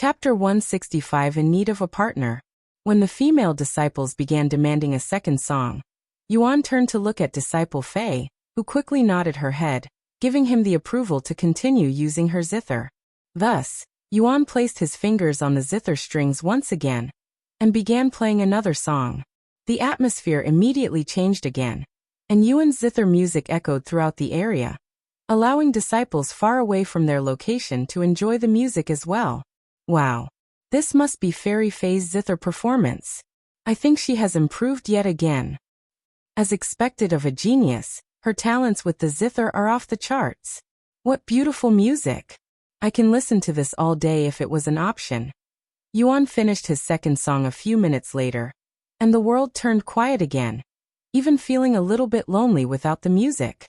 Chapter 165 In Need of a Partner. When the female disciples began demanding a second song, Yuan turned to look at disciple Fei, who quickly nodded her head, giving him the approval to continue using her zither. Thus, Yuan placed his fingers on the zither strings once again, and began playing another song. The atmosphere immediately changed again, and Yuan's zither music echoed throughout the area, allowing disciples far away from their location to enjoy the music as well. Wow. This must be Fairy Fei's zither performance. I think she has improved yet again. As expected of a genius, her talents with the zither are off the charts. What beautiful music. I can listen to this all day if it was an option. Yuan finished his second song a few minutes later, and the world turned quiet again, even feeling a little bit lonely without the music.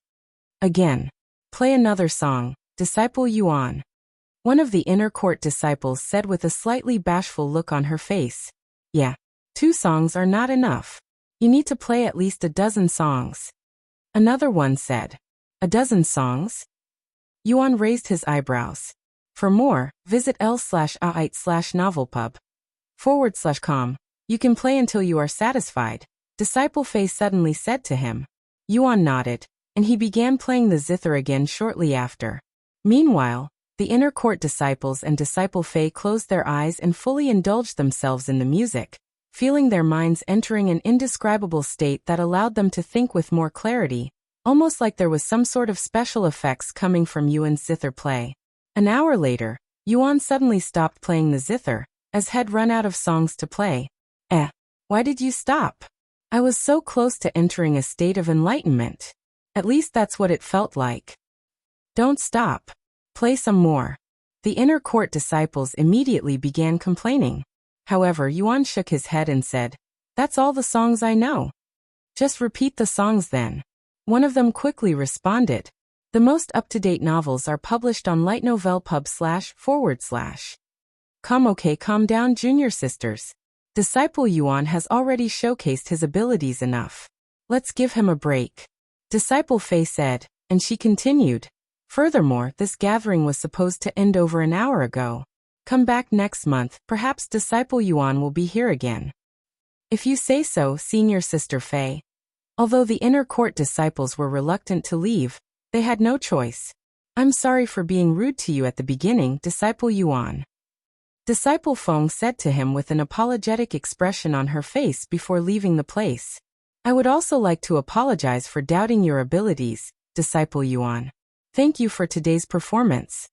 Again. Play another song, Disciple Yuan. One of the inner court disciples said with a slightly bashful look on her face. Yeah. 2 songs are not enough. You need to play at least a dozen songs. Another one said. A dozen songs? Yuan raised his eyebrows. For more, visit l/ait/novelpub/com. You can play until you are satisfied, Disciple Fei suddenly said to him. Yuan nodded, and he began playing the zither again shortly after. Meanwhile, the inner court disciples and Disciple Fei closed their eyes and fully indulged themselves in the music, feeling their minds entering an indescribable state that allowed them to think with more clarity, almost like there was some sort of special effects coming from Yuan's zither play. An hour later, Yuan suddenly stopped playing the zither, as had run out of songs to play. Why did you stop? I was so close to entering a state of enlightenment. At least that's what it felt like. Don't stop. Play some more. The inner court disciples immediately began complaining. However, Yuan shook his head and said, That's all the songs I know. Just repeat the songs then. One of them quickly responded. The most up-to-date novels are published on lightnovelpub//. Calm down junior sisters. Disciple Yuan has already showcased his abilities enough. Let's give him a break. Disciple Fei said, and she continued. Furthermore, this gathering was supposed to end over an hour ago. Come back next month, perhaps Disciple Yuan will be here again. If you say so, Senior Sister Fei. Although the inner court disciples were reluctant to leave, they had no choice. I'm sorry for being rude to you at the beginning, Disciple Yuan. Disciple Feng said to him with an apologetic expression on her face before leaving the place. I would also like to apologize for doubting your abilities, Disciple Yuan. Thank you for today's performance.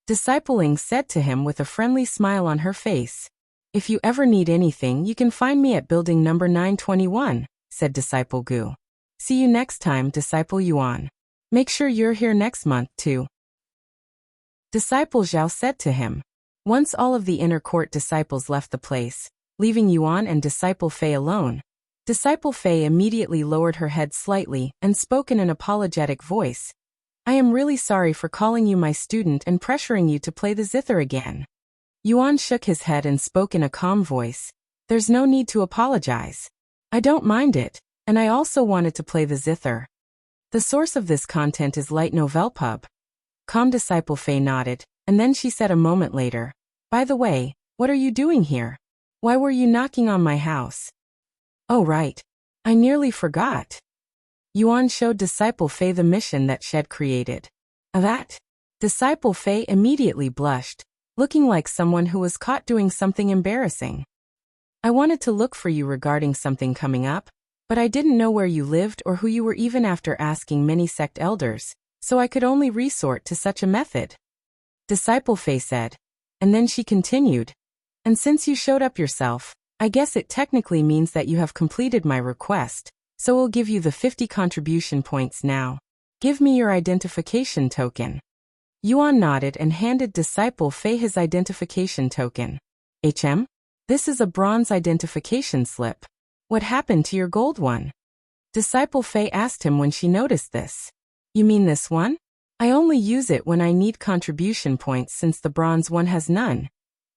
Disciple Ling said to him with a friendly smile on her face. If you ever need anything, you can find me at building number 921, said Disciple Gu. See you next time, Disciple Yuan. Make sure you're here next month, too. Disciple Zhao said to him. Once all of the inner court disciples left the place, leaving Yuan and Disciple Fei alone, Disciple Fei immediately lowered her head slightly and spoke in an apologetic voice. I am really sorry for calling you my student and pressuring you to play the zither again. Yuan shook his head and spoke in a calm voice. There's no need to apologize. I don't mind it, and I also wanted to play the zither. The source of this content is Light Novel Pub. Calm Disciple Fei nodded, and then she said a moment later, By the way, what are you doing here? Why were you knocking on my house? Oh right. I nearly forgot. Yuan showed Disciple Fei the mission that Shed created. That? Disciple Fei immediately blushed, looking like someone who was caught doing something embarrassing. I wanted to look for you regarding something coming up, but I didn't know where you lived or who you were even after asking many sect elders, so I could only resort to such a method. Disciple Fei said, and then she continued. And since you showed up yourself, I guess it technically means that you have completed my request, so we'll give you the 50 contribution points now. Give me your identification token. Yuan nodded and handed Disciple Fei his identification token. This is a bronze identification slip. What happened to your gold one? Disciple Fei asked him when she noticed this. You mean this one? I only use it when I need contribution points since the bronze one has none.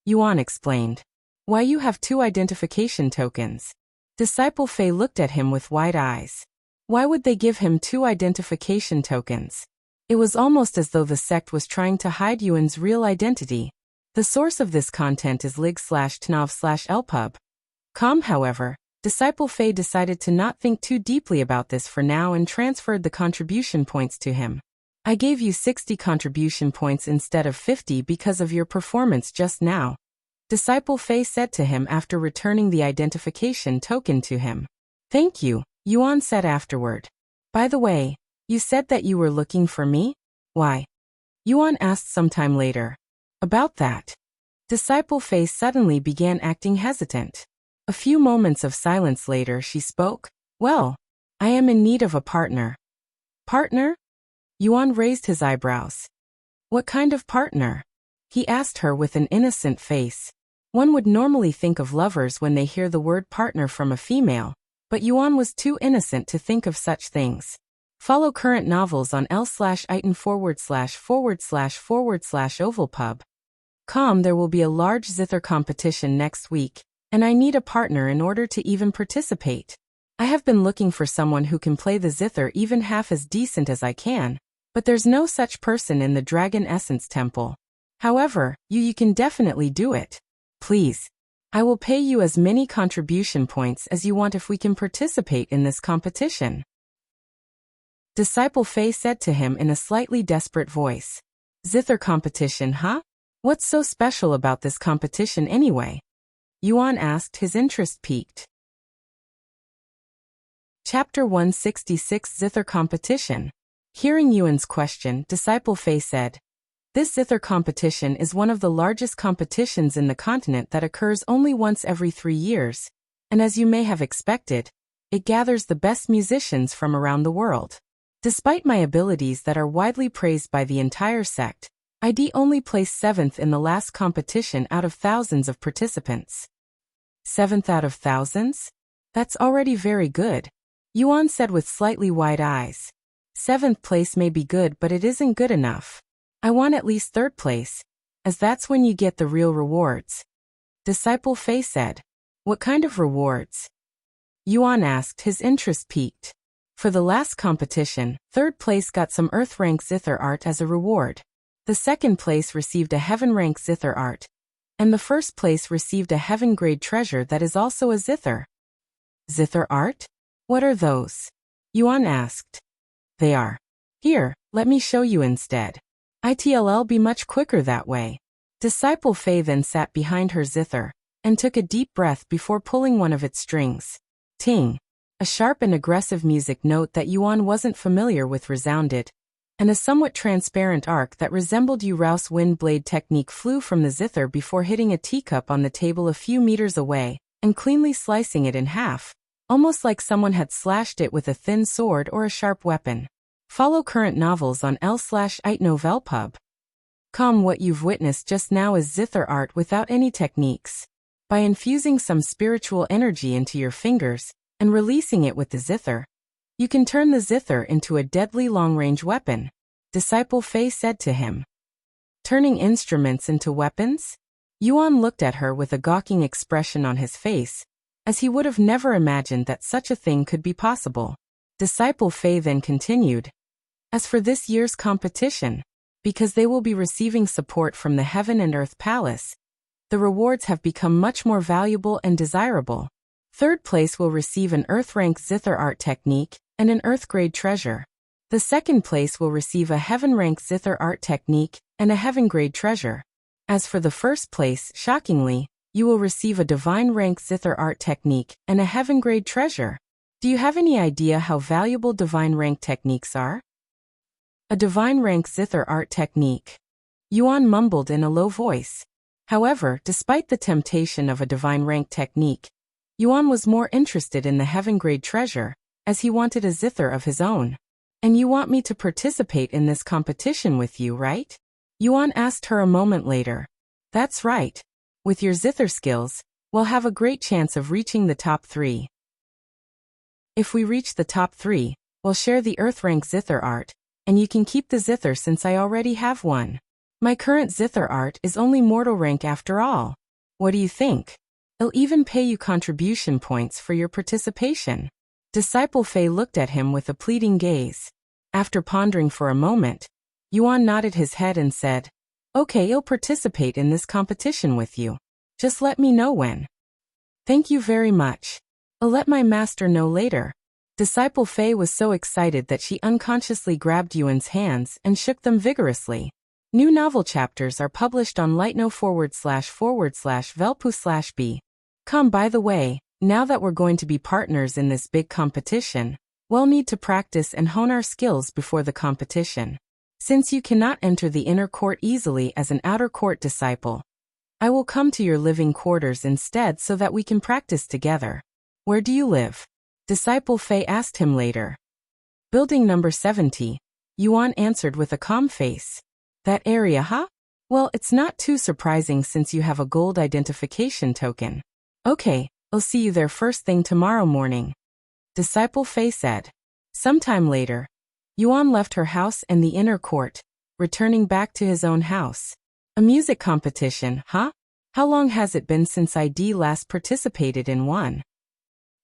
Yuan explained. Why you have 2 identification tokens? Disciple Fei looked at him with wide eyes. Why would they give him 2 identification tokens? It was almost as though the sect was trying to hide Yuan's real identity. The source of this content is lig/tnov/lpub.com. However, Disciple Faye decided to not think too deeply about this for now and transferred the contribution points to him. I gave you 60 contribution points instead of 50 because of your performance just now, Disciple Faye said to him after returning the identification token to him. Thank you, Yuan said afterward. By the way, you said that you were looking for me? Why? Yuan asked sometime later. About that. Disciple Faye suddenly began acting hesitant. A few moments of silence later she spoke. Well, I am in need of a partner. Partner? Yuan raised his eyebrows. What kind of partner? He asked her with an innocent face. One would normally think of lovers when they hear the word partner from a female, but Yuan was too innocent to think of such things. Follow current novels on l/iten///ovalpub.com. There will be a large Zither competition next week, and I need a partner in order to even participate. I have been looking for someone who can play the Zither even half as decent as I can, but there's no such person in the Dragon Essence Temple. However, you can definitely do it. Please. I will pay you as many contribution points as you want if we can participate in this competition. Disciple Faye said to him in a slightly desperate voice. Zither competition, huh? What's so special about this competition anyway? Yuan asked, his interest piqued. Chapter 166 Zither Competition. Hearing Yuan's question, Disciple Faye said, this Zither competition is one of the largest competitions in the continent that occurs only once every 3 years, and as you may have expected, it gathers the best musicians from around the world. Despite my abilities that are widely praised by the entire sect, I only placed 7th in the last competition out of thousands of participants. 7th out of thousands? That's already very good, Yuan said with slightly wide eyes. 7th place may be good, but it isn't good enough. I want at least 3rd place, as that's when you get the real rewards. Disciple Faye said. What kind of rewards? Yuan asked, his interest piqued. For the last competition, 3rd place got some Earth rank Zither art as a reward. The 2nd place received a Heaven rank Zither art, and the 1st place received a Heaven grade treasure that is also a Zither. Zither art? What are those? Yuan asked. They are. Here, let me show you instead. It'll be much quicker that way. Disciple Faye then sat behind her Zither, and took a deep breath before pulling one of its strings. Ting! A sharp and aggressive music note that Yuan wasn't familiar with resounded, and a somewhat transparent arc that resembled Rouse wind blade technique flew from the Zither before hitting a teacup on the table a few meters away, and cleanly slicing it in half, almost like someone had slashed it with a thin sword or a sharp weapon. Follow current novels on l/itennovelpub.com. What you've witnessed just now is Zither art without any techniques. By infusing some spiritual energy into your fingers, and releasing it with the Zither, you can turn the Zither into a deadly long-range weapon, Disciple Faye said to him. Turning instruments into weapons? Yuan looked at her with a gawking expression on his face, as he would have never imagined that such a thing could be possible. Disciple Faye then continued. As for this year's competition, because they will be receiving support from the Heaven and Earth Palace, the rewards have become much more valuable and desirable. 3rd place will receive an Earth rank Zither art technique and an Earth grade treasure. The 2nd place will receive a Heaven rank Zither art technique and a Heaven grade treasure. As for the 1st place, shockingly, you will receive a Divine rank Zither art technique and a Heaven grade treasure. Do you have any idea how valuable Divine rank techniques are? A Divine rank Zither art technique. Yuan mumbled in a low voice. However, despite the temptation of a Divine rank technique, Yuan was more interested in the Heaven grade treasure, as he wanted a Zither of his own. And you want me to participate in this competition with you, right? Yuan asked her a moment later. That's right. With your Zither skills, we'll have a great chance of reaching the top 3. If we reach the top 3, we'll share the Earth rank Zither art, and you can keep the Zither since I already have one. My current Zither art is only mortal rank after all. What do you think? I'll even pay you contribution points for your participation. Disciple Faye looked at him with a pleading gaze. After pondering for a moment, Yuan nodded his head and said, Okay, I'll participate in this competition with you. Just let me know when. Thank you very much. I'll let my master know later. Disciple Fei was so excited that she unconsciously grabbed Yuan's hands and shook them vigorously. New novel chapters are published on lightno//velpu/b. By the way, now that we're going to be partners in this big competition, we'll need to practice and hone our skills before the competition. Since you cannot enter the inner court easily as an outer court disciple, I will come to your living quarters instead so that we can practice together. Where do you live? Disciple Fei asked him later. Building number 70. Yuan answered with a calm face. That area, huh? Well, it's not too surprising since you have a gold identification token. Okay, I'll see you there first thing tomorrow morning. Disciple Fei said. Sometime later, Yuan left her house and the inner court, returning back to his own house. A music competition, huh? How long has it been since ID last participated in one?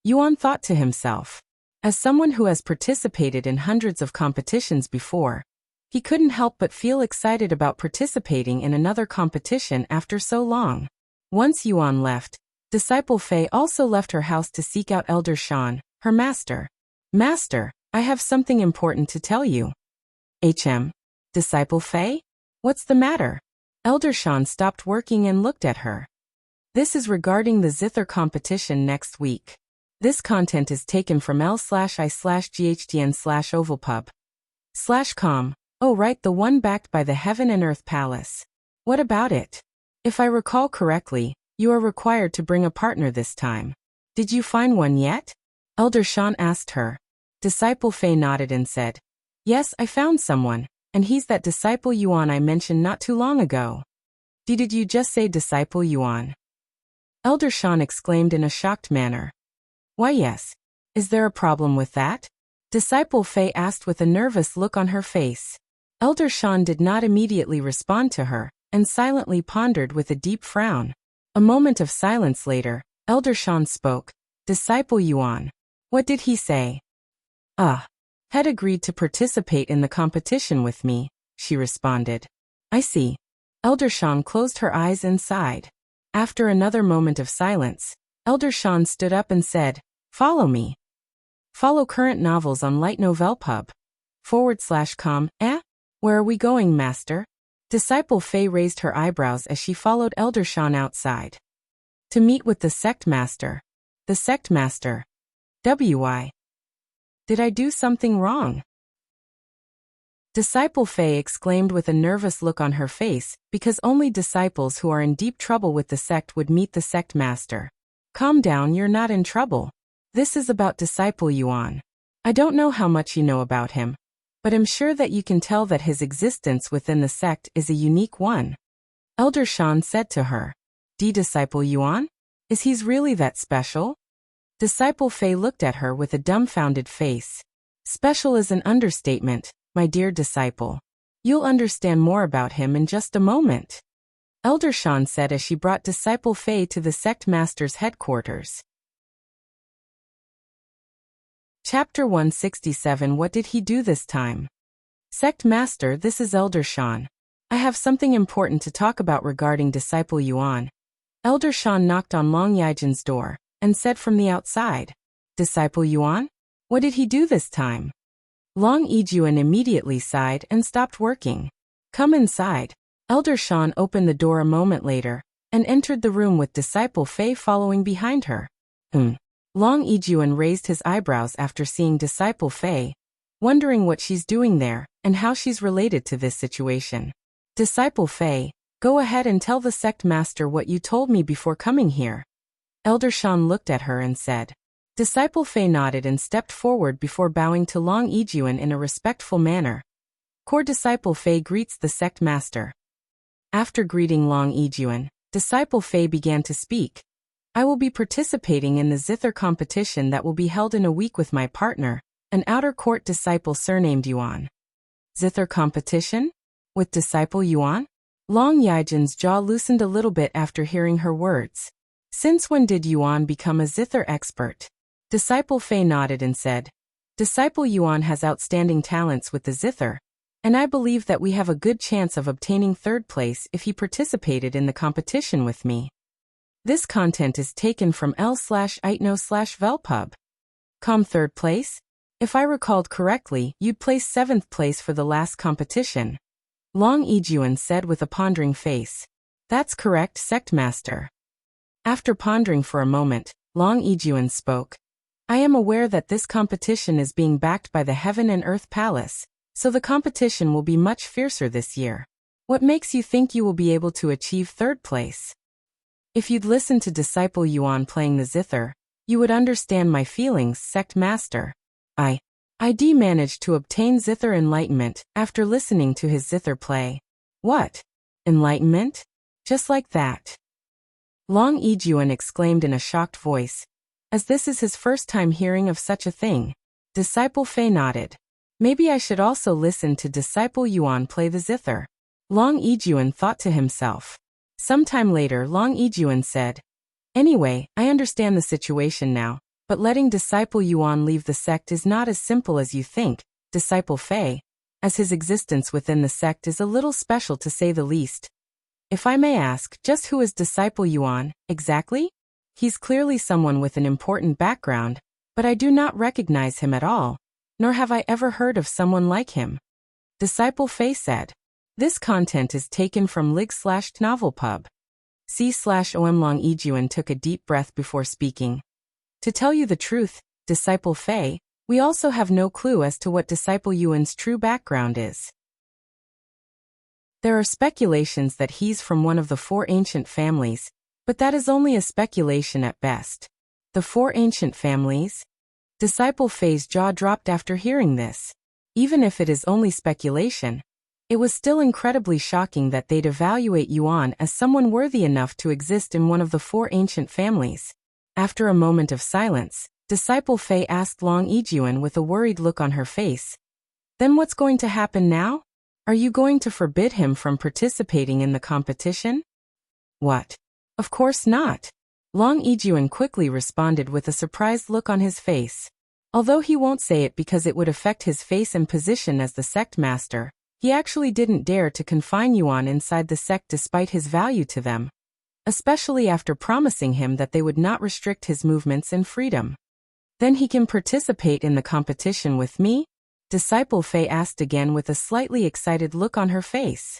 Yuan thought to himself. As someone who has participated in hundreds of competitions before, he couldn't help but feel excited about participating in another competition after so long. Once Yuan left, Disciple Fei also left her house to seek out Elder Shan, her master. Master, I have something important to tell you. Disciple Fei? What's the matter? Elder Shan stopped working and looked at her. This is regarding the Zither competition next week. This content is taken from l/i/ghtn/ovalpub/com. Oh right, the one backed by the Heaven and Earth Palace. What about it? If I recall correctly, you are required to bring a partner this time. Did you find one yet? Elder Shan asked her. Disciple Fei nodded and said, Yes, I found someone, and he's that Disciple Yuan I mentioned not too long ago. Did you just say Disciple Yuan? Elder Shan exclaimed in a shocked manner. Why yes. Is there a problem with that? Disciple Fei asked with a nervous look on her face. Elder Shan did not immediately respond to her, and silently pondered with a deep frown. A moment of silence later, Elder Shan spoke. Disciple Yuan. What did he say? Had agreed to participate in the competition with me, she responded. I see. Elder Shan closed her eyes and sighed. After another moment of silence, Elder Shan stood up and said, Follow me. Follow current novels on lightnovelpub.com. Where are we going, master? Disciple Fei raised her eyebrows as she followed Elder Shan outside. To meet with the Sect Master. The Sect Master. Why? Did I do something wrong? Disciple Fei exclaimed with a nervous look on her face, because only disciples who are in deep trouble with the sect would meet the Sect Master. Calm down, you're not in trouble. This is about Disciple Yuan. I don't know how much you know about him, but I'm sure that you can tell that his existence within the sect is a unique one. Elder Shan said to her. Disciple Yuan? Is he really that special? Disciple Fei looked at her with a dumbfounded face. Special is an understatement, my dear disciple. You'll understand more about him in just a moment. Elder Shan said as she brought Disciple Fei to the Sect Master's headquarters. Chapter 167. What did he do this time? Sect Master, this is Elder Shan. I have something important to talk about regarding Disciple Yuan. Elder Shan knocked on Long Yijin's door, and said from the outside, Disciple Yuan? What did he do this time? Long Yijun immediately sighed and stopped working. Come inside. Elder Shan opened the door a moment later, and entered the room with Disciple Fei following behind her. Long Yijun raised his eyebrows after seeing Disciple Fei, wondering what she's doing there, and how she's related to this situation. Disciple Fei, go ahead and tell the Sect Master what you told me before coming here. Elder Shan looked at her and said. Disciple Fei nodded and stepped forward before bowing to Long Yijun in a respectful manner. Core Disciple Fei greets the Sect Master. After greeting Long Yijun, Disciple Fei began to speak. I will be participating in the Zither competition that will be held in a week with my partner, an outer court disciple surnamed Yuan. Zither competition? With Disciple Yuan? Long Yijin's jaw loosened a little bit after hearing her words. Since when did Yuan become a Zither expert? Disciple Fei nodded and said, Disciple Yuan has outstanding talents with the Zither. and I believe that we have a good chance of obtaining third place if he participated in the competition with me. This content is taken from l/itno/velpub. Third place? If I recalled correctly, you'd place 7th place for the last competition. Long Ijuan said with a pondering face. That's correct, Sect Master. After pondering for a moment, Long Ijuan spoke. I am aware that this competition is being backed by the Heaven and Earth Palace, so the competition will be much fiercer this year. What makes you think you will be able to achieve third place? If you'd listened to Disciple Yuan playing the Zither, you would understand my feelings, Sect Master. I managed to obtain Zither enlightenment after listening to his Zither play. What? Enlightenment? Just like that? Long Ijuan exclaimed in a shocked voice. As this is his first time hearing of such a thing, Disciple Fei nodded. Maybe I should also listen to Disciple Yuan play the Zither. Long Ijuan thought to himself. Sometime later, Long Ijuan said, Anyway, I understand the situation now, but letting Disciple Yuan leave the sect is not as simple as you think, Disciple Fei, as his existence within the sect is a little special to say the least. If I may ask, just who is Disciple Yuan, exactly? He's clearly someone with an important background, but I do not recognize him at all, nor have I ever heard of someone like him. Disciple Fei said. This content is taken from lig/novelpub. C/om. Long Ijuan took a deep breath before speaking. To tell you the truth, Disciple Fei, we also have no clue as to what Disciple Yuan's true background is. There are speculations that he's from one of the 4 ancient families, but that is only a speculation at best. The 4 ancient families? Disciple Fei's jaw dropped after hearing this. Even if it is only speculation, it was still incredibly shocking that they'd evaluate Yuan as someone worthy enough to exist in one of the 4 ancient families. After a moment of silence, Disciple Fei asked Long Ijuan with a worried look on her face. Then what's going to happen now? Are you going to forbid him from participating in the competition? What? Of course not. Long Ijuan quickly responded with a surprised look on his face. Although he won't say it because it would affect his face and position as the sect master, he actually didn't dare to confine Yuan inside the sect despite his value to them, especially after promising him that they would not restrict his movements and freedom. Then he can participate in the competition with me? Disciple Fei asked again with a slightly excited look on her face.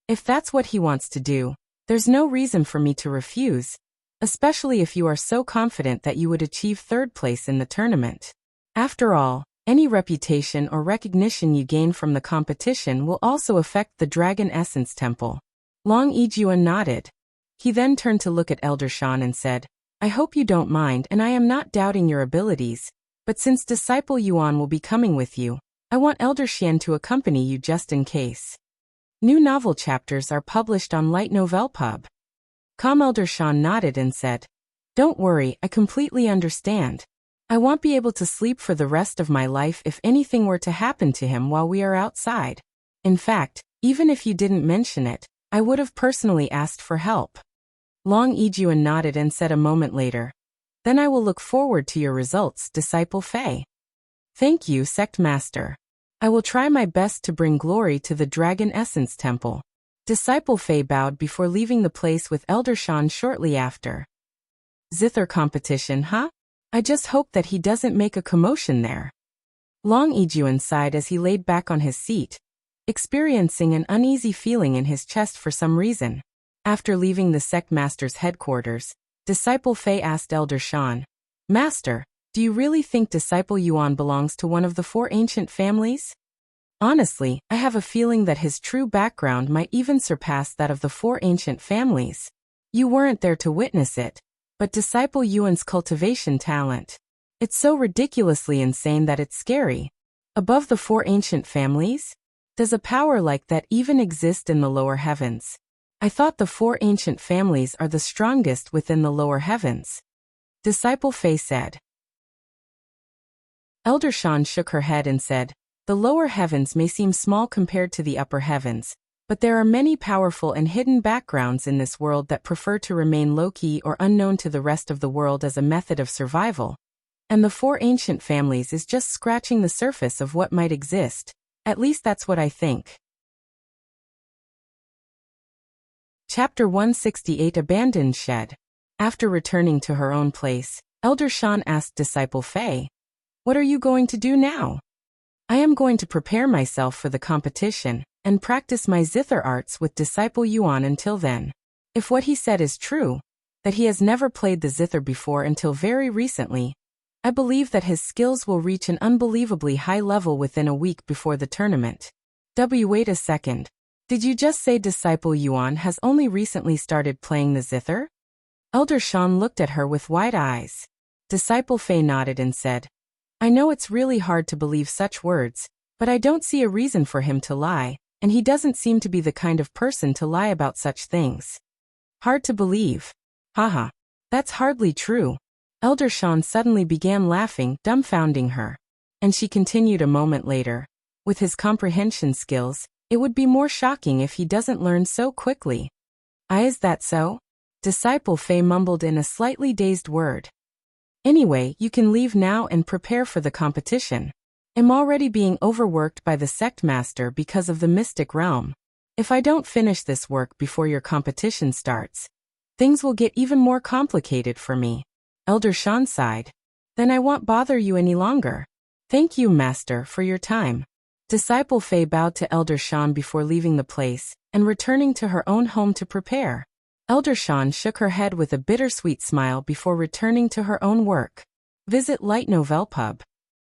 If that's what he wants to do, there's no reason for me to refuse, especially if you are so confident that you would achieve third place in the tournament. After all, any reputation or recognition you gain from the competition will also affect the Dragon Essence Temple. Long Ijuan nodded. He then turned to look at Elder Shan and said, I hope you don't mind, and I am not doubting your abilities, but since Disciple Yuan will be coming with you, I want Elder Xian to accompany you just in case. New novel chapters are published on Light Novel Pub. Elder Shan nodded and said, Don't worry, I completely understand. I won't be able to sleep for the rest of my life if anything were to happen to him while we are outside. In fact, even if you didn't mention it, I would have personally asked for help. Long Ijuan nodded and said a moment later, Then I will look forward to your results, Disciple Fei. Thank you, Sect Master. I will try my best to bring glory to the Dragon Essence Temple. Disciple Fei bowed before leaving the place with Elder Shan shortly after. Zither competition, huh? I just hope that he doesn't make a commotion there. Long Ijuan sighed as he laid back on his seat, experiencing an uneasy feeling in his chest for some reason. After leaving the sect master's headquarters, Disciple Fei asked Elder Shan, Master, do you really think Disciple Yuan belongs to one of the 4 ancient families? Honestly, I have a feeling that his true background might even surpass that of the 4 ancient families. You weren't there to witness it, but Disciple Yuan's cultivation talent. It's so ridiculously insane that it's scary. Above the 4 ancient families? Does a power like that even exist in the lower heavens? I thought the 4 ancient families are the strongest within the lower heavens. Disciple Fei said. Elder Shan shook her head and said, The lower heavens may seem small compared to the upper heavens, but there are many powerful and hidden backgrounds in this world that prefer to remain low-key or unknown to the rest of the world as a method of survival. And the 4 ancient families is just scratching the surface of what might exist. At least that's what I think. Chapter 168 Abandoned Shed. After returning to her own place, Elder Shan asked Disciple Fei, "What are you going to do now?" "I am going to prepare myself for the competition and practice my Zither arts with Disciple Yuan until then. If what he said is true, that he has never played the Zither before until very recently, I believe that his skills will reach an unbelievably high level within a week before the tournament." Wait a second. Did you just say Disciple Yuan has only recently started playing the Zither? Elder Shan looked at her with wide eyes. Disciple Fei nodded and said, "I know it's really hard to believe such words, but I don't see a reason for him to lie, and he doesn't seem to be the kind of person to lie about such things." Hard to believe. Haha. That's hardly true. Elder Shan suddenly began laughing, dumbfounding her. And she continued a moment later. With his comprehension skills, it would be more shocking if he doesn't learn so quickly. Is that so? Disciple Fei mumbled in a slightly dazed word. Anyway, you can leave now and prepare for the competition. I'm already being overworked by the Sect Master because of the Mystic Realm. If I don't finish this work before your competition starts, things will get even more complicated for me. Elder Shan sighed. Then I won't bother you any longer. Thank you, Master, for your time. Disciple Fei bowed to Elder Shan before leaving the place and returning to her own home to prepare. Elder Shan shook her head with a bittersweet smile before returning to her own work. Visit Light Novel Pub.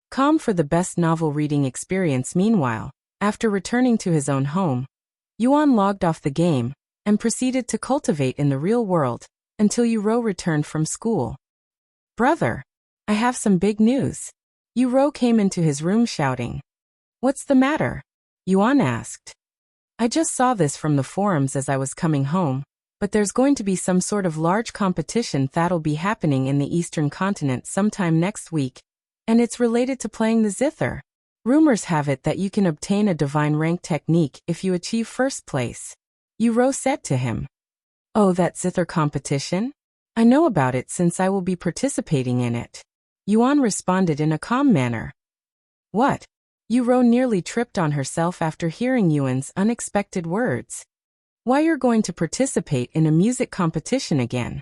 Com for the best novel reading experience. Meanwhile, after returning to his own home, Yuan logged off the game and proceeded to cultivate in the real world until Yuro returned from school. "Brother, I have some big news." Yuro came into his room shouting. "What's the matter?" Yuan asked. "I just saw this from the forums as I was coming home, but there's going to be some sort of large competition that'll be happening in the Eastern Continent sometime next week, and it's related to playing the Zither. Rumors have it that you can obtain a divine rank technique if you achieve first place." Yuro said to him. "Oh, that Zither competition? I know about it since I will be participating in it." Yuan responded in a calm manner. "What?" Yuro nearly tripped on herself after hearing Yuan's unexpected words. "Why, you're going to participate in a music competition again?"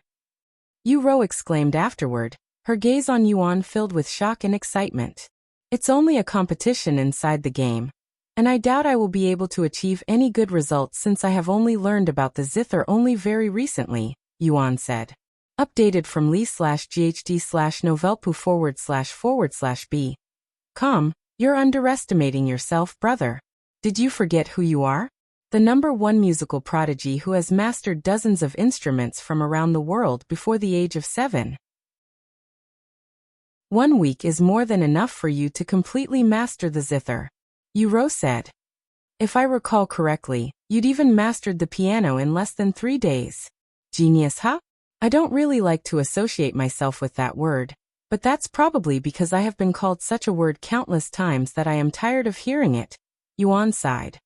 Yuro exclaimed afterward, her gaze on Yuan filled with shock and excitement. "It's only a competition inside the game, and I doubt I will be able to achieve any good results since I have only learned about the Zither only very recently," Yuan said. Updated from Lee/GHD/Novelpu///B. Com. You're underestimating yourself, brother. Did you forget who you are? The #1 musical prodigy who has mastered dozens of instruments from around the world before the age of 7. 1 week is more than enough for you to completely master the Zither, Yuro said. If I recall correctly, you'd even mastered the piano in less than 3 days. Genius, huh? I don't really like to associate myself with that word, but that's probably because I have been called such a word countless times that I am tired of hearing it, Yuan sighed.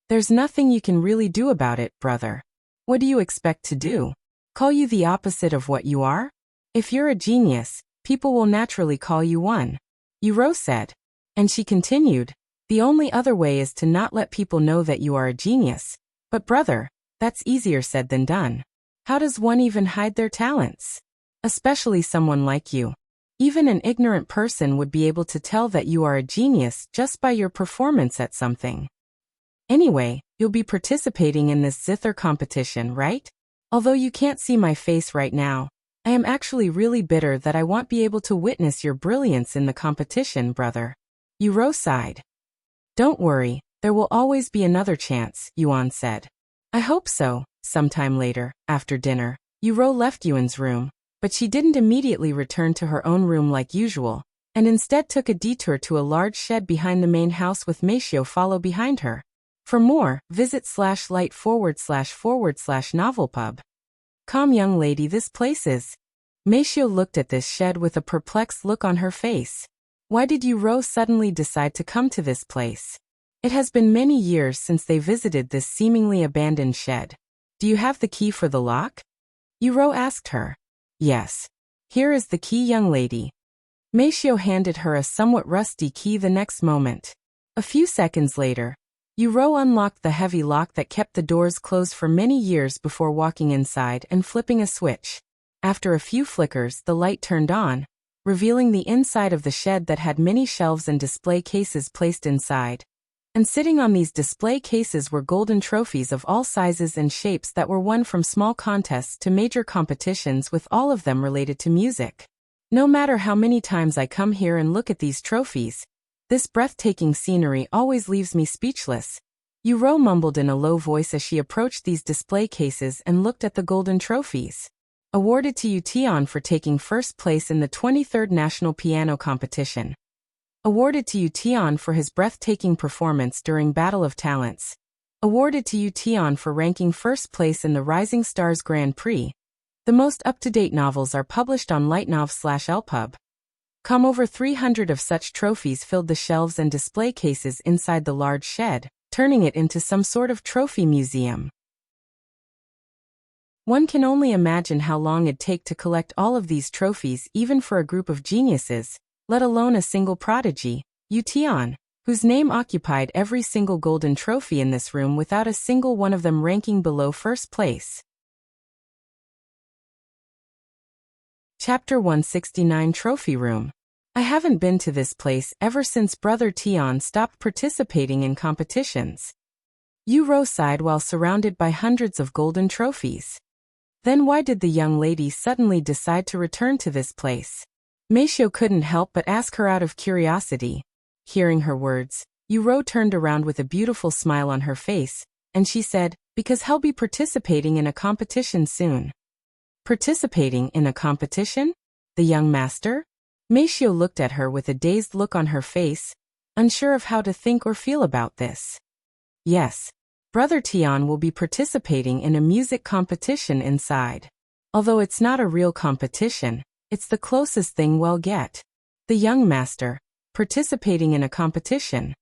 There's nothing you can really do about it, brother. What do you expect to do? Call you the opposite of what you are? If you're a genius, people will naturally call you one, Yuro said. And she continued, the only other way is to not let people know that you are a genius. But brother, that's easier said than done. How does one even hide their talents? Especially someone like you. Even an ignorant person would be able to tell that you are a genius just by your performance at something. Anyway, you'll be participating in this Zither competition, right? Although you can't see my face right now, I am actually really bitter that I won't be able to witness your brilliance in the competition, brother. Yuro sighed. Don't worry, there will always be another chance, Yuan said. I hope so. Sometime later, after dinner, Yuro left Yuan's room, but she didn't immediately return to her own room like usual, and instead took a detour to a large shed behind the main house with Meishio follow behind her. For more, visit /light//novelpub. Calm young lady, this place is. Meishio looked at this shed with a perplexed look on her face. Why did Yuro suddenly decide to come to this place? It has been many years since they visited this seemingly abandoned shed. Do you have the key for the lock? Yuro asked her. Yes. Here is the key, young lady. Meishio handed her a somewhat rusty key the next moment. A few seconds later, Uro unlocked the heavy lock that kept the doors closed for many years before walking inside and flipping a switch. After a few flickers, the light turned on, revealing the inside of the shed that had many shelves and display cases placed inside. And sitting on these display cases were golden trophies of all sizes and shapes that were won from small contests to major competitions, with all of them related to music. No matter how many times I come here and look at these trophies, this breathtaking scenery always leaves me speechless. Uro mumbled in a low voice as she approached these display cases and looked at the golden trophies. Awarded to Ution for taking first place in the 23rd National Piano Competition. Awarded to Ution for his breathtaking performance during Battle of Talents. Awarded to Ution for ranking first place in the Rising Stars Grand Prix. The most up-to-date novels are published on lightnov/lpub. Over 300 of such trophies filled the shelves and display cases inside the large shed, turning it into some sort of trophy museum. One can only imagine how long it'd take to collect all of these trophies, even for a group of geniuses, let alone a single prodigy, Ution, whose name occupied every single golden trophy in this room without a single one of them ranking below first place. Chapter 169 Trophy Room. I haven't been to this place ever since Brother Tion stopped participating in competitions. Uro sighed while surrounded by hundreds of golden trophies. Then why did the young lady suddenly decide to return to this place? Meisho couldn't help but ask her out of curiosity. Hearing her words, Uro turned around with a beautiful smile on her face, and she said, "Because he'll be participating in a competition soon." Participating in a competition? The young master? Meisho looked at her with a dazed look on her face, unsure of how to think or feel about this. Yes, Brother Tion will be participating in a music competition inside. Although it's not a real competition, it's the closest thing we'll get. The young master, participating in a competition.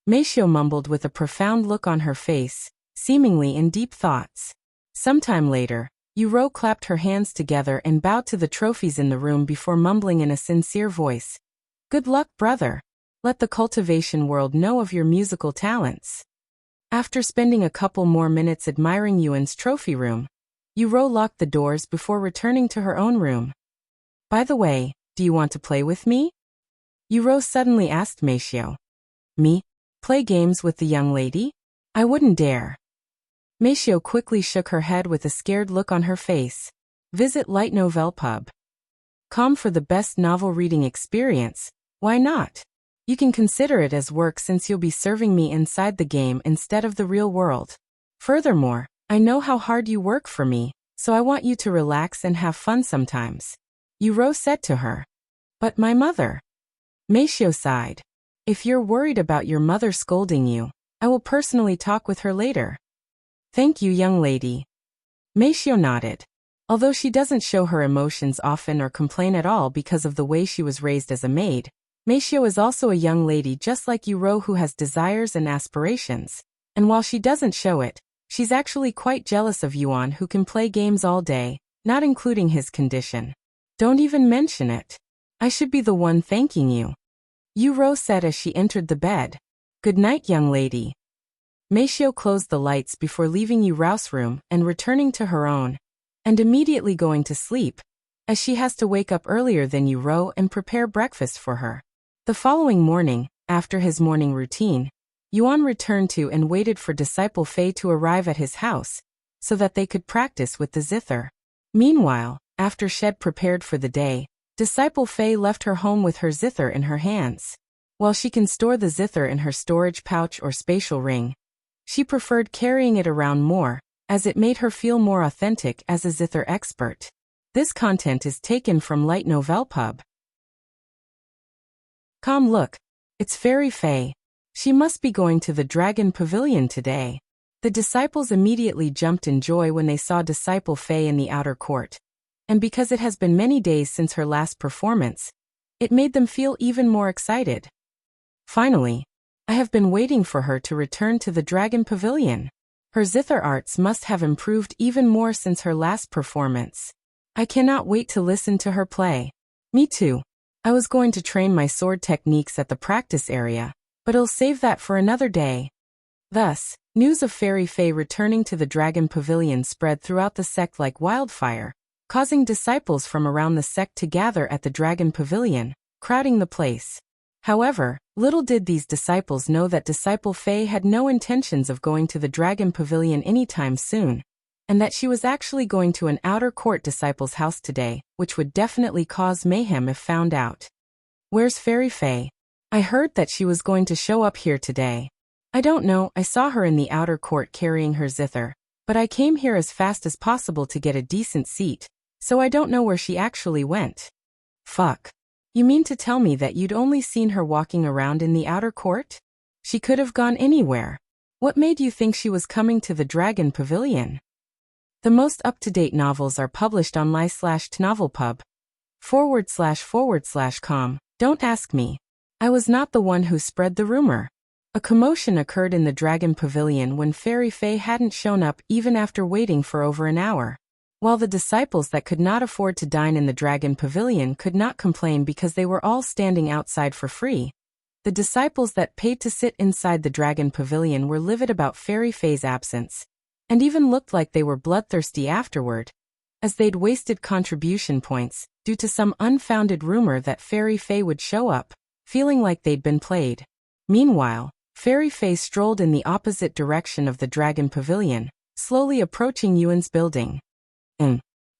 Meisho mumbled with a profound look on her face, seemingly in deep thoughts. Sometime later, Uro clapped her hands together and bowed to the trophies in the room before mumbling in a sincere voice, "Good luck, brother. Let the cultivation world know of your musical talents." After spending a couple more minutes admiring Yuan's trophy room, Uro locked the doors before returning to her own room. "By the way, do you want to play with me?" Uro suddenly asked Meisho. "Me? Play games with the young lady? I wouldn't dare." Meisho quickly shook her head with a scared look on her face. Visit lightnovel.com for the best novel reading experience. Why not? You can consider it as work since you'll be serving me inside the game instead of the real world. Furthermore, I know how hard you work for me, so I want you to relax and have fun sometimes. Uro said to her. "But my mother." Meisho sighed. "If you're worried about your mother scolding you, I will personally talk with her later." "Thank you, young lady." Meisho nodded. Although she doesn't show her emotions often or complain at all because of the way she was raised as a maid, Meisho is also a young lady just like Uro who has desires and aspirations. And while she doesn't show it, she's actually quite jealous of Yuan who can play games all day, not including his condition. "Don't even mention it. I should be the one thanking you," Uro said as she entered the bed. "Good night, young lady." Meisho closed the lights before leaving Uro's room and returning to her own, and immediately going to sleep, as she has to wake up earlier than Uro and prepare breakfast for her. The following morning, after his morning routine, Yuan returned to and waited for Disciple Fei to arrive at his house, so that they could practice with the Zither. Meanwhile, after Shed prepared for the day, Disciple Fei left her home with her Zither in her hands. While she can store the Zither in her storage pouch or spatial ring, she preferred carrying it around more, as it made her feel more authentic as a Zither expert. This content is taken from Light Novel Pub. Look, it's Fairy Fei. She must be going to the Dragon Pavilion today. The disciples immediately jumped in joy when they saw Disciple Fei in the outer court. And because it has been many days since her last performance, it made them feel even more excited. Finally, I have been waiting for her to return to the Dragon Pavilion. Her Zither arts must have improved even more since her last performance. I cannot wait to listen to her play. Me too. I was going to train my sword techniques at the practice area, But I'll save that for another day. Thus, news of Fairy Fae returning to the Dragon Pavilion spread throughout the sect like wildfire, causing disciples from around the sect to gather at the Dragon Pavilion, crowding the place. However, little did these disciples know that Disciple Fae had no intentions of going to the Dragon Pavilion anytime soon, and that she was actually going to an outer court disciple's house today, which would definitely cause mayhem if found out. Where's Fairy Fae? I heard that she was going to show up here today. I don't know, I saw her in the outer court carrying her Zither, but I came here as fast as possible to get a decent seat, so I don't know where she actually went. Fuck. You mean to tell me that you'd only seen her walking around in the outer court? She could have gone anywhere. What made you think she was coming to the Dragon Pavilion? The most up-to-date novels are published on li/novelpub//com. Don't ask me. I was not the one who spread the rumor. A commotion occurred in the Dragon Pavilion when Fairy Fae hadn't shown up even after waiting for over an hour. While the disciples that could not afford to dine in the Dragon Pavilion could not complain because they were all standing outside for free, the disciples that paid to sit inside the Dragon Pavilion were livid about Fairy Fae's absence, and even looked like they were bloodthirsty afterward, as they'd wasted contribution points due to some unfounded rumor that Fairy Fae would show up, feeling like they'd been played. Meanwhile, Fairy Fae strolled in the opposite direction of the Dragon Pavilion, slowly approaching Yuan's building.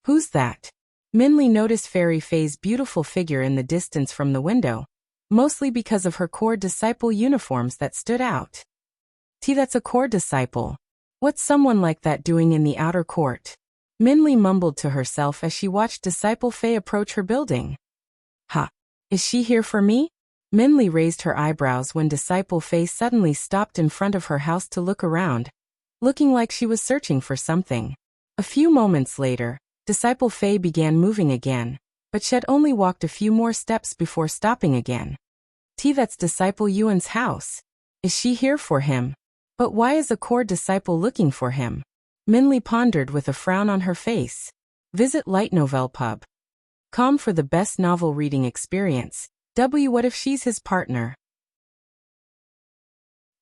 Who's that? Minli noticed Fairy Fae's beautiful figure in the distance from the window, mostly because of her core disciple uniforms that stood out. That's a core disciple. What's someone like that doing in the outer court? Minli mumbled to herself as she watched Disciple Fae approach her building. Ha! Is she here for me? Minli raised her eyebrows when Disciple Fae suddenly stopped in front of her house to look around, looking like she was searching for something. A few moments later, Disciple Fae began moving again, but she had only walked a few more steps before stopping again. That's Disciple Yuan's house. Is she here for him? But why is a core disciple looking for him? Minli pondered with a frown on her face. Visit lightnovelpub.com for the best novel reading experience. What if she's his partner?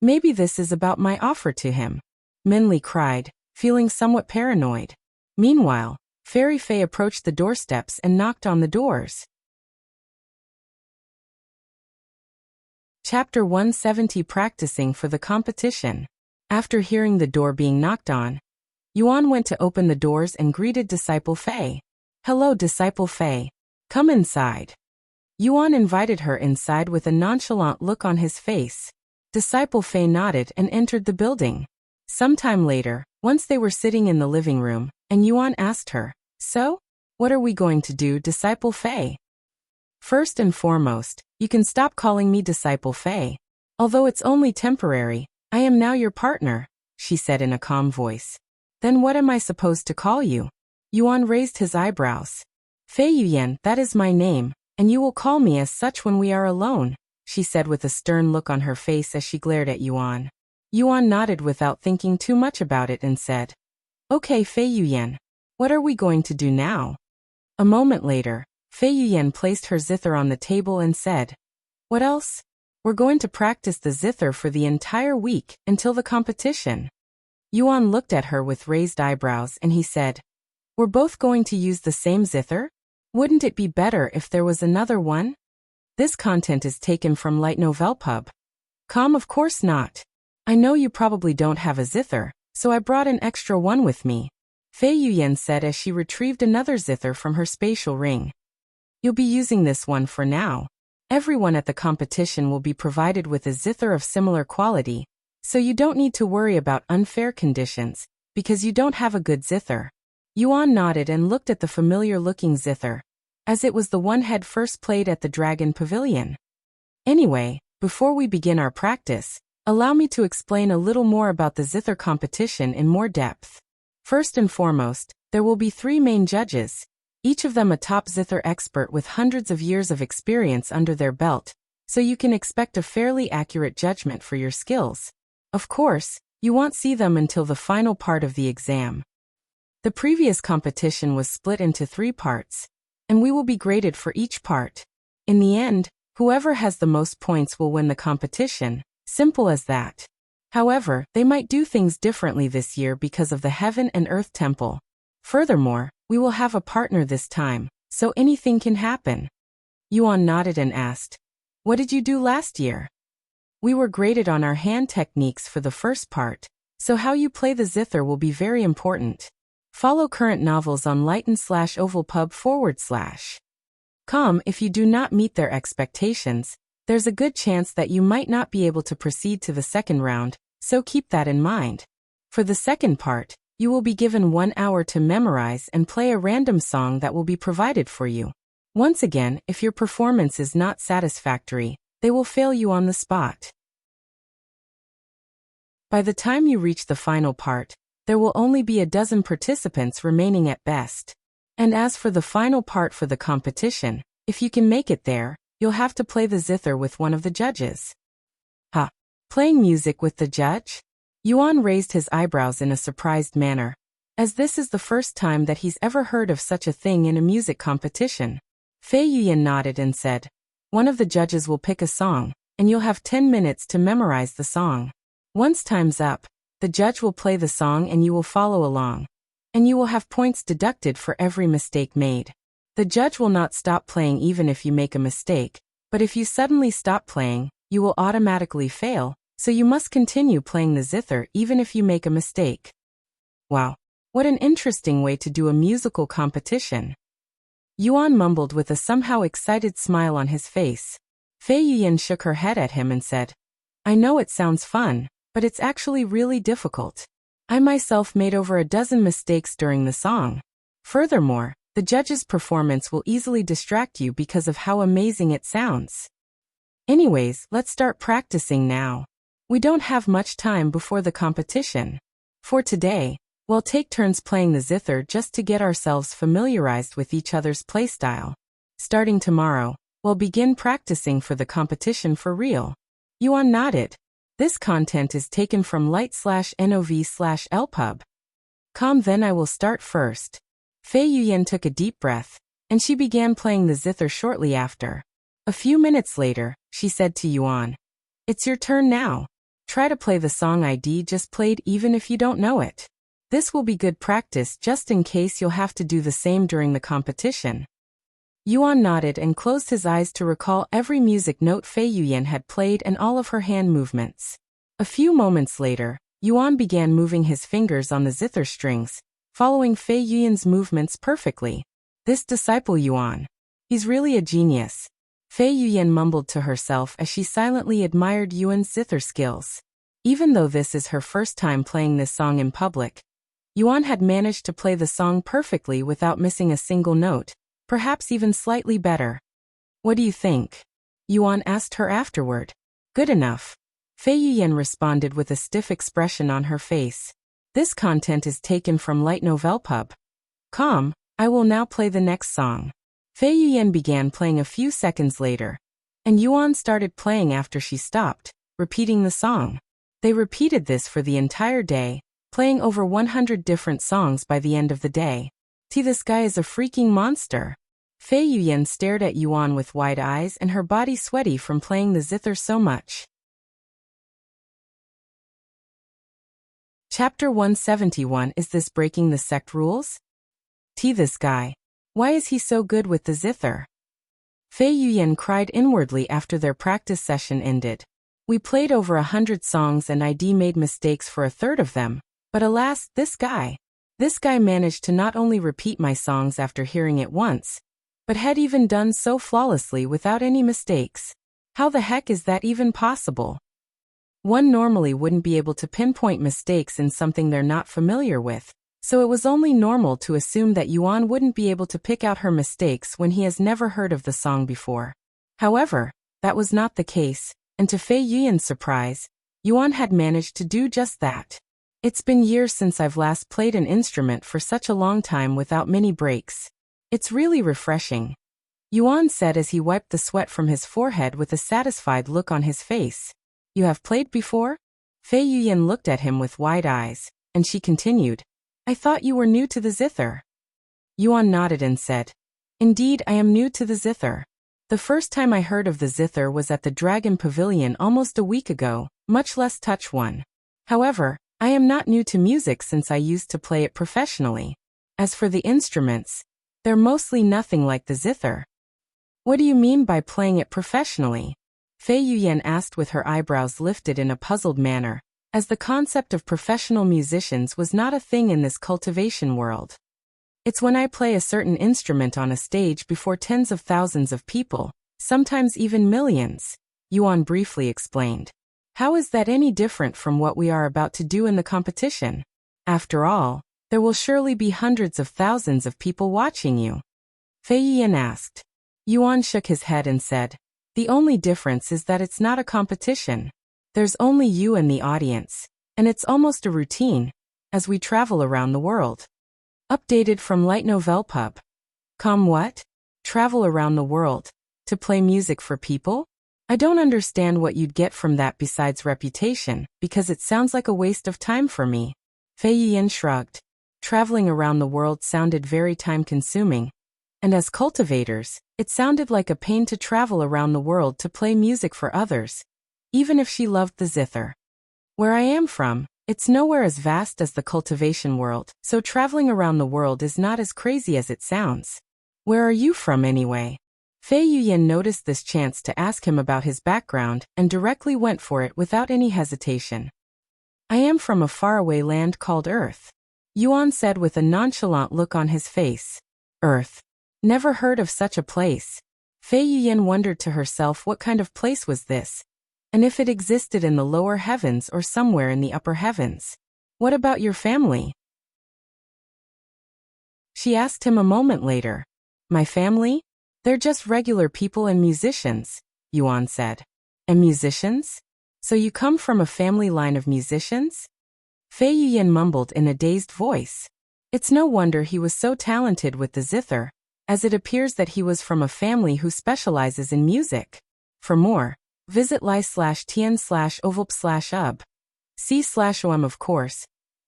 Maybe this is about my offer to him, Minli cried, feeling somewhat paranoid. Meanwhile, Fairy Fae approached the doorsteps and knocked on the doors. Chapter 170 Practicing for the Competition. After hearing the door being knocked on, Yuan went to open the doors and greeted Disciple Fae. Hello, Disciple Fae. Come inside. Yuan invited her inside with a nonchalant look on his face. Disciple Fae nodded and entered the building. Sometime later, once they were sitting in the living room, and Yuan asked her, So? What are we going to do, Disciple Fae? First and foremost, you can stop calling me Disciple Fae. Although it's only temporary, I am now your partner, she said in a calm voice. Then what am I supposed to call you? Yuan raised his eyebrows. Fei Yuyan, that is my name, and you will call me as such when we are alone, she said with a stern look on her face as she glared at Yuan. Yuan nodded without thinking too much about it and said, Okay, Fei Yuyan, what are we going to do now? A moment later, Fei Yuyan placed her Zither on the table and said, What else? We're going to practice the Zither for the entire week until the competition. Yuan looked at her with raised eyebrows and he said, We're both going to use the same Zither? Wouldn't it be better if there was another one? This content is taken from lightnovelpub.com. Of course not. I know you probably don't have a Zither, so I brought an extra one with me, Fei Yuyan said as she retrieved another Zither from her spatial ring. You'll be using this one for now. Everyone at the competition will be provided with a Zither of similar quality, so you don't need to worry about unfair conditions, because you don't have a good Zither. Yuan nodded and looked at the familiar-looking Zither, as it was the one had first played at the Dragon Pavilion. Anyway, before we begin our practice, allow me to explain a little more about the Zither competition in more depth. First and foremost, there will be 3 main judges, each of them a top Zither expert with hundreds of years of experience under their belt, so you can expect a fairly accurate judgment for your skills. Of course, you won't see them until the final part of the exam. The previous competition was split into 3 parts, and we will be graded for each part. In the end, whoever has the most points will win the competition, Simple as that. However, they might do things differently this year because of the Heaven and Earth Temple. Furthermore, we will have a partner this time, so anything can happen. Yuan nodded and asked, "What did you do last year?" "We were graded on our hand techniques for the first part, so how you play the zither will be very important. Follow current novels on lighten/ovalpub/com. If you do not meet their expectations, there's a good chance that you might not be able to proceed to the second round, so keep that in mind. For the second part, you will be given 1 hour to memorize and play a random song that will be provided for you. Once again, if your performance is not satisfactory, they will fail you on the spot. By the time you reach the final part, there will only be a dozen participants remaining at best. And as for the final part for the competition, if you can make it there, you'll have to play the zither with one of the judges." "Huh? Playing music with the judge?" Yuan raised his eyebrows in a surprised manner, as this is the first time that he's ever heard of such a thing in a music competition. Fei Yuyan nodded and said, "One of the judges will pick a song, and you'll have 10 minutes to memorize the song. Once time's up, the judge will play the song and you will follow along, and you will have points deducted for every mistake made. The judge will not stop playing even if you make a mistake, but if you suddenly stop playing, you will automatically fail, so you must continue playing the zither even if you make a mistake." Wow, what an interesting way to do a musical competition. Yuan mumbled with a somehow excited smile on his face. Fei Yuyan shook her head at him and said, "I know it sounds fun, but it's actually really difficult. I myself made over a dozen mistakes during the song. Furthermore, the judge's performance will easily distract you because of how amazing it sounds. Anyways, let's start practicing now. We don't have much time before the competition. For today, we'll take turns playing the zither just to get ourselves familiarized with each other's playstyle. Starting tomorrow, we'll begin practicing for the competition for real." Yuan nodded. This content is taken from light/nov/lpub.com. Then I will start first. Fei Yuyan took a deep breath, and she began playing the zither shortly after. A few minutes later, she said to Yuan, "It's your turn now. Try to play the song ID just played even if you don't know it. This will be good practice just in case you'll have to do the same during the competition." Yuan nodded and closed his eyes to recall every music note Fei Yuyan had played and all of her hand movements. A few moments later, Yuan began moving his fingers on the zither strings, following Fei Yuyan's movements perfectly. This disciple Yuan. He's really a genius. Fei Yuyan mumbled to herself as she silently admired Yuan's zither skills. Even though this is her first time playing this song in public, Yuan had managed to play the song perfectly without missing a single note, perhaps even slightly better. "What do you think?" Yuan asked her afterward. "Good enough." Fei Yuyan responded with a stiff expression on her face. This content is taken from lightnovelpub.com. I will now play the next song. Fei Yuyan began playing a few seconds later, and Yuan started playing after she stopped, repeating the song. They repeated this for the entire day, playing over 100 different songs by the end of the day. This guy is a freaking monster. Fei Yuyan stared at Yuan with wide eyes and her body sweaty from playing the zither so much. Chapter 171. Is this breaking the sect rules? This guy. Why is he so good with the zither? Fei Yuyan cried inwardly after their practice session ended. We played over 100 songs and ID made mistakes for a third of them, but alas, this guy managed to not only repeat my songs after hearing it once, but had even done so flawlessly without any mistakes. How the heck is that even possible? One normally wouldn't be able to pinpoint mistakes in something they're not familiar with, so it was only normal to assume that Yuan wouldn't be able to pick out her mistakes when he has never heard of the song before. However, that was not the case, and to Fei Yuyan's surprise, Yuan had managed to do just that. It's been years since I've last played an instrument for such a long time without many breaks. It's really refreshing, Yuan said as he wiped the sweat from his forehead with a satisfied look on his face. You have played before? Fei Yuyan looked at him with wide eyes, and she continued, I thought you were new to the Zither. Yuan nodded and said, Indeed, I am new to the Zither. The first time I heard of the Zither was at the Dragon Pavilion almost a week ago. much less touch one. However, I am not new to music since I used to play it professionally. As for the instruments, they're mostly nothing like the zither. What do you mean by playing it professionally? Fei Yuyan asked with her eyebrows lifted in a puzzled manner, as the concept of professional musicians was not a thing in this cultivation world. It's when I play a certain instrument on a stage before tens of thousands of people, sometimes even millions, Yuan briefly explained. How is that any different from what we are about to do in the competition? After all, there will surely be hundreds of thousands of people watching you. Fei Yuyan asked. Yuan shook his head and said, the only difference is that it's not a competition. There's only you and the audience, and it's almost a routine, as we travel around the world. Updated from Light Novel Pub. What? Travel around the world, to play music for people? I don't understand what you'd get from that besides reputation, because it sounds like a waste of time for me. Fei Yuyan shrugged. Traveling around the world sounded very time-consuming, and as cultivators, it sounded like a pain to travel around the world to play music for others, even if she loved the zither. Where I am from, it's nowhere as vast as the cultivation world, so traveling around the world is not as crazy as it sounds. Where are you from anyway? Fei Yuyan noticed this chance to ask him about his background and directly went for it without any hesitation. I am from a faraway land called Earth, Yuan said with a nonchalant look on his face. Earth. Never heard of such a place. Fei Yuyan wondered to herself what kind of place was this, and if it existed in the lower heavens or somewhere in the upper heavens. What about your family? She asked him a moment later. My family? They're just regular people and musicians, Yuan said. And musicians? So you come from a family line of musicians? Fei Yuyan mumbled in a dazed voice. It's no wonder he was so talented with the zither, as it appears that he was from a family who specializes in music. For more, visit li/tn/ovulp/ub. C/om of course.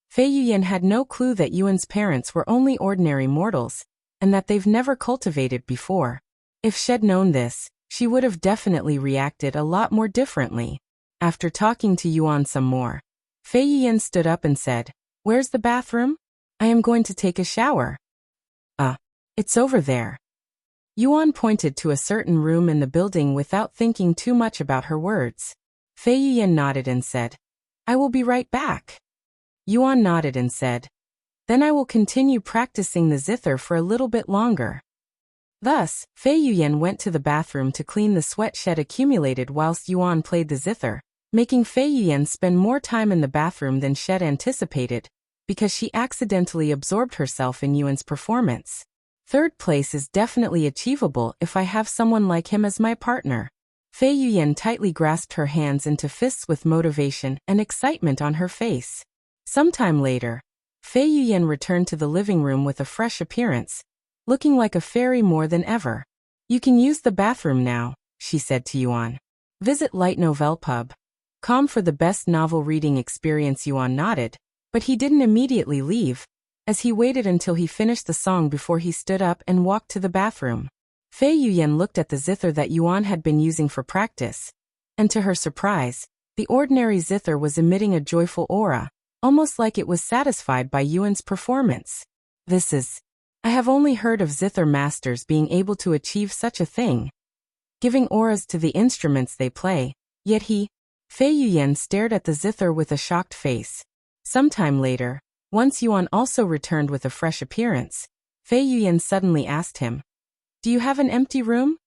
Fei Yuyan had no clue that Yuan's parents were only ordinary mortals, and that they've never cultivated before. If she'd known this, she would have definitely reacted a lot more differently. After talking to Yuan some more, Fei Yuyan stood up and said, Where's the bathroom? I am going to take a shower. It's over there. Yuan pointed to a certain room in the building without thinking too much about her words. Fei Yuyan nodded and said, I will be right back. Yuan nodded and said, Then I will continue practicing the zither for a little bit longer. Thus, Fei Yuyan went to the bathroom to clean the sweat shed accumulated whilst Yuan played the zither, making Fei Yuyan spend more time in the bathroom than she'd anticipated, because she accidentally absorbed herself in Yuan's performance. Third place is definitely achievable if I have someone like him as my partner. Fei Yuyan tightly grasped her hands into fists with motivation and excitement on her face. Sometime later, Fei Yuyan returned to the living room with a fresh appearance, looking like a fairy more than ever. You can use the bathroom now, she said to Yuan. Visit Light Novel Pub. For the best novel reading experience. Yuan nodded, but he didn't immediately leave, as he waited until he finished the song before he stood up and walked to the bathroom. Fei Yuyan looked at the zither that Yuan had been using for practice, and to her surprise, the ordinary zither was emitting a joyful aura, almost like it was satisfied by Yuan's performance. I have only heard of zither masters being able to achieve such a thing, giving auras to the instruments they play, yet Fei Yuyan stared at the zither with a shocked face. Sometime later, once Yuan also returned with a fresh appearance, Fei Yuyan suddenly asked him, Do you have an empty room?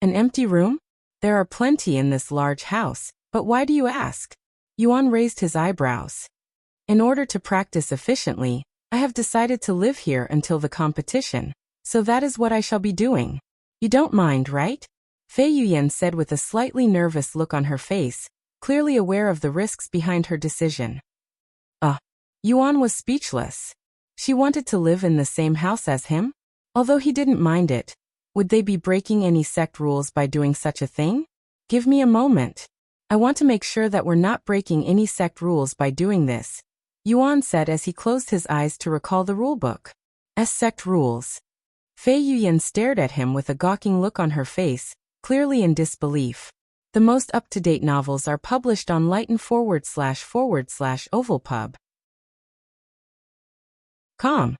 An empty room? There are plenty in this large house, but why do you ask? Yuan raised his eyebrows. In order to practice efficiently, I have decided to live here until the competition, so that is what I shall be doing. You don't mind, right? Fei Yuyan said with a slightly nervous look on her face, clearly aware of the risks behind her decision. Yuan was speechless. She wanted to live in the same house as him? Although he didn't mind it, would they be breaking any sect rules by doing such a thing? Give me a moment. I want to make sure that we're not breaking any sect rules by doing this, Yuan said as he closed his eyes to recall the rulebook. Sect rules. Fei Yuyan stared at him with a gawking look on her face, clearly in disbelief. The most up-to-date novels are published on lighten//ovalpub.com.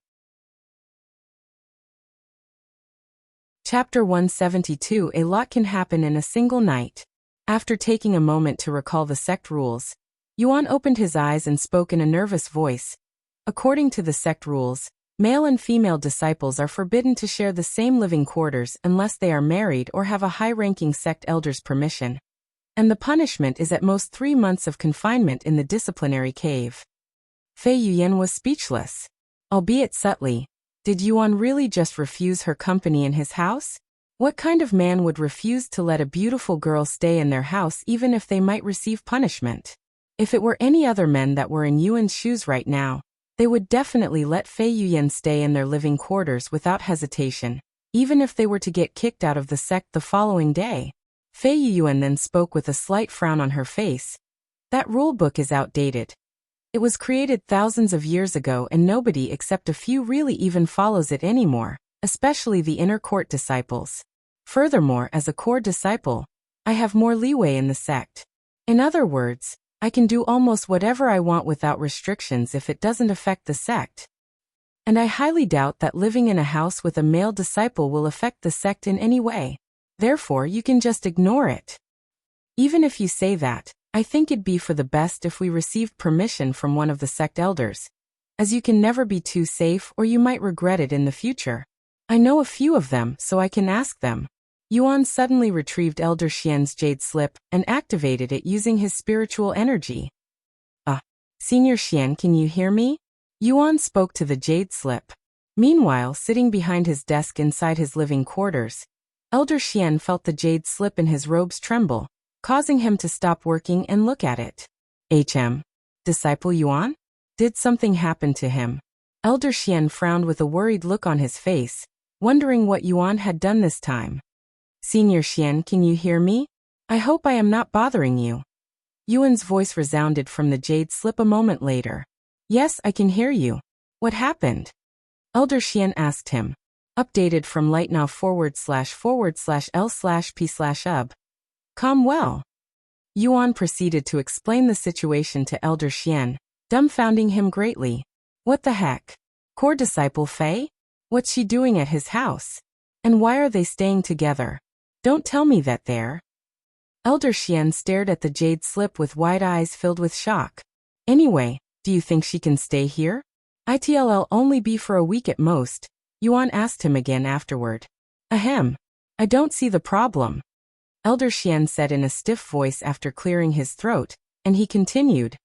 Chapter 172. A lot can happen in a single night. After taking a moment to recall the sect rules, Yuan opened his eyes and spoke in a nervous voice. According to the sect rules, male and female disciples are forbidden to share the same living quarters unless they are married or have a high-ranking sect elder's permission. And the punishment is at most 3 months of confinement in the disciplinary cave. Fei Yuyan was speechless. Albeit subtly, did Yuan really just refuse her company in his house? What kind of man would refuse to let a beautiful girl stay in their house even if they might receive punishment? If it were any other men that were in Yuan's shoes right now, they would definitely let Fei Yuyan stay in their living quarters without hesitation, even if they were to get kicked out of the sect the following day. Fei Yuan then spoke with a slight frown on her face. That rule book is outdated. It was created thousands of years ago and nobody except a few really even follows it anymore, especially the inner court disciples. Furthermore, as a core disciple, I have more leeway in the sect. In other words, I can do almost whatever I want without restrictions if it doesn't affect the sect. And I highly doubt that living in a house with a male disciple will affect the sect in any way. Therefore, you can just ignore it. Even if you say that, I think it'd be for the best if we received permission from one of the sect elders, as you can never be too safe or you might regret it in the future. I know a few of them, so I can ask them. Yuan suddenly retrieved Elder Xian's jade slip and activated it using his spiritual energy. Senior Xian, can you hear me? Yuan spoke to the jade slip. Meanwhile, sitting behind his desk inside his living quarters, Elder Xian felt the jade slip in his robes tremble, causing him to stop working and look at it. Disciple Yuan? Did something happen to him? Elder Xian frowned with a worried look on his face, wondering what Yuan had done this time. Senior Xian, can you hear me? I hope I am not bothering you. Yuan's voice resounded from the jade slip a moment later. Yes, I can hear you. What happened? Elder Xian asked him. Updated from lightnow//l/p/ub. Come well. Yuan proceeded to explain the situation to Elder Xian, dumbfounding him greatly. What the heck? Core disciple Fei? What's she doing at his house? And why are they staying together? Don't tell me that they're... Elder Xian stared at the jade slip with wide eyes filled with shock. Anyway, do you think she can stay here? It'll only be for a week at most, Yuan asked him again afterward. Ahem. I don't see the problem. Elder Xian said in a stiff voice after clearing his throat, and he continued.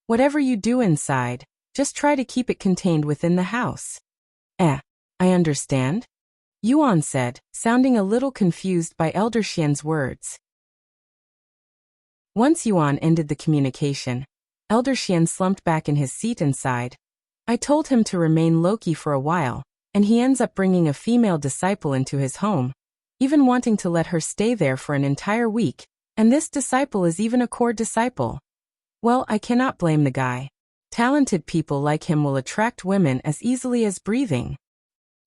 Whatever you do inside, just try to keep it contained within the house. I understand. Yuan said, sounding a little confused by Elder Xian's words. Once Yuan ended the communication, Elder Xian slumped back in his seat and sighed. I told him to remain low-key for a while, and he ends up bringing a female disciple into his home, even wanting to let her stay there for an entire week, and this disciple is even a core disciple. Well, I cannot blame the guy. Talented people like him will attract women as easily as breathing.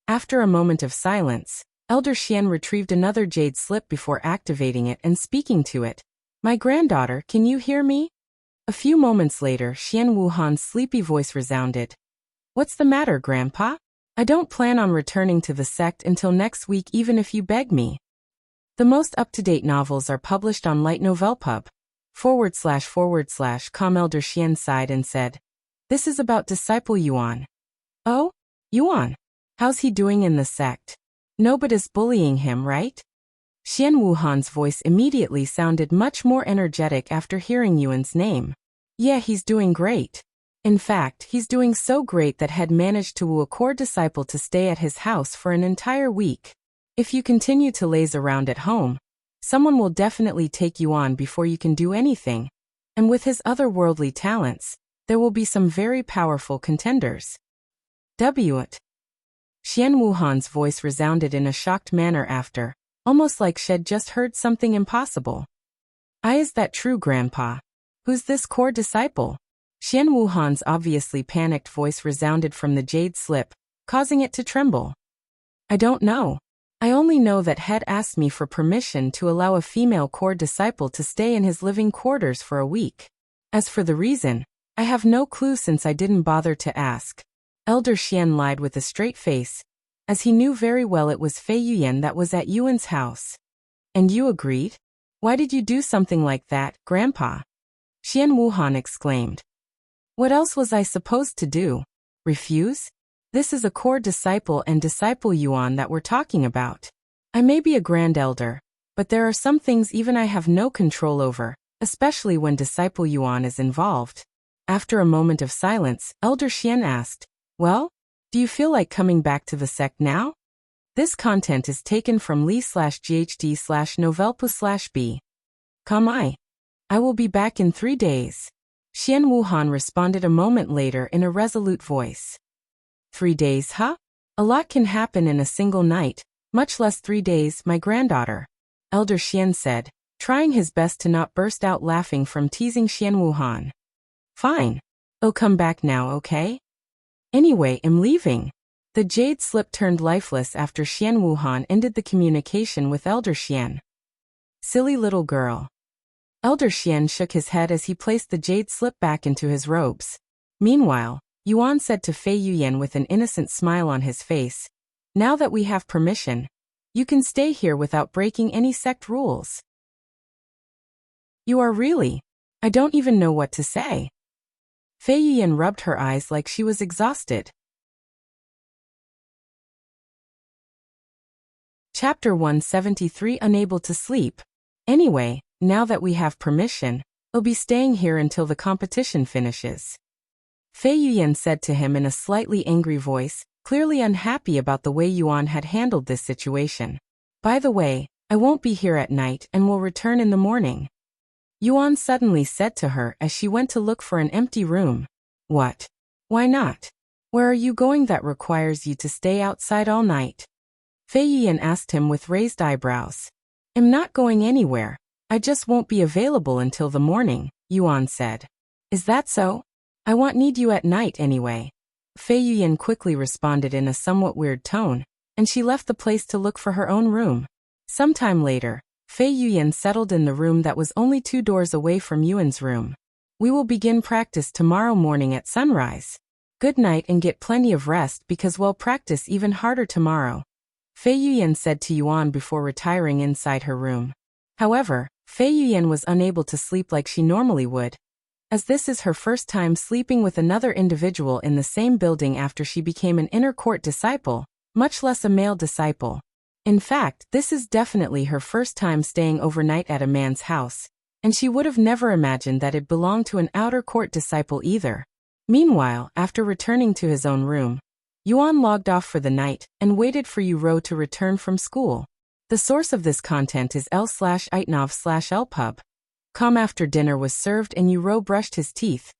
After a moment of silence, Elder Xian retrieved another jade slip before activating it and speaking to it. My granddaughter, can you hear me? A few moments later, Xian Wuhan's sleepy voice resounded. What's the matter, Grandpa? I don't plan on returning to the sect until next week even if you beg me. The most up-to-date novels are published on lightnovelpub.com. Elder Xian sighed and said, This is about disciple Yuan. Oh? Yuan. How's he doing in the sect? Nobody's bullying him, right? Xian Wuhan's voice immediately sounded much more energetic after hearing Yuan's name. Yeah, he's doing great. In fact, he's doing so great that had managed to woo a core disciple to stay at his house for an entire week. If you continue to laze around at home, someone will definitely take you on before you can do anything. And with his otherworldly talents, there will be some very powerful contenders. Xian Wuhan's voice resounded in a shocked manner after, almost like she'd just heard something impossible. Is that true, Grandpa? Who's this core disciple? Xian Wuhan's obviously panicked voice resounded from the jade slip, causing it to tremble. I don't know. I only know that head asked me for permission to allow a female core disciple to stay in his living quarters for a week. As for the reason, I have no clue since I didn't bother to ask. Elder Xian lied with a straight face, as he knew very well it was Fei Yuyan that was at Yuan's house. And you agreed? Why did you do something like that, Grandpa? Xian Wuhan exclaimed. What else was I supposed to do? Refuse? This is a core disciple and disciple Yuan that we're talking about. I may be a grand elder, but there are some things even I have no control over, especially when disciple Yuan is involved. After a moment of silence, Elder Xian asked, well, do you feel like coming back to the sect now? This content is taken from Li/GHD/Novelpu/B. Come I will be back in 3 days. Xian Wuhan responded a moment later in a resolute voice. 3 days, huh? A lot can happen in a single night, much less 3 days, my granddaughter. Elder Xian said, trying his best to not burst out laughing from teasing Xian Wuhan. Fine. I'll come back now, okay? Anyway, I'm leaving. The jade slip turned lifeless after Xian Wuhan ended the communication with Elder Xian. Silly little girl. Elder Xian shook his head as he placed the jade slip back into his robes. Meanwhile, Yuan said to Fei Yuyan with an innocent smile on his face, now that we have permission, you can stay here without breaking any sect rules. You are really? I don't even know what to say. Fei Yuyan rubbed her eyes like she was exhausted. Chapter 173 Unable to sleep. Anyway, now that we have permission, I'll be staying here until the competition finishes. Fei Yuyan said to him in a slightly angry voice, clearly unhappy about the way Yuan had handled this situation. By the way, I won't be here at night and will return in the morning. Yuan suddenly said to her as she went to look for an empty room. What? Why not? Where are you going that requires you to stay outside all night? Fei Yuyan asked him with raised eyebrows. I'm not going anywhere. I just won't be available until the morning, Yuan said. Is that so? I won't need you at night anyway. Fei Yuyan quickly responded in a somewhat weird tone, and she left the place to look for her own room. Sometime later, Fei Yuyan settled in the room that was only 2 doors away from Yuan's room. We will begin practice tomorrow morning at sunrise. Good night and get plenty of rest because we'll practice even harder tomorrow. Fei Yuyan said to Yuan before retiring inside her room. However, Fei Yuyan was unable to sleep like she normally would, as this is her first time sleeping with another individual in the same building after she became an inner court disciple, much less a male disciple. In fact, this is definitely her first time staying overnight at a man's house, and she would have never imagined that it belonged to an outer court disciple either. Meanwhile, after returning to his own room, Yuan logged off for the night and waited for Uro to return from school. The source of this content is l/itnov/lpub. After dinner was served and Uro brushed his teeth,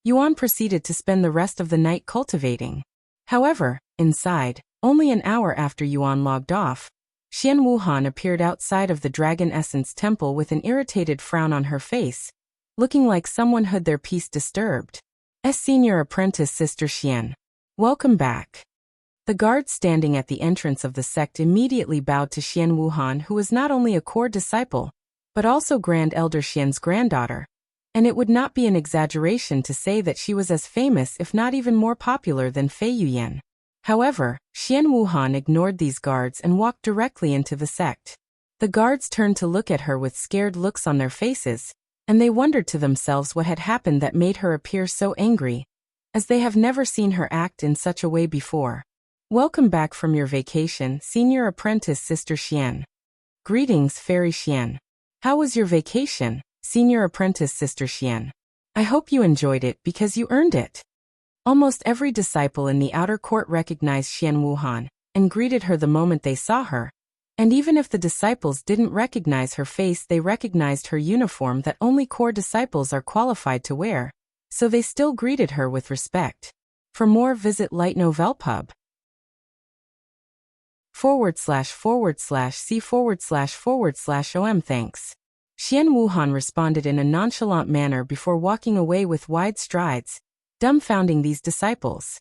Yuan proceeded to spend the rest of the night cultivating. However, inside, only an hour after Yuan logged off, Xian Wuhan appeared outside of the Dragon Essence Temple with an irritated frown on her face, looking like someone had their peace disturbed. Senior Apprentice Sister Xian. Welcome back. The guards standing at the entrance of the sect immediately bowed to Xian Wuhan, who was not only a core disciple, but also Grand Elder Xian's granddaughter, and it would not be an exaggeration to say that she was as famous if not even more popular than Fei Yuyan. However, Xian Wuhan ignored these guards and walked directly into the sect. The guards turned to look at her with scared looks on their faces, and they wondered to themselves what had happened that made her appear so angry, as they have never seen her act in such a way before. Welcome back from your vacation, Senior Apprentice Sister Xian. Greetings, Fairy Xian. How was your vacation, Senior Apprentice Sister Xian? I hope you enjoyed it because you earned it. Almost every disciple in the outer court recognized Xian Wuhan and greeted her the moment they saw her, and even if the disciples didn't recognize her face, they recognized her uniform that only core disciples are qualified to wear, so they still greeted her with respect. For more, visit Light Novel Pub. //c//om thanks. Xian Wuhan responded in a nonchalant manner before walking away with wide strides, dumbfounding these disciples.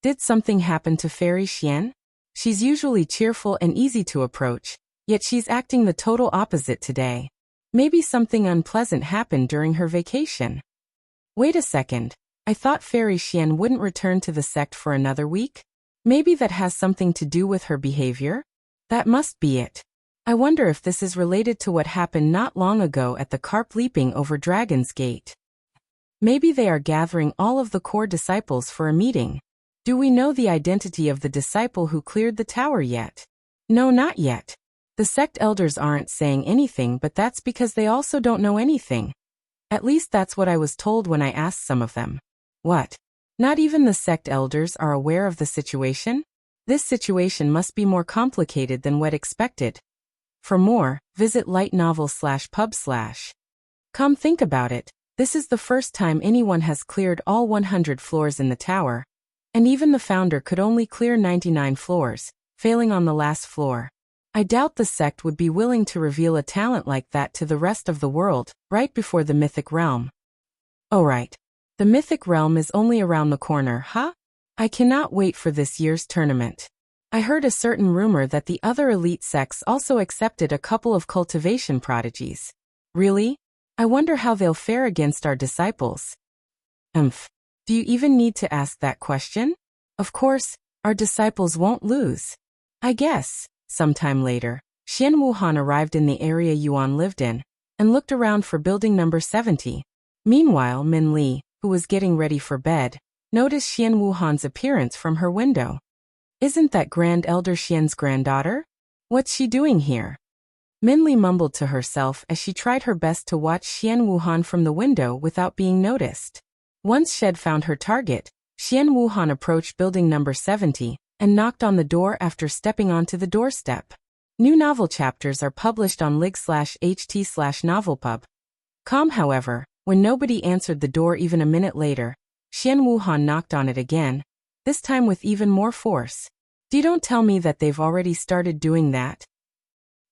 Did something happen to Fairy Xian? She's usually cheerful and easy to approach, yet she's acting the total opposite today. Maybe something unpleasant happened during her vacation. Wait a second. I thought Fairy Xian wouldn't return to the sect for another week? Maybe that has something to do with her behavior? That must be it. I wonder if this is related to what happened not long ago at the carp leaping over Dragon's Gate. Maybe they are gathering all of the core disciples for a meeting. Do we know the identity of the disciple who cleared the tower yet? No, not yet. The sect elders aren't saying anything, but that's because they also don't know anything. At least that's what I was told when I asked some of them. What? Not even the sect elders are aware of the situation? This situation must be more complicated than what expected. For more, visit lightnovel/pub/. Come think about it, this is the first time anyone has cleared all 100 floors in the tower, and even the founder could only clear 99 floors, failing on the last floor. I doubt the sect would be willing to reveal a talent like that to the rest of the world, right before the Mythic Realm. Oh right. The Mythic Realm is only around the corner, huh? I cannot wait for this year's tournament. I heard a certain rumor that the other elite sects also accepted a couple of cultivation prodigies. Really? I wonder how they'll fare against our disciples. Do you even need to ask that question? Of course, our disciples won't lose. I guess. Sometime later, Xian Wuhan arrived in the area Yuan lived in, and looked around for building number 70. Meanwhile, Min Li, who was getting ready for bed, noticed Xian Wuhan's appearance from her window. Isn't that Grand Elder Xian's granddaughter? What's she doing here? Min Li mumbled to herself as she tried her best to watch Xian Wuhan from the window without being noticed. Once she had found her target, Xian Wuhan approached building number 70 and knocked on the door after stepping onto the doorstep. New novel chapters are published on lig/ht/novelpub.com. However, when nobody answered the door even a minute later, Xian Wuhan knocked on it again, this time with even more force. Don't tell me that they've already started doing that.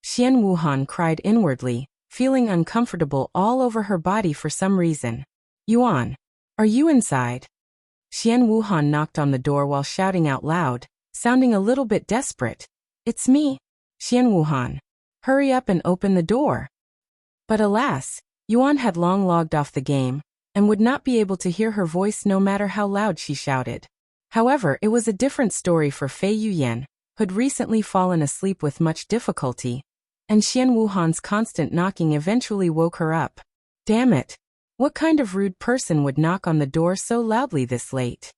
Xian Wuhan cried inwardly, feeling uncomfortable all over her body for some reason. Yuan, are you inside? Xian Wuhan knocked on the door while shouting out loud, sounding a little bit desperate. It's me, Xian Wuhan. Hurry up and open the door. But alas, Yuan had long logged off the game, and would not be able to hear her voice no matter how loud she shouted. However, it was a different story for Fei Yuyan, who had recently fallen asleep with much difficulty, and Xian Wuhan's constant knocking eventually woke her up. Damn it! What kind of rude person would knock on the door so loudly this late?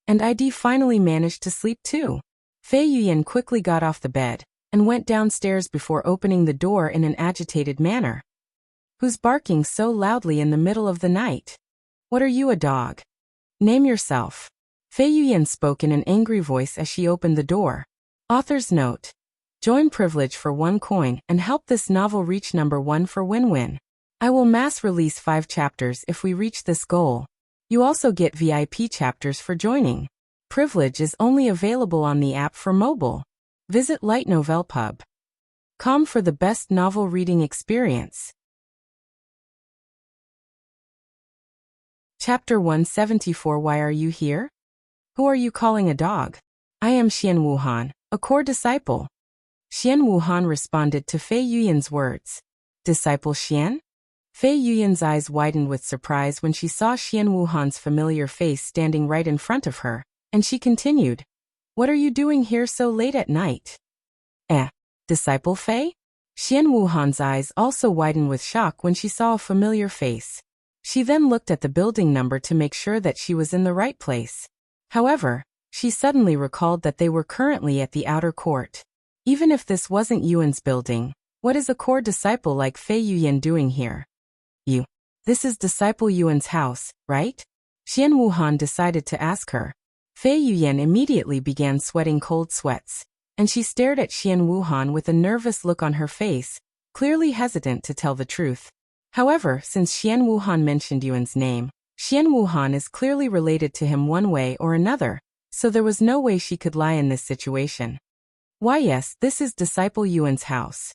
And ID finally managed to sleep too. Fei Yuyan quickly got off the bed, and went downstairs before opening the door in an agitated manner. Who's barking so loudly in the middle of the night? What are you, a dog? Name yourself. Fei Yuyan spoke in an angry voice as she opened the door. Author's note. Join privilege for 1 coin and help this novel reach number 1 for win-win. I will mass release 5 chapters if we reach this goal. You also get VIP chapters for joining. Privilege is only available on the app for mobile. Visit lightnovelpub.com for the best novel reading experience. Chapter 174. Why are you here? Who are you calling a dog? I am Xian Wuhan, a core disciple. Xian Wuhan responded to Fei Yuyan's words. Disciple Xian? Fei Yuyan's eyes widened with surprise when she saw Xian Wuhan's familiar face standing right in front of her, and she continued, What are you doing here so late at night? Disciple Fei? Xian Wuhan's eyes also widened with shock when she saw a familiar face. She then looked at the building number to make sure that she was in the right place. However, she suddenly recalled that they were currently at the outer court. Even if this wasn't Yuan's building, what is a core disciple like Fei Yuyan doing here? This is Disciple Yuan's house, right? Xian Wuhan decided to ask her. Fei Yuyan immediately began sweating cold sweats, and she stared at Xian Wuhan with a nervous look on her face, clearly hesitant to tell the truth. However, since Xian Wuhan mentioned Yuan's name, Xian Wuhan is clearly related to him one way or another, so there was no way she could lie in this situation. Why yes, this is Disciple Yuan's house.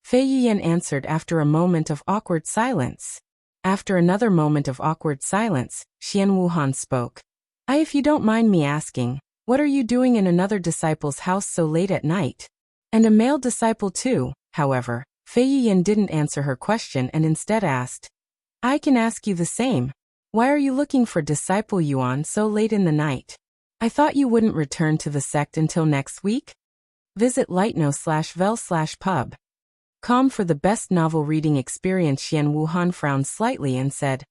Fei Yuyan answered after a moment of awkward silence. After another moment of awkward silence, Xian Wuhan spoke. If you don't mind me asking, What are you doing in another disciple's house so late at night? And a male disciple too, however. Fei Yuyan didn't answer her question and instead asked, I can ask you the same. Why are you looking for disciple Yuan so late in the night? I thought you wouldn't return to the sect until next week? Visit lightno/vel/pub. Com for the best novel reading experience. Xian Wuhan frowned slightly and said,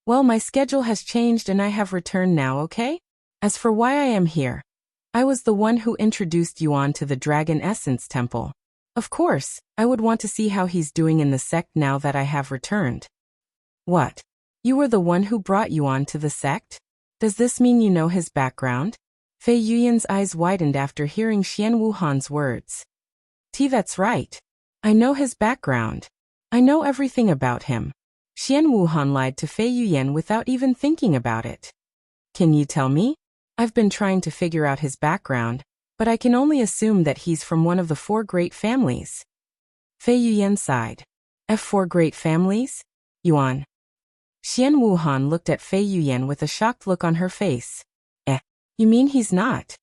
Well, my schedule has changed and I have returned now, okay? As for why I am here, I was the one who introduced Yuan to the Dragon Essence Temple. Of course, I would want to see how he's doing in the sect now that I have returned. What? You were the one who brought Yuan to the sect? Does this mean you know his background? Fei Yuyan's eyes widened after hearing Xian Wuhan's words. That's right. I know his background. I know everything about him. Xian Wuhan lied to Fei Yuyan without even thinking about it. Can you tell me? I've been trying to figure out his background, but I can only assume that he's from one of the 4 great families. Fei Yuyan sighed. F4 great families? Yuan. Xian Wuhan looked at Fei Yuyan with a shocked look on her face. You mean he's not?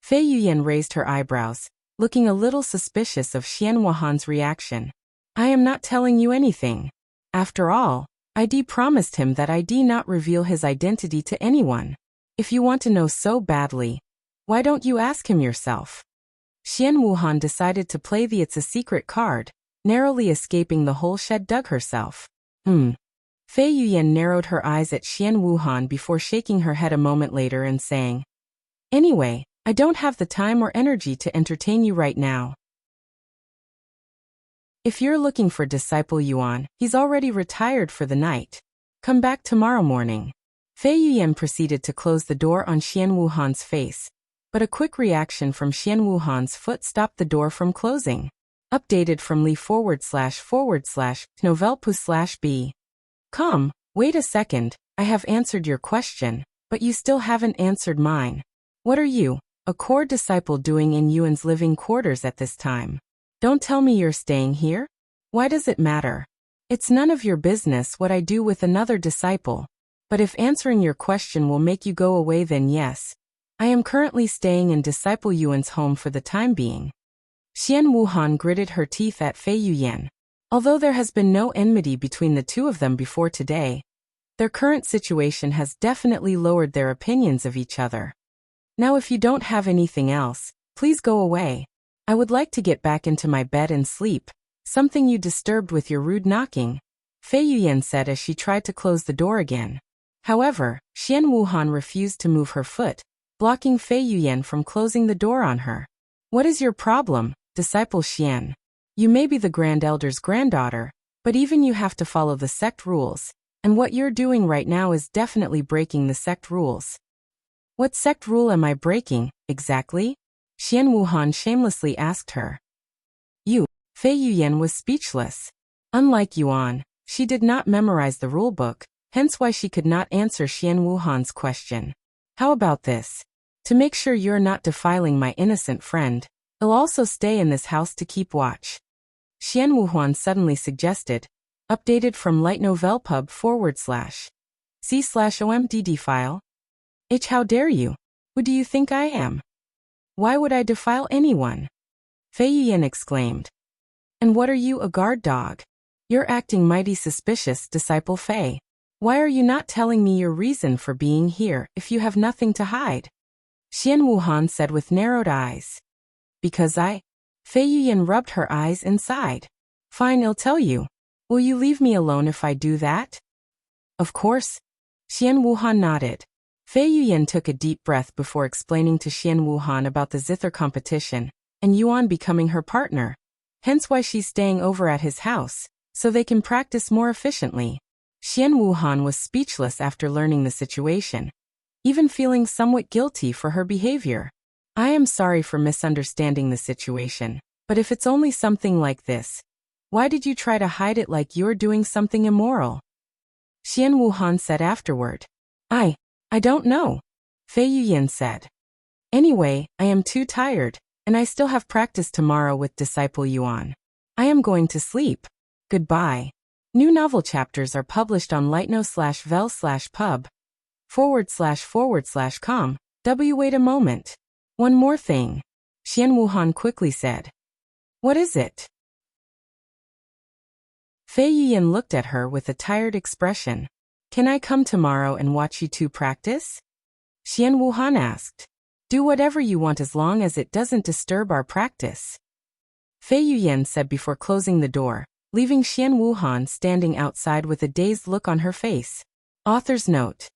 Fei Yuyan raised her eyebrows, looking a little suspicious of Xian Wuhan's reaction. I am not telling you anything. After all, ID promised him that ID not reveal his identity to anyone. If you want to know so badly, why don't you ask him yourself? Xian Wuhan decided to play the It's a Secret card, narrowly escaping the hole she'd dug herself. Fei Yuyan narrowed her eyes at Xian Wuhan before shaking her head a moment later and saying, Anyway, I don't have the time or energy to entertain you right now. If you're looking for Disciple Yuan, he's already retired for the night. Come back tomorrow morning. Fei Yuyan proceeded to close the door on Xian Wuhan's face, but a quick reaction from Xian Wuhan's foot stopped the door from closing. Updated from Li//novelpu/B. Come, wait a second, I have answered your question, but you still haven't answered mine. What are you, a core disciple, doing in Yuan's living quarters at this time? Don't tell me you're staying here. Why does it matter? It's none of your business what I do with another disciple. But if answering your question will make you go away, then yes. I am currently staying in Disciple Yuan's home for the time being. Xian Wuhan gritted her teeth at Fei Yuyan. Although there has been no enmity between the two of them before today, their current situation has definitely lowered their opinions of each other. Now if you don't have anything else, please go away. I would like to get back into my bed and sleep. Something you disturbed with your rude knocking, Fei Yuyan said as she tried to close the door again. However, Xian Wuhan refused to move her foot, blocking Fei Yuyan from closing the door on her. What is your problem, Disciple Xian? You may be the Grand Elder's granddaughter, but even you have to follow the sect rules, and what you're doing right now is definitely breaking the sect rules. What sect rule am I breaking, exactly? Xian Wuhan shamelessly asked her. Fei Yuyan was speechless. Unlike Yuan, she did not memorize the rulebook, hence why she could not answer Xian Wuhan's question. How about this? To make sure you're not defiling my innocent friend, I'll also stay in this house to keep watch. Xian Wuhan suddenly suggested, updated from lightnovelpub/C/OMDD file. How dare you? Who do you think I am? Why would I defile anyone? Fei Yuyan exclaimed. And what are you, a guard dog? You're acting mighty suspicious, Disciple Fei. Why are you not telling me your reason for being here if you have nothing to hide? Xian Wuhan said with narrowed eyes. Because Fei Yuyan rubbed her eyes and sighed. Fine, I'll tell you. Will you leave me alone if I do that? Of course. Xian Wuhan nodded. Fei Yuyan took a deep breath before explaining to Xian Wuhan about the Zither competition, and Yuan becoming her partner. Hence why she's staying over at his house, so they can practice more efficiently. Xian Wuhan was speechless after learning the situation, even feeling somewhat guilty for her behavior. I am sorry for misunderstanding the situation, but if it's only something like this, why did you try to hide it like you're doing something immoral? Xian Wuhan said afterward. I don't know, Fei Yuyan said. Anyway, I am too tired, and I still have practice tomorrow with Disciple Yuan. I am going to sleep. Goodbye. New novel chapters are published on lightno/vel/pub //com. Wait a moment. One more thing. Xian Wuhan quickly said. What is it? Fei Yuyan looked at her with a tired expression. Can I come tomorrow and watch you two practice? Xian Wuhan asked. Do whatever you want as long as it doesn't disturb our practice. Fei Yuyan said before closing the door, leaving Xian Wuhan standing outside with a dazed look on her face. Author's note.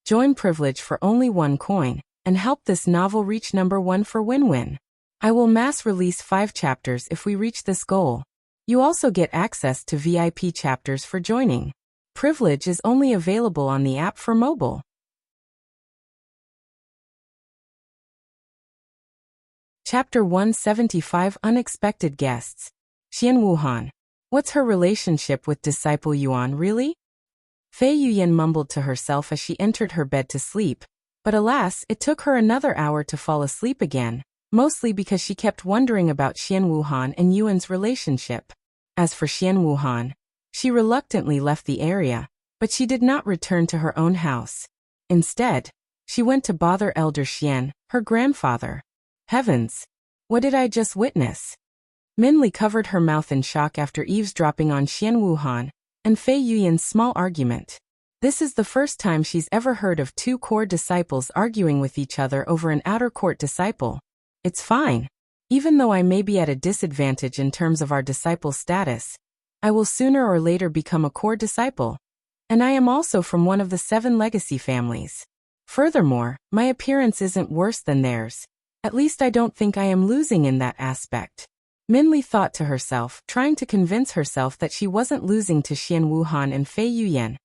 Join privilege for only 1 coin, and help this novel reach number 1 for win-win. I will mass release 5 chapters if we reach this goal. You also get access to VIP chapters for joining. Privilege is only available on the app for mobile. Chapter 175 Unexpected Guests. Xian Wuhan. What's her relationship with Disciple Yuan really? Fei Yuyan mumbled to herself as she entered her bed to sleep, but alas, it took her another hour to fall asleep again, mostly because she kept wondering about Xian Wuhan and Yuan's relationship. As for Xian Wuhan, she reluctantly left the area, but she did not return to her own house. Instead, she went to bother Elder Xian, her grandfather. Heavens! What did I just witness? Minli covered her mouth in shock after eavesdropping on Xian Wuhan and Fei Yuyan's small argument. This is the first time she's ever heard of 2 core disciples arguing with each other over an outer court disciple. It's fine. Even though I may be at a disadvantage in terms of our disciple status, I will sooner or later become a core disciple. And I am also from one of the 7 legacy families. Furthermore, my appearance isn't worse than theirs. At least I don't think I am losing in that aspect. Minli thought to herself, trying to convince herself that she wasn't losing to Xian Wuhan and Fei Yuyan,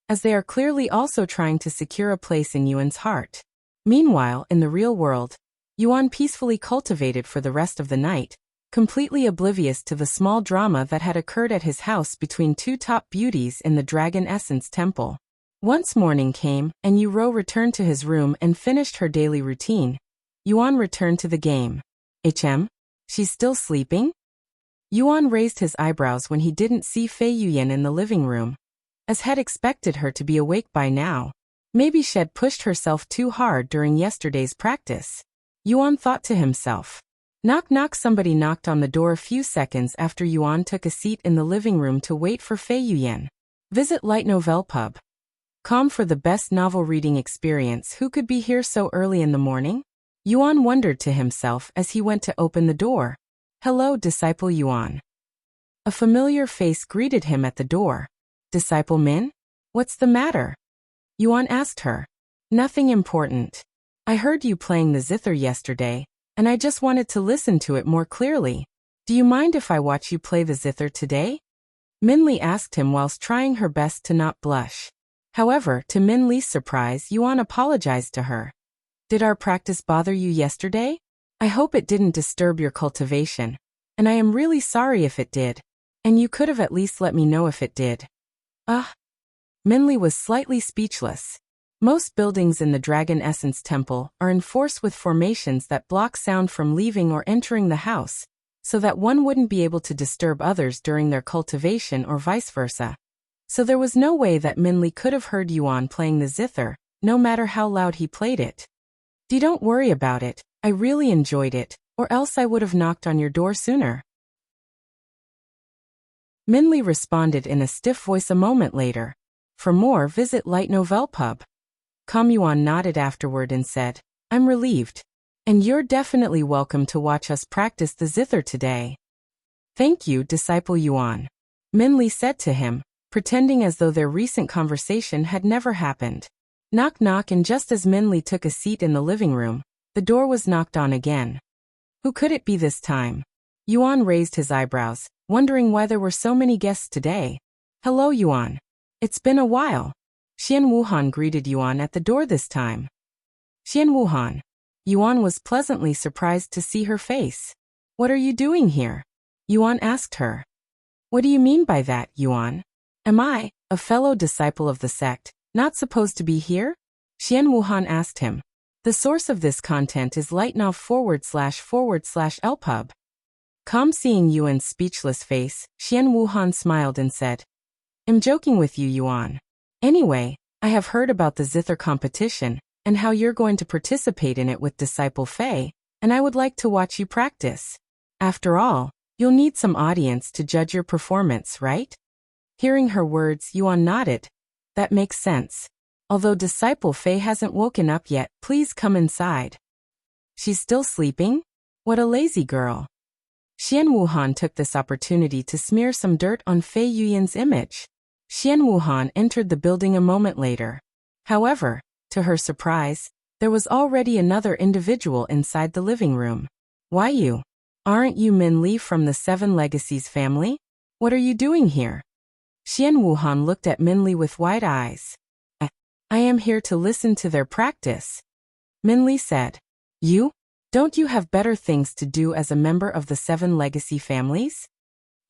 as they are clearly also trying to secure a place in Yuan's heart. Meanwhile, in the real world, Yuan peacefully cultivated for the rest of the night, completely oblivious to the small drama that had occurred at his house between 2 top beauties in the Dragon Essence Temple. Once morning came, and Yu Rou returned to his room and finished her daily routine, Yuan returned to the game. She's still sleeping? Yuan raised his eyebrows when he didn't see Fei Yuyan in the living room, as had expected her to be awake by now. Maybe she'd pushed herself too hard during yesterday's practice. Yuan thought to himself. Knock knock. Somebody knocked on the door a few seconds after Yuan took a seat in the living room to wait for Fei Yuyan. Visit Light Novel Pub. Com for the best novel reading experience. Who could be here so early in the morning? Yuan wondered to himself as he went to open the door. Hello, Disciple Yuan. A familiar face greeted him at the door. Disciple Min? What's the matter? Yuan asked her. Nothing important. I heard you playing the Zither yesterday, and I just wanted to listen to it more clearly. Do you mind if I watch you play the Zither today? Minli asked him whilst trying her best to not blush. However, to Minli's surprise, Yuan apologized to her. Did our practice bother you yesterday? I hope it didn't disturb your cultivation, and I am really sorry if it did. And you could have at least let me know if it did. Minli was slightly speechless. Most buildings in the Dragon Essence Temple are enforced with formations that block sound from leaving or entering the house, so that one wouldn't be able to disturb others during their cultivation or vice versa. So there was no way that Minli could have heard Yuan playing the Zither, no matter how loud he played it. Don't worry about it, I really enjoyed it, or else I would have knocked on your door sooner. Minli responded in a stiff voice a moment later. For more, visit Light Novel Pub. Yuan nodded afterward and said, I'm relieved. And you're definitely welcome to watch us practice the Zither today. Thank you, Disciple Yuan. Minli said to him, pretending as though their recent conversation had never happened. Knock knock. And just as Minli took a seat in the living room, the door was knocked on again. Who could it be this time? Yuan raised his eyebrows, wondering why there were so many guests today. Hello, Yuan. It's been a while. Xian Wuhan greeted Yuan at the door this time. Xian Wuhan. Yuan was pleasantly surprised to see her face. What are you doing here? Yuan asked her. What do you mean by that, Yuan? Am I, a fellow disciple of the sect, not supposed to be here? Xian Wuhan asked him. The source of this content is lightnov//lpub. Seeing Yuan's speechless face, Xian Wuhan smiled and said, I'm joking with you, Yuan. Anyway, I have heard about the Zither competition, and how you're going to participate in it with Disciple Fei, and I would like to watch you practice. After all, you'll need some audience to judge your performance, right? Hearing her words, Yuan nodded. That makes sense. Although Disciple Fei hasn't woken up yet, please come inside. She's still sleeping? What a lazy girl. Xian Wuhan took this opportunity to smear some dirt on Fei Yuyan's image. Xian Wuhan entered the building a moment later. However, to her surprise, there was already another individual inside the living room. Why you? Aren't you Min Li from the Seven Legacies family? What are you doing here? Xian Wuhan looked at Min Li with wide eyes. I am here to listen to their practice. Min Li said. You? Don't you have better things to do as a member of the Seven Legacy families?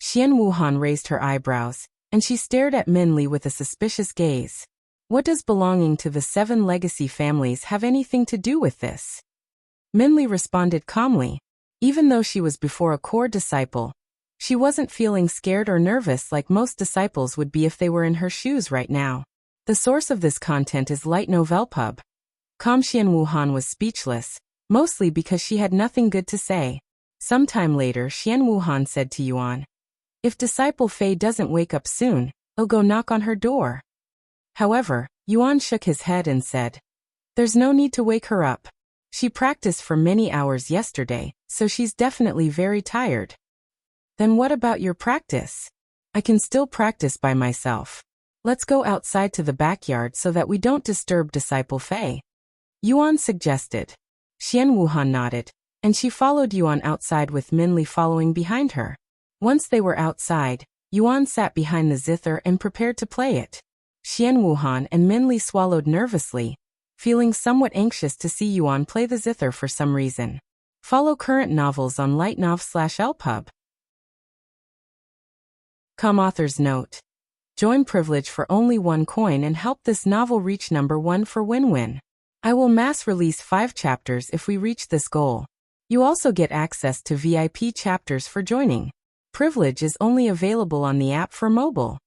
Xian Wuhan raised her eyebrows, and she stared at Min Li with a suspicious gaze. What does belonging to the Seven Legacy families have anything to do with this? Min Li responded calmly. Even though she was before a core disciple, she wasn't feeling scared or nervous like most disciples would be if they were in her shoes right now. The source of this content is Light Novel Pub. Xian Wuhan was speechless, mostly because she had nothing good to say. Sometime later, Xian Wuhan said to Yuan, if Disciple Fei doesn't wake up soon, I'll go knock on her door. However, Yuan shook his head and said, there's no need to wake her up. She practiced for many hours yesterday, so she's definitely very tired. Then what about your practice? I can still practice by myself. Let's go outside to the backyard so that we don't disturb Disciple Fei. Yuan suggested. Xian Wuhan nodded, and she followed Yuan outside with Min Li following behind her. Once they were outside, Yuan sat behind the zither and prepared to play it. Xian Wuhan and Min Li swallowed nervously, feeling somewhat anxious to see Yuan play the zither for some reason. Follow current novels on lightnov/lpub. Author's note. Join privilege for only 1 coin and help this novel reach number 1 for win-win. I will mass release 5 chapters if we reach this goal. You also get access to VIP chapters for joining. Privilege is only available on the app for mobile.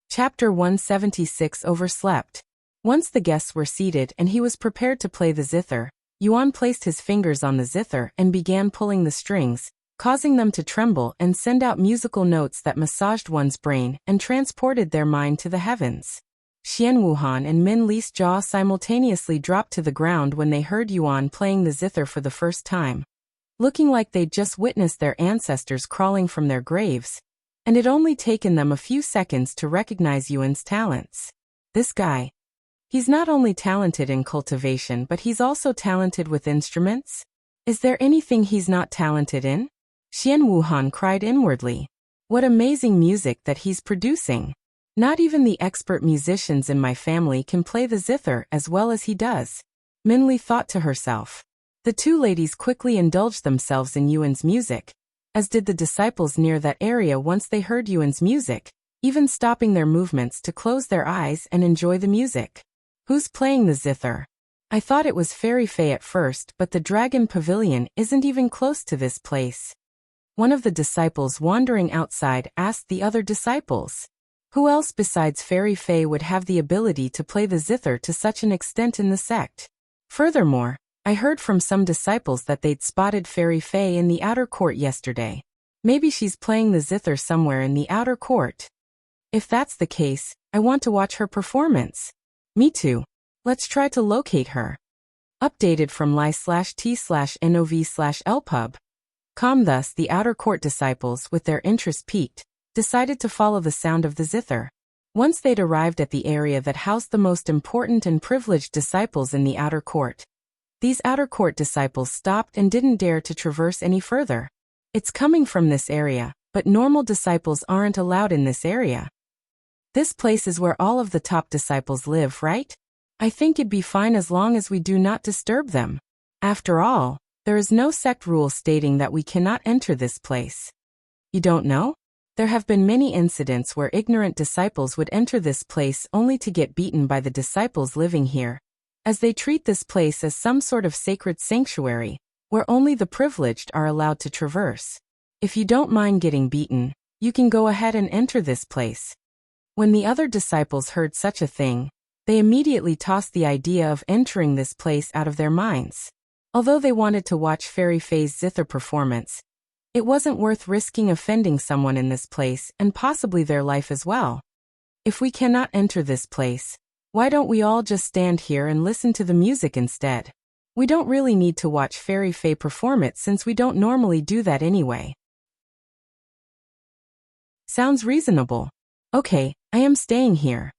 Chapter 176 Overslept. Once the guests were seated and he was prepared to play the zither, Yuan placed his fingers on the zither and began pulling the strings, causing them to tremble and send out musical notes that massaged one's brain and transported their mind to the heavens. Xian Wuhan and Min Li's jaw simultaneously dropped to the ground when they heard Yuan playing the zither for the first time. Looking like they'd just witnessed their ancestors crawling from their graves, and it only taken them a few seconds to recognize Yuan's talents. This guy. He's not only talented in cultivation but he's also talented with instruments? Is there anything he's not talented in? Xian Wuhan cried inwardly. What amazing music that he's producing. Not even the expert musicians in my family can play the zither as well as he does. Min Li thought to herself. The 2 ladies quickly indulged themselves in Yuan's music, as did the disciples near that area once they heard Yuan's music, even stopping their movements to close their eyes and enjoy the music. Who's playing the zither? I thought it was Fairy Fei at first, but the Dragon Pavilion isn't even close to this place. One of the disciples wandering outside asked the other disciples. Who else besides Fairy Fei would have the ability to play the zither to such an extent in the sect? Furthermore, I heard from some disciples that they'd spotted Fairy Fei in the outer court yesterday. Maybe she's playing the zither somewhere in the outer court. If that's the case, I want to watch her performance. Me too. Let's try to locate her. Updated from li/t/nov/lpub. Thus the outer court disciples, with their interest piqued, decided to follow the sound of the zither. Once they'd arrived at the area that housed the most important and privileged disciples in the outer court, these outer court disciples stopped and didn't dare to traverse any further. It's coming from this area, but normal disciples aren't allowed in this area. This place is where all of the top disciples live, right? I think it'd be fine as long as we do not disturb them. After all, there is no sect rule stating that we cannot enter this place. You don't know? There have been many incidents where ignorant disciples would enter this place only to get beaten by the disciples living here, as they treat this place as some sort of sacred sanctuary, where only the privileged are allowed to traverse. If you don't mind getting beaten, you can go ahead and enter this place. When the other disciples heard such a thing, They immediately tossed the idea of entering this place out of their minds. Although they wanted to watch Fairy Faye's Zither performance, it wasn't worth risking offending someone in this place and possibly their life as well. If we cannot enter this place, why don't we all just stand here and listen to the music instead? We don't really need to watch Fairy Faye perform it since we don't normally do that anyway. Sounds reasonable. Okay, I am staying here.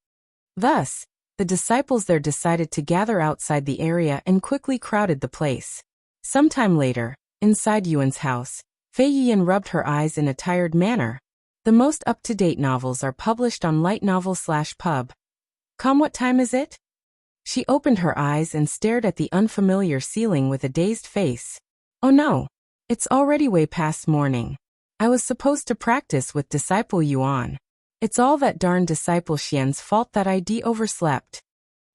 Thus, the disciples there decided to gather outside the area and quickly crowded the place. Sometime later, inside Yuan's house, Fei Yuyan rubbed her eyes in a tired manner. The most up-to-date novels are published on lightnovel/pub. What time is it? She opened her eyes and stared at the unfamiliar ceiling with a dazed face. Oh no, it's already way past morning. I was supposed to practice with Disciple Yuan. It's all that darn Disciple Xian's fault that I overslept.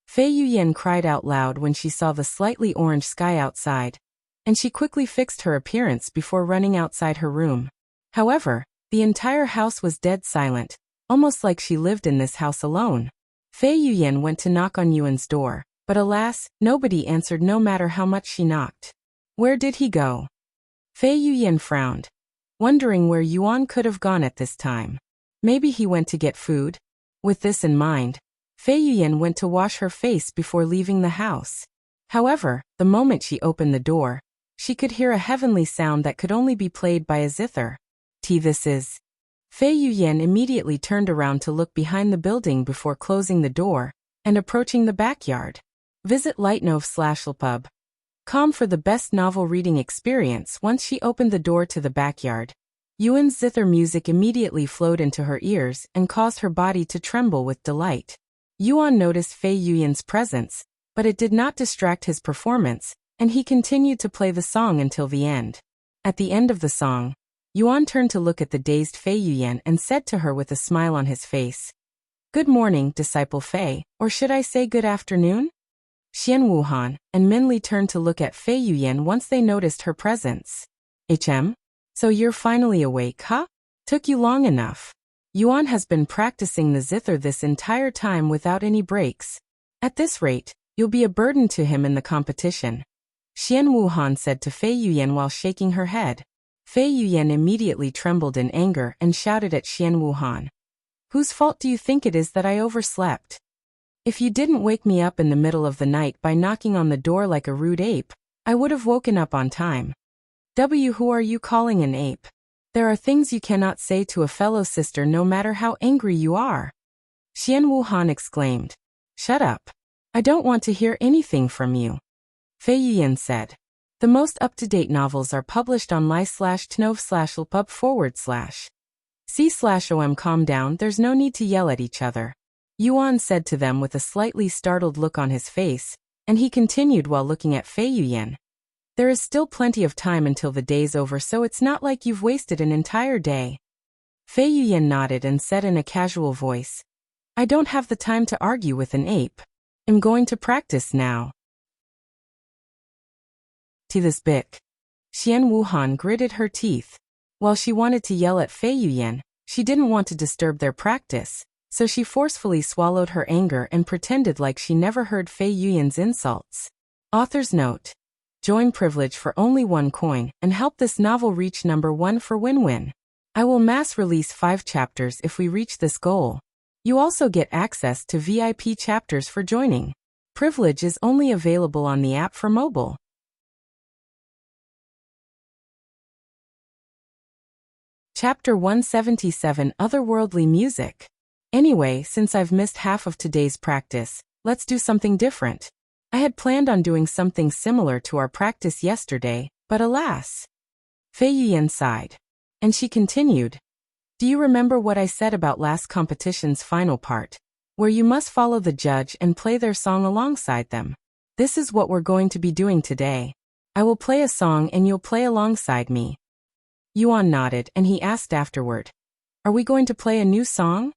Fei Yuyan cried out loud when she saw the slightly orange sky outside, and she quickly fixed her appearance before running outside her room. However, the entire house was dead silent, almost like she lived in this house alone. Fei Yuyan went to knock on Yuan's door, but alas, nobody answered no matter how much she knocked. Where did he go? Fei Yuyan frowned, wondering where Yuan could have gone at this time. Maybe he went to get food? With this in mind, Fei Yuyan went to wash her face before leaving the house. However, the moment she opened the door, she could hear a heavenly sound that could only be played by a zither. This is. Fei Yuyan immediately turned around to look behind the building before closing the door and approaching the backyard. Visit lightnovel/pub. For the best novel reading experience. Once she opened the door to the backyard, Yuan's zither music immediately flowed into her ears and caused her body to tremble with delight. Yuan noticed Fei Yuyan's presence, but it did not distract his performance, and he continued to play the song until the end. At the end of the song, Yuan turned to look at the dazed Fei Yuyan and said to her with a smile on his face, "Good morning, Disciple Fei, or should I say good afternoon?" Xian Wuhan and Minli turned to look at Fei Yuyan once they noticed her presence. So you're finally awake, huh? Took you long enough. Yuan has been practicing the zither this entire time without any breaks. At this rate, you'll be a burden to him in the competition. Xian Wuhan said to Fei Yuyan while shaking her head. Fei Yuyan immediately trembled in anger and shouted at Xian Wuhan. Whose fault do you think it is that I overslept? If you didn't wake me up in the middle of the night by knocking on the door like a rude ape, I would have woken up on time. Who are you calling an ape? There are things you cannot say to a fellow sister no matter how angry you are. Xian Wuhan exclaimed. Shut up. I don't want to hear anything from you. Fei Yuyan said. The most up-to-date novels are published on li/tnov/lpub/. C/om. Calm down, there's no need to yell at each other. Yuan said to them with a slightly startled look on his face, and he continued while looking at Fei Yuyan. There is still plenty of time until the day's over, so it's not like you've wasted an entire day. Fei Yuyan nodded and said in a casual voice, I don't have the time to argue with an ape. I'm going to practice now. To this bic. Xian Wuhan gritted her teeth. While she wanted to yell at Fei Yuyan, she didn't want to disturb their practice, so she forcefully swallowed her anger and pretended like she never heard Fei Yuyan's insults. Author's note. Join privilege for only 1 coin and help this novel reach number 1 for win-win. I will mass release 5 chapters if we reach this goal. You also get access to VIP chapters for joining. Privilege is only available on the app for mobile. Chapter 177 Otherworldly Music. Anyway, since I've missed half of today's practice, let's do something different. I had planned on doing something similar to our practice yesterday, but alas. Fei Yuyan sighed. And she continued. Do you remember what I said about last competition's final part, where you must follow the judge and play their song alongside them? This is what we're going to be doing today. I will play a song and you'll play alongside me. Yuan nodded and he asked afterward. Are we going to play a new song?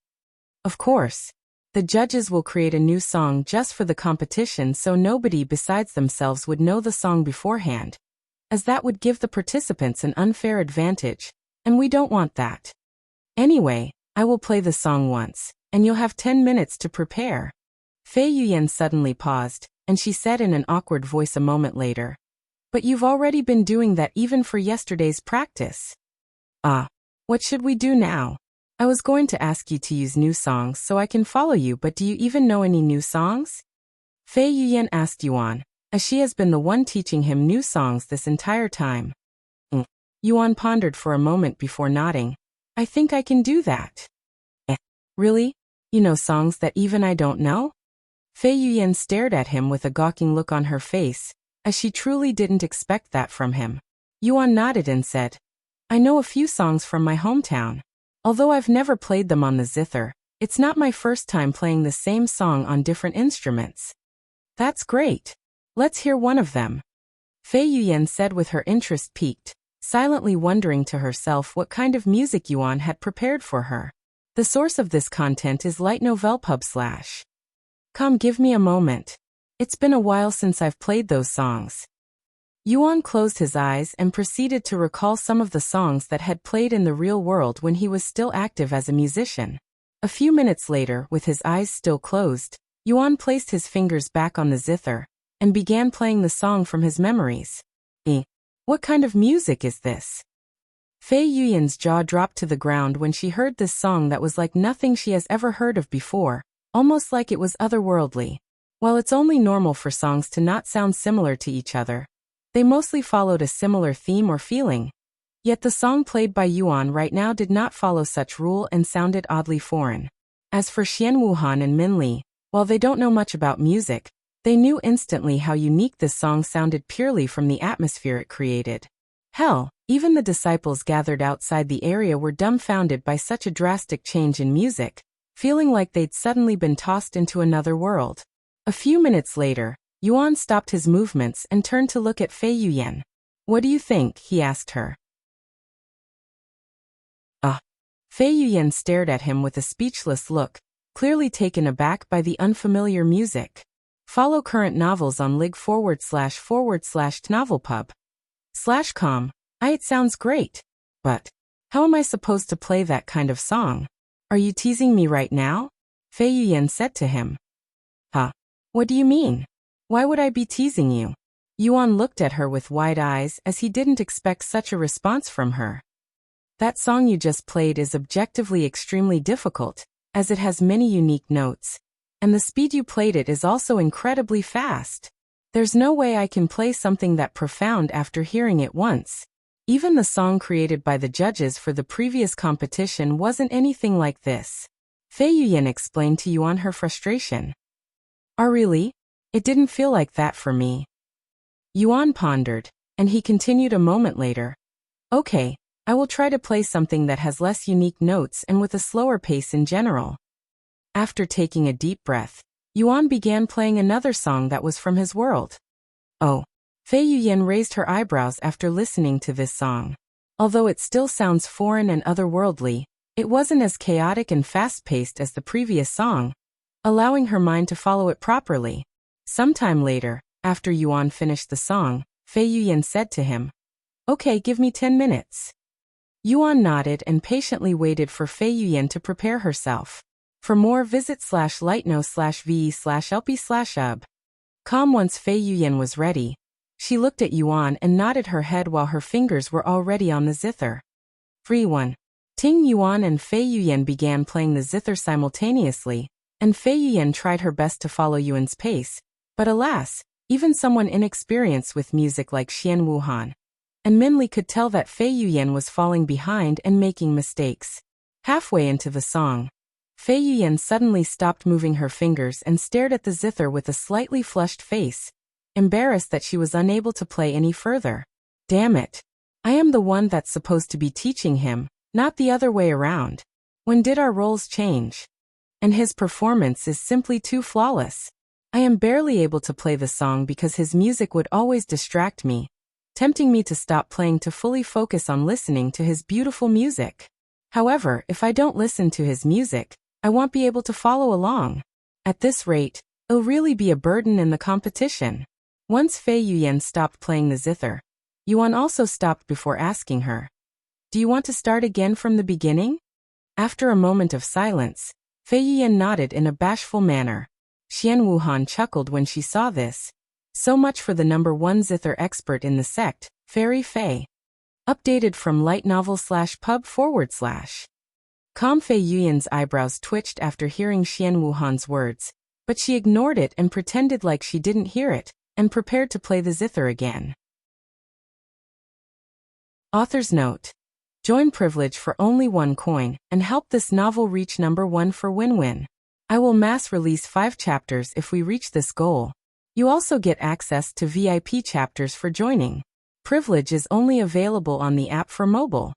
Of course. The judges will create a new song just for the competition so nobody besides themselves would know the song beforehand, as that would give the participants an unfair advantage, and we don't want that. Anyway, I will play the song once, and you'll have 10 minutes to prepare. Fei Yuyan suddenly paused, and she said in an awkward voice a moment later. But you've already been doing that even for yesterday's practice. Ah. What should we do now? I was going to ask you to use new songs so I can follow you, but do you even know any new songs? Fei Yuyan asked Yuan, as she has been the one teaching him new songs this entire time. Yuan pondered for a moment before nodding. I think I can do that. Really? You know songs that even I don't know? Fei Yuyan stared at him with a gawking look on her face, as she truly didn't expect that from him. Yuan nodded and said, I know a few songs from my hometown. Although I've never played them on the Zither, it's not my first time playing the same song on different instruments. That's great. Let's hear one of them. Fei Yuyan said with her interest piqued, silently wondering to herself what kind of music Yuan had prepared for her. The source of this content is Light Novel Pub / Come, give me a moment. It's been a while since I've played those songs. Yuan closed his eyes and proceeded to recall some of the songs that had played in the real world when he was still active as a musician. A few minutes later, with his eyes still closed, Yuan placed his fingers back on the zither and began playing the song from his memories. What kind of music is this? Fei Yuyan's jaw dropped to the ground when she heard this song that was like nothing she has ever heard of before, almost like it was otherworldly. While it's only normal for songs to not sound similar to each other, they mostly followed a similar theme or feeling. Yet the song played by Yuan right now did not follow such rule and sounded oddly foreign. As for Xian Wuhan and Min Li, while they don't know much about music, they knew instantly how unique this song sounded purely from the atmosphere it created. Hell, even the disciples gathered outside the area were dumbfounded by such a drastic change in music, feeling like they'd suddenly been tossed into another world. A few minutes later, Yuan stopped his movements and turned to look at Fei Yuyan. What do you think? He asked her. Fei Yuyan stared at him with a speechless look, clearly taken aback by the unfamiliar music. Follow current novels on lig//novelpub/com. It sounds great. But how am I supposed to play that kind of song? Are you teasing me right now? Fei Yuyan said to him. What do you mean? Why would I be teasing you? Yuan looked at her with wide eyes as he didn't expect such a response from her. That song you just played is objectively extremely difficult, as it has many unique notes, and the speed you played it is also incredibly fast. There's no way I can play something that profound after hearing it once. Even the song created by the judges for the previous competition wasn't anything like this. Fei Yuyan explained to Yuan her frustration. Really? It didn't feel like that for me. Yuan pondered, and he continued a moment later. Okay, I will try to play something that has less unique notes and with a slower pace in general. After taking a deep breath, Yuan began playing another song that was from his world. Fei Yuyan raised her eyebrows after listening to this song. Although it still sounds foreign and otherworldly, it wasn't as chaotic and fast-paced as the previous song, allowing her mind to follow it properly. Sometime later, after Yuan finished the song, Fei Yuyan said to him, Okay, give me 10 minutes. Yuan nodded and patiently waited for Fei Yuyan to prepare herself. For more, visit /lightno/ve/lp/ub.com. Once Fei Yuyan was ready, she looked at Yuan and nodded her head while her fingers were already on the zither. Free 1. Ting. Yuan and Fei Yuyan began playing the zither simultaneously, and Fei Yuyan tried her best to follow Yuan's pace, but alas, even someone inexperienced with music like Xian Wuhan and Min Li could tell that Fei Yuyan was falling behind and making mistakes. Halfway into the song, Fei Yuyan suddenly stopped moving her fingers and stared at the zither with a slightly flushed face, embarrassed that she was unable to play any further. Damn it. I am the one that's supposed to be teaching him, not the other way around. When did our roles change? And his performance is simply too flawless. I am barely able to play the song because his music would always distract me, tempting me to stop playing to fully focus on listening to his beautiful music. However, if I don't listen to his music, I won't be able to follow along. At this rate, it'll really be a burden in the competition. Once Fei Yuyan stopped playing the zither, Yuan also stopped before asking her, Do you want to start again from the beginning? After a moment of silence, Fei Yuyan nodded in a bashful manner. Xian Wuhan chuckled when she saw this. So much for the #1 Zither expert in the sect, Fairy Fae. Updated from light novel/pub/. Calm Fei Yuyan's eyebrows twitched after hearing Xian Wuhan's words, but she ignored it and pretended like she didn't hear it, and prepared to play the Zither again. Author's note. Join privilege for only 1 coin, and help this novel reach #1 for win-win. I will mass release 5 chapters if we reach this goal. You also get access to VIP chapters for joining. Privilege is only available on the app for mobile.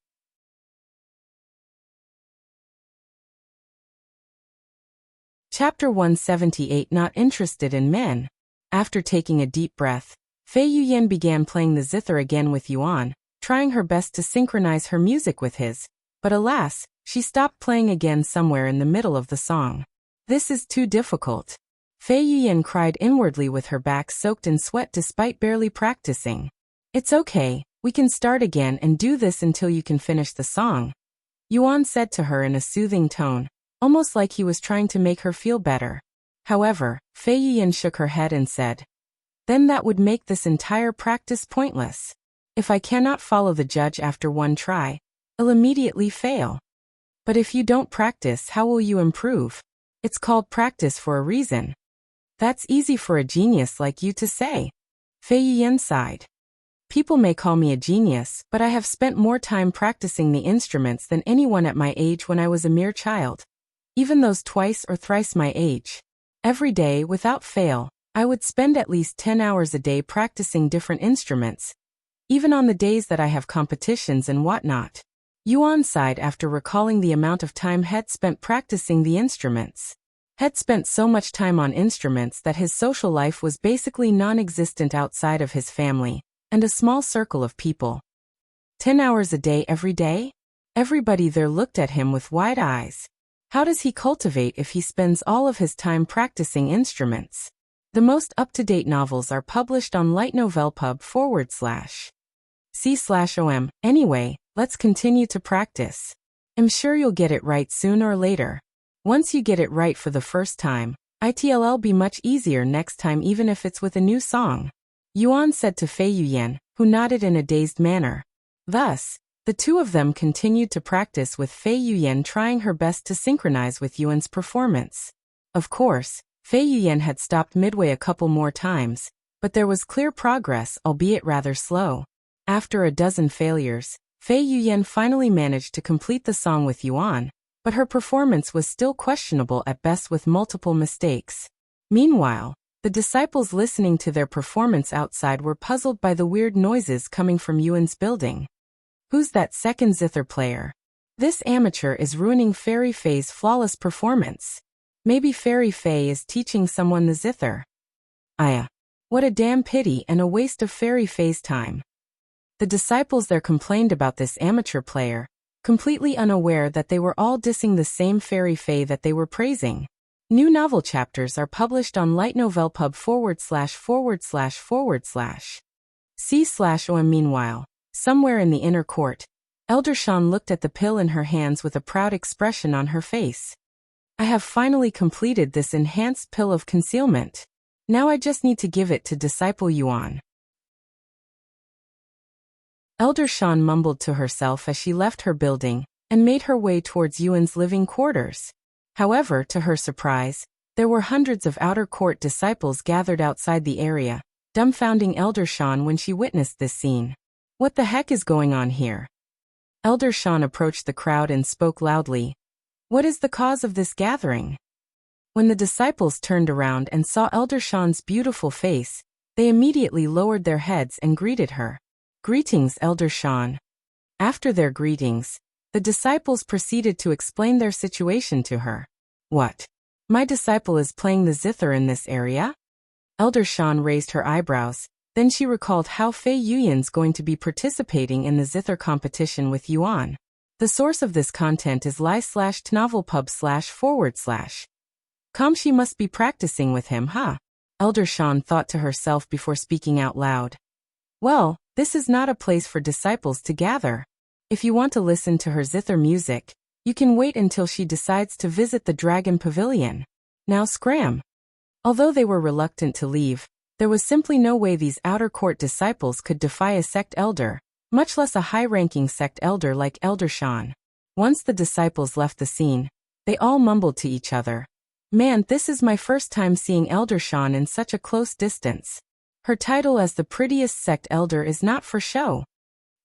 Chapter 178. Not Interested in Men. After taking a deep breath, Fei Yuyan began playing the Zither again with Yuan, trying her best to synchronize her music with his, but alas, she stopped playing again somewhere in the middle of the song. This is too difficult. Fei Yuyan cried inwardly with her back soaked in sweat despite barely practicing. It's okay, we can start again and do this until you can finish the song, Yuan said to her in a soothing tone, almost like he was trying to make her feel better. However, Fei Yuyan shook her head and said, then that would make this entire practice pointless. If I cannot follow the judge after 1 try, I'll immediately fail. But if you don't practice, how will you improve? It's called practice for a reason. That's easy for a genius like you to say. Fei Yuyan sighed. People may call me a genius, but I have spent more time practicing the instruments than anyone at my age when I was a mere child. Even those twice or thrice my age. Every day, without fail, I would spend at least 10 hours a day practicing different instruments, even on the days that I have competitions and whatnot. Yuan sighed after recalling the amount of time Het spent practicing the instruments. Het spent so much time on instruments that his social life was basically non-existent outside of his family and a small circle of people. 10 hours a day every day? Everybody there looked at him with wide eyes. How does he cultivate if he spends all of his time practicing instruments? The most up-to-date novels are published on lightnovelpub/c/om. Anyway, let's continue to practice. I'm sure you'll get it right sooner or later. Once you get it right for the first time, it'll be much easier next time even if it's with a new song, Yuan said to Fei Yuyan, who nodded in a dazed manner. Thus, the two of them continued to practice with Fei Yuyan trying her best to synchronize with Yuan's performance. Of course, Fei Yuyan had stopped midway a couple more times, but there was clear progress, albeit rather slow. After a dozen failures, Fei Yuyan finally managed to complete the song with Yuan, but her performance was still questionable at best with multiple mistakes. Meanwhile, the disciples listening to their performance outside were puzzled by the weird noises coming from Yuan's building. Who's that second Zither player? This amateur is ruining Fairy Fae's flawless performance. Maybe Fairy Fae is teaching someone the Zither. Aya. What a damn pity and a waste of Fairy Fae's time. The disciples there complained about this amateur player, completely unaware that they were all dissing the same Fairy Fae that they were praising. New novel chapters are published on lightnovelpub//c/om. Meanwhile, somewhere in the inner court, Elder Shan looked at the pill in her hands with a proud expression on her face. I have finally completed this enhanced pill of concealment. Now I just need to give it to Disciple Yuan. Elder Shan mumbled to herself as she left her building and made her way towards Yuan's living quarters. However, to her surprise, there were hundreds of outer court disciples gathered outside the area, dumbfounding Elder Shan when she witnessed this scene. What the heck is going on here? Elder Shan approached the crowd and spoke loudly. What is the cause of this gathering? When the disciples turned around and saw Elder Shan's beautiful face, they immediately lowered their heads and greeted her. Greetings, Elder Shan. After their greetings, the disciples proceeded to explain their situation to her. What? My disciple is playing the Zither in this area? Elder Shan raised her eyebrows, then she recalled how Fei Yuyan's going to be participating in the Zither competition with Yuan. The source of this content is li/novelpub//com. She must be practicing with him, huh? Elder Shan thought to herself before speaking out loud. Well, this is not a place for disciples to gather. If you want to listen to her Zither music, you can wait until she decides to visit the Dragon Pavilion. Now scram. Although they were reluctant to leave, there was simply no way these outer court disciples could defy a sect elder, much less a high-ranking sect elder like Elder Shan. Once the disciples left the scene, they all mumbled to each other. Man, this is my first time seeing Elder Shan in such a close distance. Her title as the prettiest sect elder is not for show.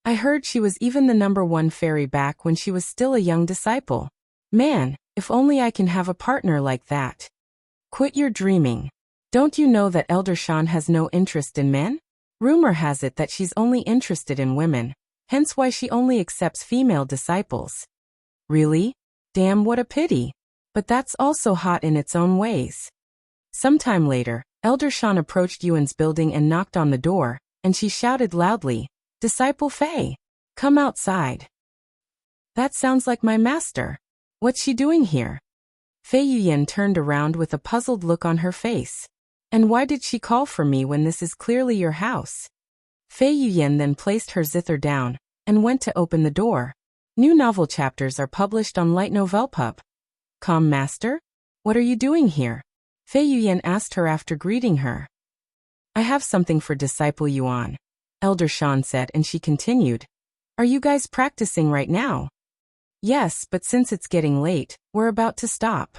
I heard she was even the #1 fairy back when she was still a young disciple. Man, if only I can have a partner like that. Quit your dreaming. Don't you know that Elder Shan has no interest in men? Rumor has it that she's only interested in women, hence why she only accepts female disciples. Really? Damn, what a pity. But that's also hot in its own ways. Sometime later, Elder Shan approached Yuan's building and knocked on the door, and she shouted loudly, "Disciple Fei, come outside." That sounds like my master. What's she doing here? Fei Yuyan turned around with a puzzled look on her face. And why did she call for me when this is clearly your house? Fei Yuyan then placed her Zither down, and went to open the door. New novel chapters are published on Light Novel Pub. "Calm Master? What are you doing here?" Fei Yuyan asked her after greeting her. "I have something for Disciple Yuan," Elder Shan said, and she continued. "Are you guys practicing right now?" "Yes, but since it's getting late, we're about to stop."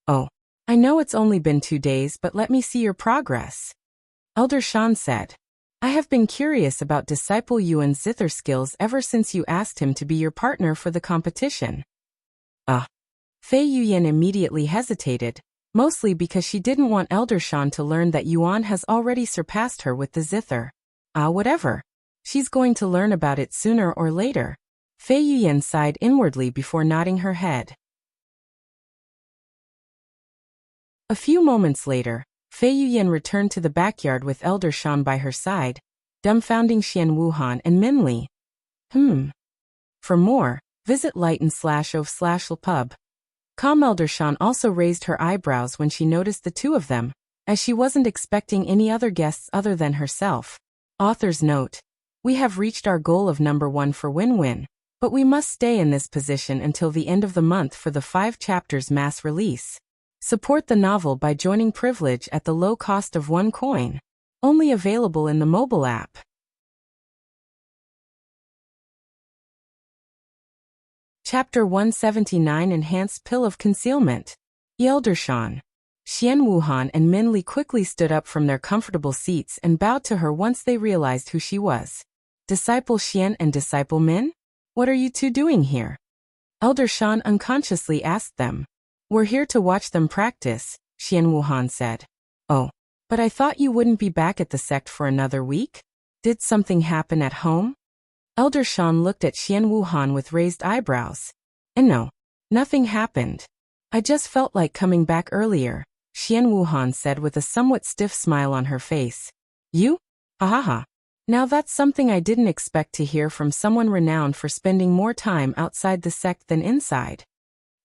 "Oh, I know it's only been 2 days, but let me see your progress," Elder Shan said. "I have been curious about Disciple Yuan's Zither skills ever since you asked him to be your partner for the competition." Fei Yuyan immediately hesitated, mostly because she didn't want Elder Shan to learn that Yuan has already surpassed her with the Zither. Whatever. She's going to learn about it sooner or later. Fei Yuyan sighed inwardly before nodding her head. A few moments later, Fei Yuyan returned to the backyard with Elder Shan by her side, dumbfounding Xian Wuhan and Minli. For more, visit lighten/of/pub. Elder Shan also raised her eyebrows when she noticed the two of them, as she wasn't expecting any other guests other than herself. Author's note: we have reached our goal of #1 for win-win, but we must stay in this position until the end of the month for the 5 chapters mass release. Support the novel by joining Privilege at the low cost of 1 coin. Only available in the mobile app. Chapter 179 Enhanced Pill of Concealment. Elder Shan. Xian Wuhan and Minli quickly stood up from their comfortable seats and bowed to her once they realized who she was. Disciple Xian and Disciple Min? What are you two doing here? Elder Shan unconsciously asked them. We're here to watch them practice, Xian Wuhan said. Oh, but I thought you wouldn't be back at the sect for another week? Did something happen at home? Elder Shan looked at Xian Wuhan with raised eyebrows. And no, nothing happened. I just felt like coming back earlier, Xian Wuhan said with a somewhat stiff smile on her face. You? Ahaha. Now that's something I didn't expect to hear from someone renowned for spending more time outside the sect than inside.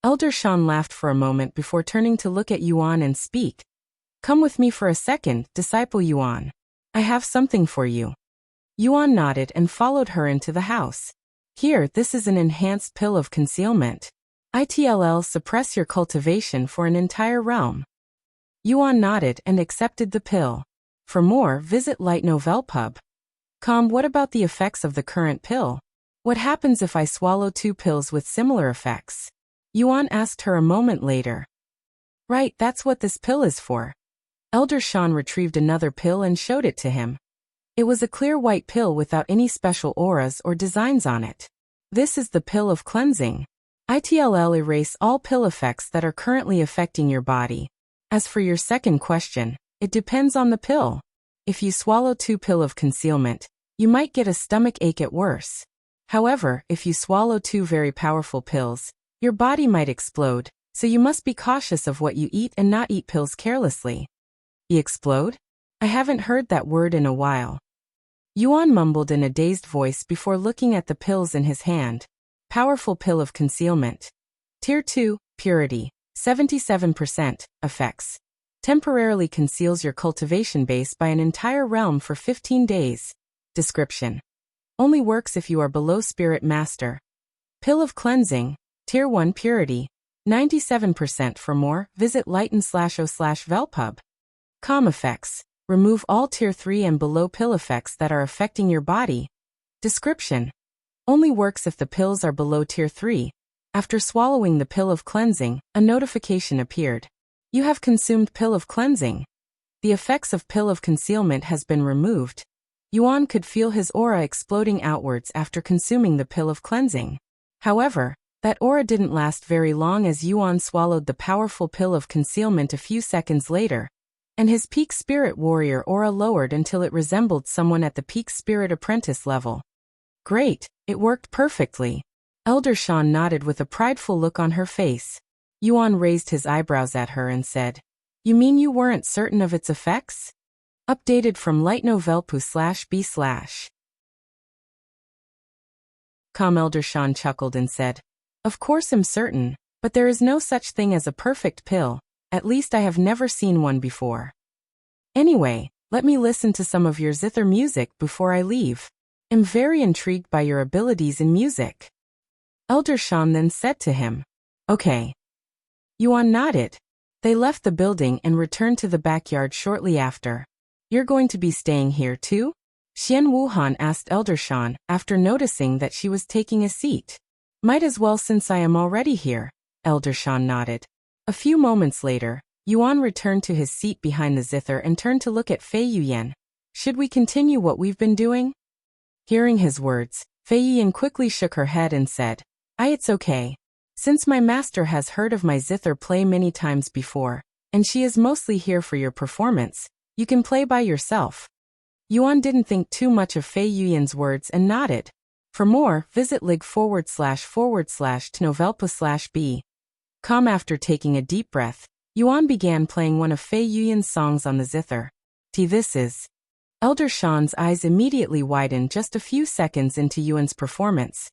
Elder Shan laughed for a moment before turning to look at Yuan and speak. Come with me for a second, Disciple Yuan. I have something for you. Yuan nodded and followed her into the house. Here, this is an enhanced pill of concealment. ITLL suppress your cultivation for an entire realm. Yuan nodded and accepted the pill. For more, visit Light Novel Pub. What about the effects of the current pill? What happens if I swallow 2 pills with similar effects? Yuan asked her a moment later. Right, that's what this pill is for. Elder Shan retrieved another pill and showed it to him. It was a clear white pill without any special auras or designs on it. This is the pill of cleansing. ITLL erase all pill effects that are currently affecting your body. As for your second question, it depends on the pill. If you swallow 2 pill of concealment, you might get a stomach ache at worst. However, if you swallow 2 very powerful pills, your body might explode, so you must be cautious of what you eat and not eat pills carelessly. Explode? I haven't heard that word in a while. Yuan mumbled in a dazed voice before looking at the pills in his hand. Powerful pill of concealment. Tier 2, purity, 77%, effects. Temporarily conceals your cultivation base by an entire realm for 15 days. Description. Only works if you are below Spirit Master. Pill of cleansing, Tier 1 purity, 97%. For more, visit lighten/o/velpub. Calm effects. Remove all Tier 3 and below pill effects that are affecting your body. Description. Only works if the pills are below Tier 3. After swallowing the pill of cleansing, a notification appeared. You have consumed pill of cleansing. The effects of pill of concealment has been removed. Yuan could feel his aura exploding outwards after consuming the pill of cleansing. However, that aura didn't last very long as Yuan swallowed the powerful pill of concealment a few seconds later, and his peak spirit warrior aura lowered until it resembled someone at the peak spirit apprentice level. Great, it worked perfectly. Elder Shan nodded with a prideful look on her face. Yuan raised his eyebrows at her and said, "You mean you weren't certain of its effects?" Updated from lightnovelpu/b/. Elder Shan chuckled and said, "Of course I'm certain, but there is no such thing as a perfect pill, at least I have never seen one before. Anyway, let me listen to some of your Zither music before I leave. I'm very intrigued by your abilities in music." Elder Shan then said to him, "Okay." Yuan nodded. They left the building and returned to the backyard shortly after. "You're going to be staying here too?" Xian Wuhan asked Elder Shan after noticing that she was taking a seat. "Might as well since I am already here," Elder Shan nodded. A few moments later, Yuan returned to his seat behind the Zither and turned to look at Fei Yuyan. "Should we continue what we've been doing?" Hearing his words, Fei Yuyan quickly shook her head and said, It's okay. Since my master has heard of my Zither play many times before, and she is mostly here for your performance, you can play by yourself." Yuan didn't think too much of Fei Yuyan's words and nodded. For more, visit lig//tnovelpa/b. After taking a deep breath, Yuan began playing one of Fei Yuyan's songs on the Zither. This is. Elder Shan's eyes immediately widened just a few seconds into Yuan's performance,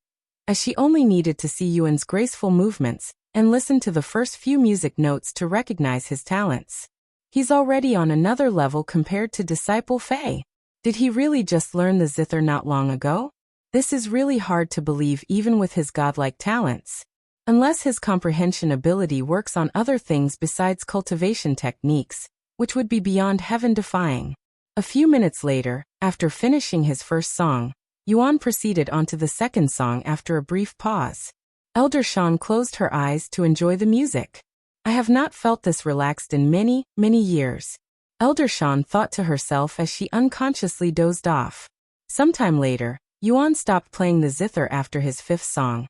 as she only needed to see Yuan's graceful movements and listen to the first few music notes to recognize his talents. He's already on another level compared to Disciple Fei. Did he really just learn the Zither not long ago? This is really hard to believe even with his godlike talents. Unless his comprehension ability works on other things besides cultivation techniques, which would be beyond heaven-defying. A few minutes later, after finishing his first song, Yuan proceeded onto the second song after a brief pause. Elder Shan closed her eyes to enjoy the music. "I have not felt this relaxed in many, many years," Elder Shan thought to herself as she unconsciously dozed off. Sometime later, Yuan stopped playing the Zither after his fifth song.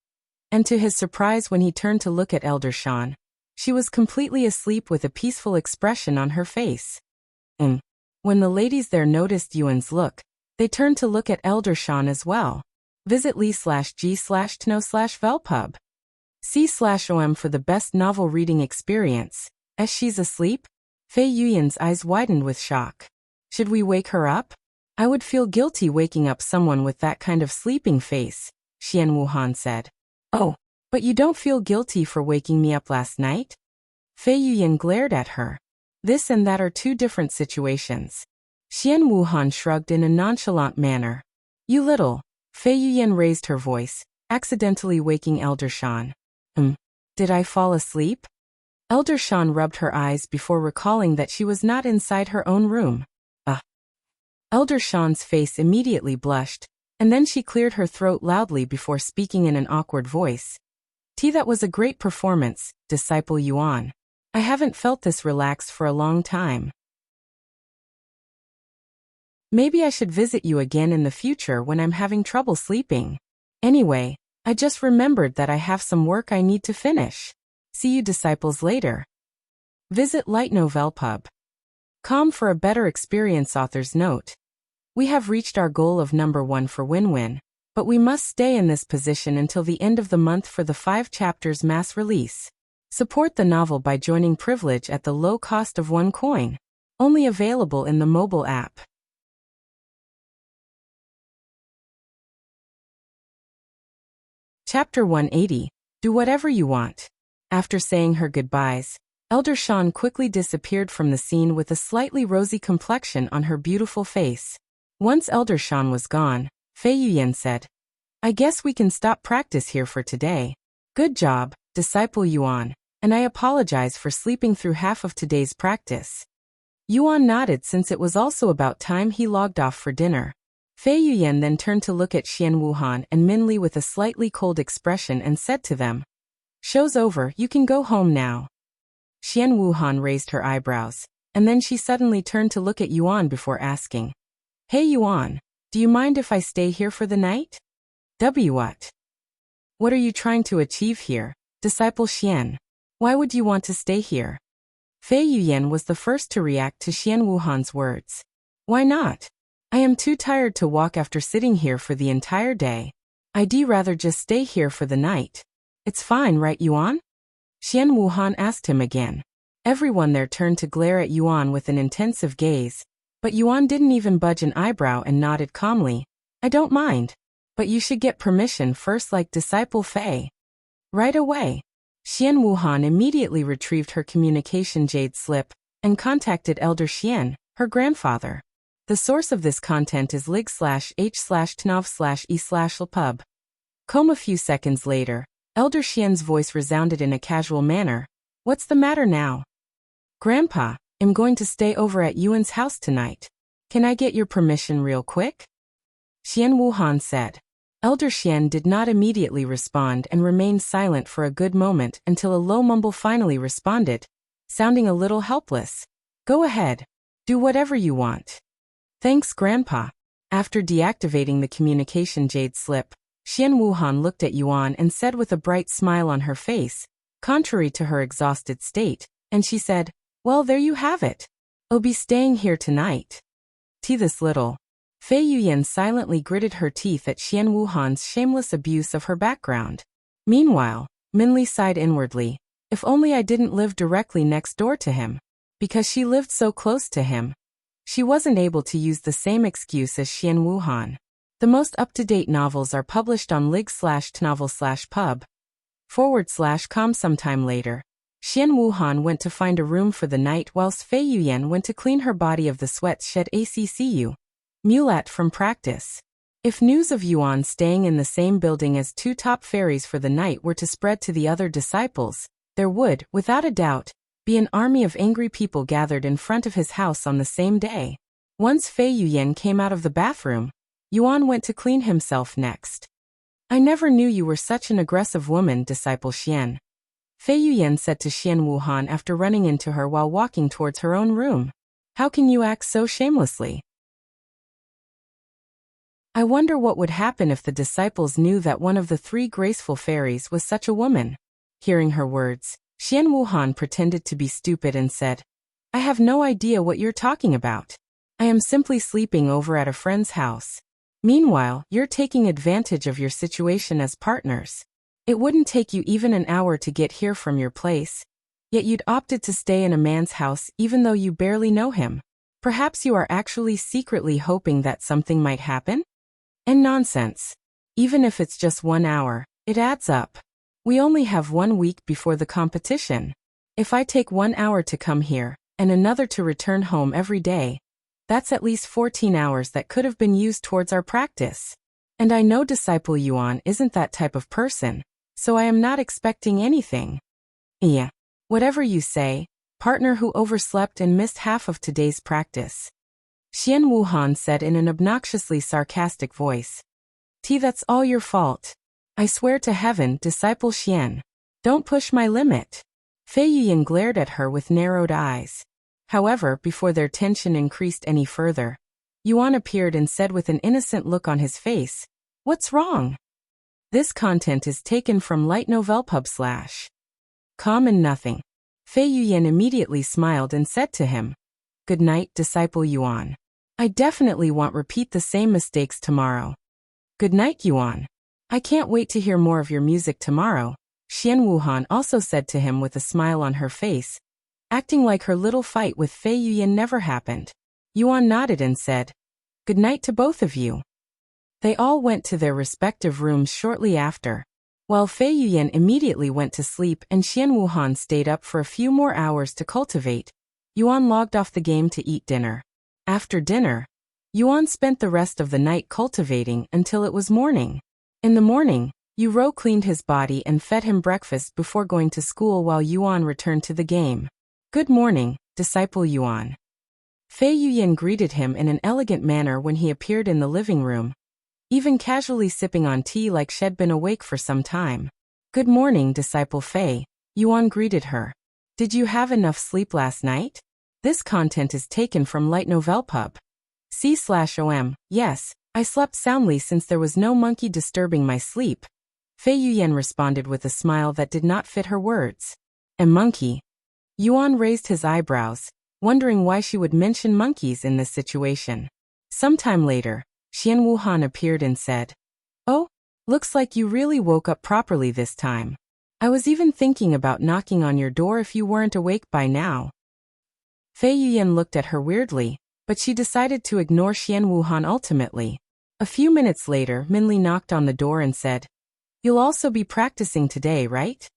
And to his surprise when he turned to look at Elder Shan, she was completely asleep with a peaceful expression on her face. When the ladies there noticed Yuan's look, they turned to look at Elder Shan as well. Visit li/g/tno/velpub. C/om for the best novel reading experience. As she's asleep? Fei Yuyan's eyes widened with shock. Should we wake her up? I would feel guilty waking up someone with that kind of sleeping face, Xian Wuhan said. Oh, but you don't feel guilty for waking me up last night? Fei Yuyan glared at her. This and that are two different situations. Xian Wuhan shrugged in a nonchalant manner. You little. Fei Yuyan raised her voice, accidentally waking Elder Shan. Did I fall asleep? Elder Shan rubbed her eyes before recalling that she was not inside her own room. Elder Shan's face immediately blushed, and then she cleared her throat loudly before speaking in an awkward voice. That was a great performance, Disciple Yuan. I haven't felt this relaxed for a long time. Maybe I should visit you again in the future when I'm having trouble sleeping. Anyway, I just remembered that I have some work I need to finish. See you disciples later. Visit Light Novel Pub. For a better experience. Author's note. We have reached our goal of number 1 for win-win, but we must stay in this position until the end of the month for the 5 chapters mass release. Support the novel by joining Privilege at the low cost of 1 coin. Only available in the mobile app. Chapter 180. Do whatever you want. After saying her goodbyes, Elder Shan quickly disappeared from the scene with a slightly rosy complexion on her beautiful face. Once Elder Shan was gone, Fei Yuyan said, I guess we can stop practice here for today. Good job, Disciple Yuan, and I apologize for sleeping through half of today's practice. Yuan nodded since it was also about time he logged off for dinner. Fei Yuyan then turned to look at Xian Wuhan and Min Li with a slightly cold expression and said to them, "Show's over, you can go home now." Xian Wuhan raised her eyebrows, and then she suddenly turned to look at Yuan before asking, "Hey Yuan, do you mind if I stay here for the night?" What? What are you trying to achieve here, Disciple Xian? Why would you want to stay here? Fei Yuyan was the first to react to Xian Wuhan's words. Why not? I am too tired to walk after sitting here for the entire day. I'd rather just stay here for the night. It's fine, right Yuan? Xian Wuhan asked him again. Everyone there turned to glare at Yuan with an intensive gaze, but Yuan didn't even budge an eyebrow and nodded calmly. I don't mind. But you should get permission first like Disciple Fei. Right away. Xian Wuhan immediately retrieved her communication jade slip and contacted Elder Xian, her grandfather. The source of this content is lig/h/tnov/e/lpub. A few seconds later, Elder Xian's voice resounded in a casual manner. What's the matter now? Grandpa, I'm going to stay over at Yuan's house tonight. Can I get your permission real quick? Xian Wuhan said. Elder Xian did not immediately respond and remained silent for a good moment until a low mumble finally responded, sounding a little helpless. Go ahead. Do whatever you want. Thanks, Grandpa. After deactivating the communication jade slip, Xian Wuhan looked at Yuan and said with a bright smile on her face, contrary to her exhausted state, and she said, well, there you have it. I'll be staying here tonight. This little. Fei Yuyan silently gritted her teeth at Xian Wuhan's shameless abuse of her background. Meanwhile, Min Li sighed inwardly. If only I didn't live directly next door to him. Because she lived so close to him. She wasn't able to use the same excuse as Xian Wuhan. The most up-to-date novels are published on lig/tnovel/pub/com sometime later. Xian Wuhan went to find a room for the night whilst Fei Yuyan went to clean her body of the sweat shed ACCU. Mulat from practice. If news of Yuan staying in the same building as two top fairies for the night were to spread to the other disciples, there would, without a doubt, be an army of angry people gathered in front of his house on the same day. Once Fei Yuyan came out of the bathroom, Yuan went to clean himself next. I never knew you were such an aggressive woman, Disciple Xian. Fei Yuyan said to Xian Wuhan after running into her while walking towards her own room. How can you act so shamelessly? I wonder what would happen if the disciples knew that one of the three graceful fairies was such a woman. Hearing her words, Xian Wuhan pretended to be stupid and said, I have no idea what you're talking about. I am simply sleeping over at a friend's house. Meanwhile, you're taking advantage of your situation as partners. It wouldn't take you even an hour to get here from your place. Yet you'd opted to stay in a man's house even though you barely know him. Perhaps you are actually secretly hoping that something might happen? And nonsense. Even if it's just 1 hour, it adds up. We only have 1 week before the competition. If I take 1 hour to come here, and another to return home every day, that's at least 14 hours that could have been used towards our practice. And I know Disciple Yuan isn't that type of person, so I am not expecting anything. Yeah. Whatever you say, partner who overslept and missed half of today's practice. Xian Wuhan said in an obnoxiously sarcastic voice. That's all your fault. I swear to heaven, Disciple Xian. Don't push my limit. Fei Yuyan glared at her with narrowed eyes. However, before their tension increased any further, Yuan appeared and said with an innocent look on his face, What's wrong? This content is taken from Light Novel Pub / Com and nothing. Fei Yuyan immediately smiled and said to him, Good night, Disciple Yuan. I definitely won't repeat the same mistakes tomorrow. Good night, Yuan. I can't wait to hear more of your music tomorrow, Xian Wuhan also said to him with a smile on her face, acting like her little fight with Fei Yuyan never happened. Yuan nodded and said, Good night to both of you. They all went to their respective rooms shortly after. While Fei Yuyan immediately went to sleep and Xian Wuhan stayed up for a few more hours to cultivate, Yuan logged off the game to eat dinner. After dinner, Yuan spent the rest of the night cultivating until it was morning. In the morning, Yuro cleaned his body and fed him breakfast before going to school while Yuan returned to the game. Good morning, Disciple Yuan. Fei Yuyan greeted him in an elegant manner when he appeared in the living room, even casually sipping on tea like she'd been awake for some time. "Good morning, Disciple Fei," Yuan greeted her. "Did you have enough sleep last night?" This content is taken from Light Novel Pub. C/OM. Yes, I slept soundly since there was no monkey disturbing my sleep. Fei Yuyan responded with a smile that did not fit her words. A monkey? Yuan raised his eyebrows, wondering why she would mention monkeys in this situation. Sometime later, Xian Wuhan appeared and said, "Oh, looks like you really woke up properly this time. I was even thinking about knocking on your door if you weren't awake by now." Fei Yuyan looked at her weirdly, but she decided to ignore Xian Wuhan ultimately. A few minutes later, Minli knocked on the door and said, "You'll also be practicing today, right?"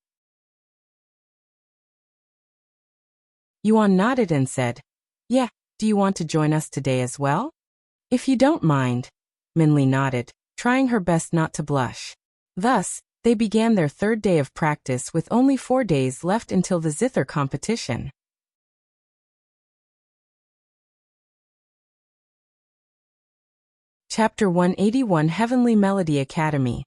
Yuan nodded and said, "Yeah, do you want to join us today as well?" "If you don't mind," Minli nodded, trying her best not to blush. Thus, they began their third day of practice with only 4 days left until the Zither competition. Chapter 181 Heavenly Melody Academy.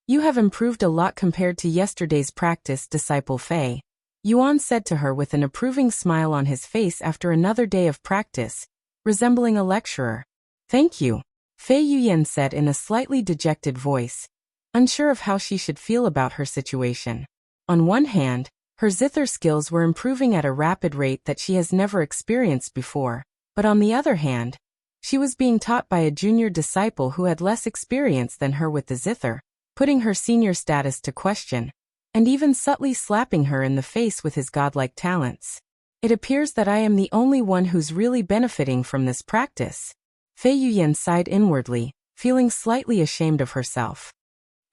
You have improved a lot compared to yesterday's practice, Disciple Fei," Yuan said to her with an approving smile on his face after another day of practice, resembling a lecturer. "Thank you," Fei Yuyan said in a slightly dejected voice, unsure of how she should feel about her situation. On one hand, her Zither skills were improving at a rapid rate that she has never experienced before, but on the other hand, she was being taught by a junior disciple who had less experience than her with the Zither, putting her senior status to question, and even subtly slapping her in the face with his godlike talents. "It appears that I am the only one who's really benefiting from this practice." Fei Yuyan sighed inwardly, feeling slightly ashamed of herself.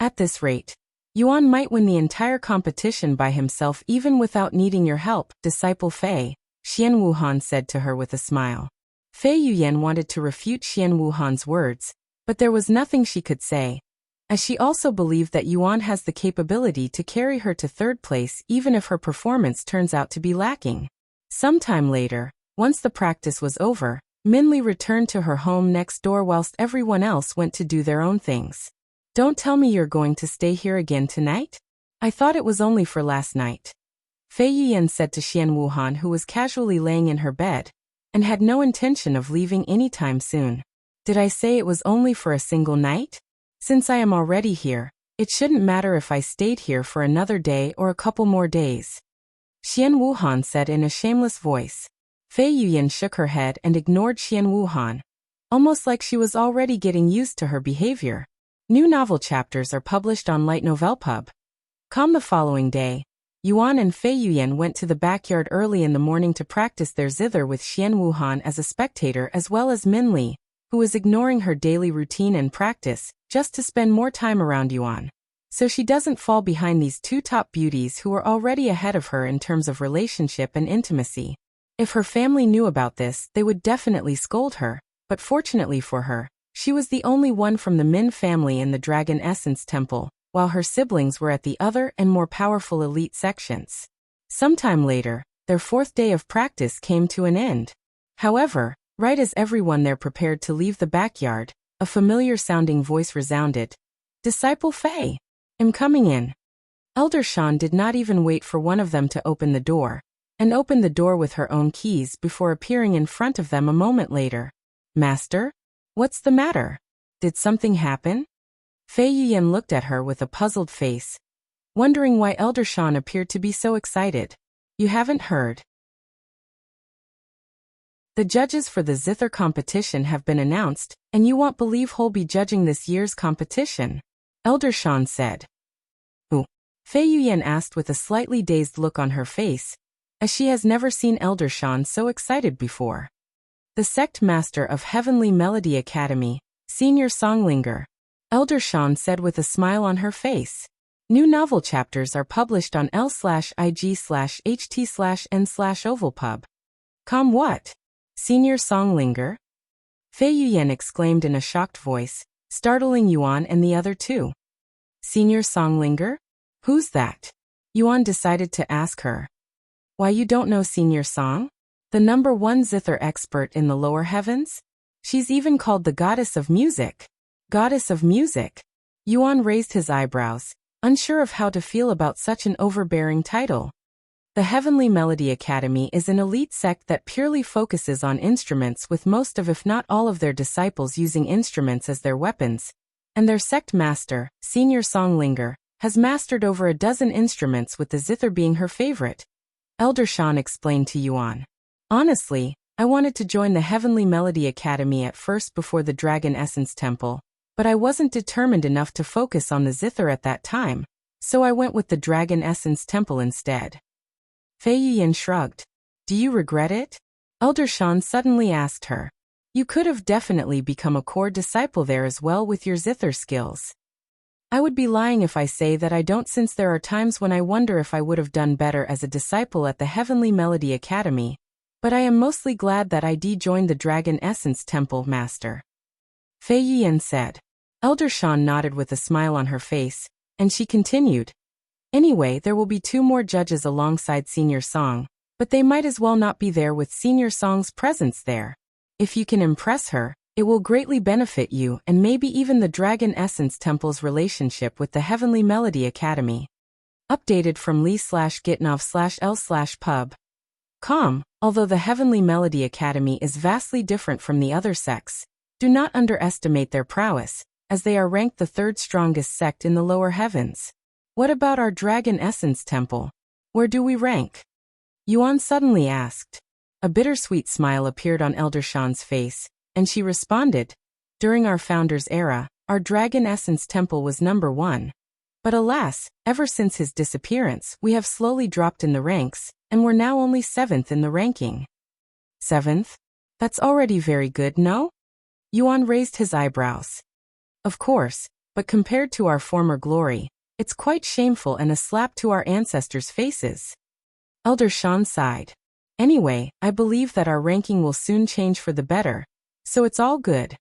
At this rate, Yuan might win the entire competition by himself even without needing your help, Disciple Fei, Xian Wuhan said to her with a smile. Fei Yuyan wanted to refute Xian Wuhan's words, but there was nothing she could say, as she also believed that Yuan has the capability to carry her to third place even if her performance turns out to be lacking. Sometime later, once the practice was over, Minli returned to her home next door whilst everyone else went to do their own things. "Don't tell me you're going to stay here again tonight? I thought it was only for last night," Fei Yuyan said to Xian Wuhan, who was casually laying in her bed and had no intention of leaving anytime soon. "Did I say it was only for a single night? Since I am already here, it shouldn't matter if I stayed here for another day or a couple more days," Xian Wuhan said in a shameless voice. Fei Yuyan shook her head and ignored Xian Wuhan, almost like she was already getting used to her behavior. New novel chapters are published on Light Novel Pub. The following day, Yuan and Fei Yuyan went to the backyard early in the morning to practice their Zither with Xian Wuhan as a spectator as well as Minli, who was ignoring her daily routine and practice just to spend more time around Yuan, so she doesn't fall behind these two top beauties who are already ahead of her in terms of relationship and intimacy. If her family knew about this, they would definitely scold her, but fortunately for her, she was the only one from the Min family in the Dragon Essence Temple, while her siblings were at the other and more powerful elite sections. Sometime later, their 4th day of practice came to an end. However, right as everyone there prepared to leave the backyard, a familiar-sounding voice resounded. "Disciple Fei, I'm coming in." Elder Shan did not even wait for one of them to open the door, and opened the door with her own keys before appearing in front of them a moment later. "Master? What's the matter? Did something happen?" Fei Yuyan looked at her with a puzzled face, wondering why Elder Shan appeared to be so excited. "You haven't heard? The judges for the Zither competition have been announced, and you won't believe who'll be judging this year's competition," Elder Shan said. "Who?" Fei Yuyan asked with a slightly dazed look on her face, as she has never seen Elder Shan so excited before. "The Sect Master of Heavenly Melody Academy, Senior Songlinger," Elder Shan said with a smile on her face. New novel chapters are published on l/ig/ht/n/ovalpub. What? Senior Songlinger? Fei Yuyan exclaimed in a shocked voice, startling Yuan and the other two. "Senior Songlinger? Who's that?" Yuan decided to ask her. "Why, you don't know Senior Song?" The #1 Zither expert in the lower heavens? She's even called the Goddess of Music. Goddess of Music? Yuan raised his eyebrows, unsure of how to feel about such an overbearing title. The Heavenly Melody Academy is an elite sect that purely focuses on instruments, with most of, if not all of, their disciples using instruments as their weapons, and their sect master, Senior Zou, has mastered over a dozen instruments, with the zither being her favorite. Elder Shan explained to Yuan. Honestly, I wanted to join the Heavenly Melody Academy at first before the Dragon Essence Temple, but I wasn't determined enough to focus on the zither at that time, so I went with the Dragon Essence Temple instead. Fei Yuyan shrugged. Do you regret it? Elder Shan suddenly asked her. You could have definitely become a core disciple there as well with your zither skills. I would be lying if I say that I don't, since there are times when I wonder if I would have done better as a disciple at the Heavenly Melody Academy, but I am mostly glad that I joined the Dragon Essence Temple, Master. Fei Yuyan said. Elder Shan nodded with a smile on her face, and she continued. Anyway, there will be 2 more judges alongside Senior Song, but they might as well not be there with Senior Song's presence there. If you can impress her, it will greatly benefit you and maybe even the Dragon Essence Temple's relationship with the Heavenly Melody Academy. Updated from Lee/Gitnov/L/pub. Although the Heavenly Melody Academy is vastly different from the other sects, do not underestimate their prowess, as they are ranked the 3rd strongest sect in the lower heavens. What about our Dragon Essence Temple? Where do we rank? Yuan suddenly asked. A bittersweet smile appeared on Elder Shan's face, and she responded. During our founder's era, our Dragon Essence Temple was #1. But alas, ever since his disappearance, we have slowly dropped in the ranks, and we're now only 7th in the ranking. 7th? That's already very good, no? Yuan raised his eyebrows. Of course, but compared to our former glory, it's quite shameful and a slap to our ancestors' faces. Elder Shan sighed. Anyway, I believe that our ranking will soon change for the better, so it's all good.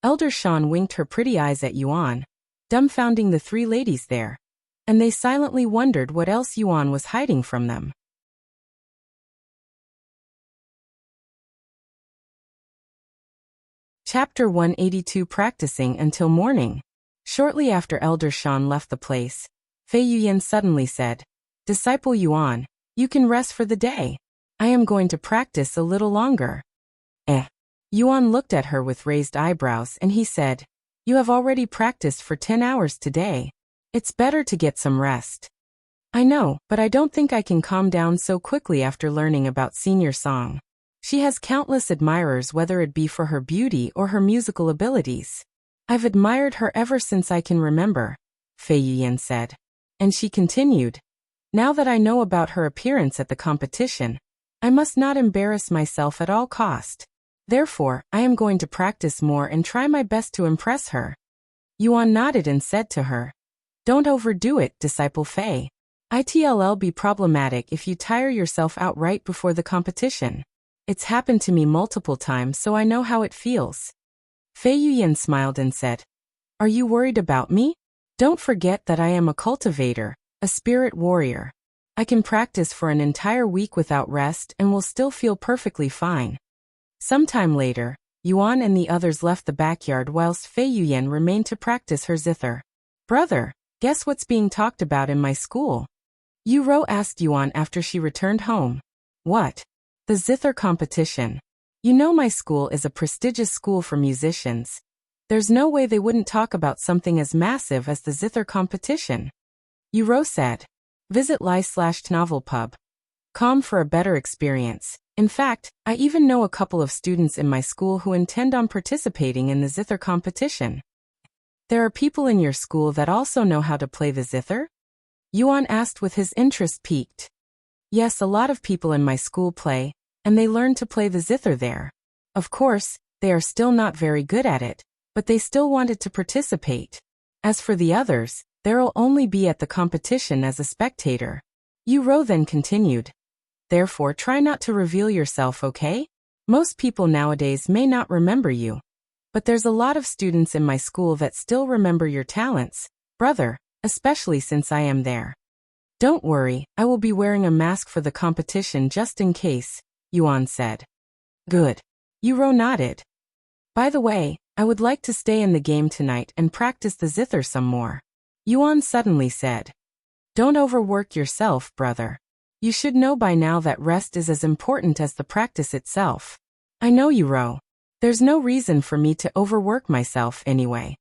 Elder Shan winked her pretty eyes at Yuan, dumbfounding the 3 ladies there, and they silently wondered what else Yuan was hiding from them. Chapter 182 Practicing Until Morning. Shortly after Elder Shan left the place, Fei Yuyan suddenly said, Disciple Yuan, you can rest for the day. I am going to practice a little longer. Yuan looked at her with raised eyebrows and he said, You have already practiced for 10 hours today. It's better to get some rest. I know, but I don't think I can calm down so quickly after learning about Senior Song. She has countless admirers, whether it be for her beauty or her musical abilities. I've admired her ever since I can remember, Fei Yuyan said. And she continued, Now that I know about her appearance at the competition, I must not embarrass myself at all cost. Therefore, I am going to practice more and try my best to impress her. Yuan nodded and said to her, Don't overdo it, Disciple Fei. It'll be problematic if you tire yourself out right before the competition. It's happened to me multiple times, so I know how it feels. Fei Yuyan smiled and said, Are you worried about me? Don't forget that I am a cultivator, a spirit warrior. I can practice for an entire week without rest and will still feel perfectly fine. Sometime later, Yuan and the others left the backyard whilst Fei Yuyan remained to practice her zither. Brother, guess what's being talked about in my school? Yu Rou asked Yuan after she returned home. What? The zither competition. You know my school is a prestigious school for musicians. There's no way they wouldn't talk about something as massive as the zither competition. Yu Rou said. Visit Lie/Novelpub.com for a better experience. In fact, I even know a couple of students in my school who intend on participating in the zither competition. There are people in your school that also know how to play the zither? Yuan asked with his interest piqued. Yes, a lot of people in my school play, and they learn to play the zither there. Of course, they are still not very good at it, but they still wanted to participate. As for the others, they'll only be at the competition as a spectator. Yu Rou then continued. Therefore, try not to reveal yourself, okay? Most people nowadays may not remember you. But there's a lot of students in my school that still remember your talents, brother, especially since I am there. Don't worry, I will be wearing a mask for the competition just in case, Yuan said. Good. Yuro nodded. By the way, I would like to stay in the game tonight and practice the Zither some more. Yuan suddenly said. Don't overwork yourself, brother. You should know by now that rest is as important as the practice itself. I know, Yuro. There's no reason for me to overwork myself anyway.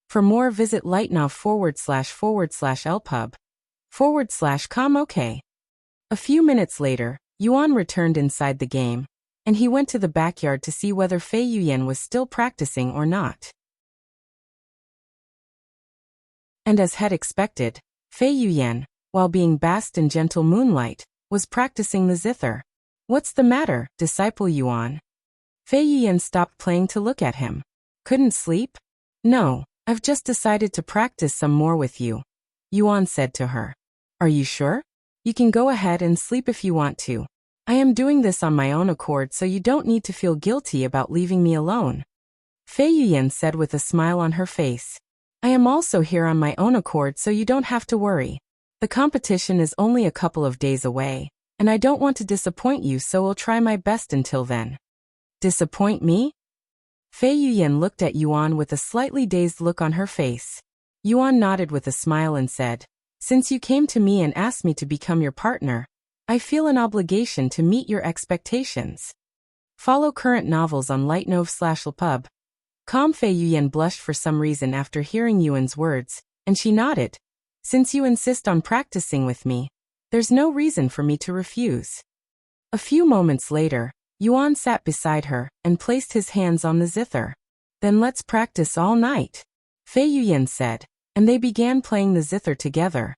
For more, visit lightnow//lpub/com. OK. A few minutes later, Yuan returned inside the game, and he went to the backyard to see whether Fei Yuyan was still practicing or not. And as had expected, Fei Yuyan, while being basked in gentle moonlight, was practicing the Zither. What's the matter, disciple Yuan? Fei Yuyan stopped playing to look at him. Couldn't sleep? No, I've just decided to practice some more with you, Yuan said to her. Are you sure? You can go ahead and sleep if you want to. I am doing this on my own accord, so you don't need to feel guilty about leaving me alone. Fei Yuyan said with a smile on her face. I am also here on my own accord, so you don't have to worry. The competition is only a couple of days away, and I don't want to disappoint you, so I'll try my best until then. Disappoint me? Fei Yuyan looked at Yuan with a slightly dazed look on her face. Yuan nodded with a smile and said, Since you came to me and asked me to become your partner, I feel an obligation to meet your expectations. Follow current novels on lightnov/lpub.com. Fei Yuyan blushed for some reason after hearing Yuan's words, and she nodded. Since you insist on practicing with me, there's no reason for me to refuse. A few moments later, Yuan sat beside her and placed his hands on the Zither. Then let's practice all night, Fei Yuyan said, and they began playing the Zither together.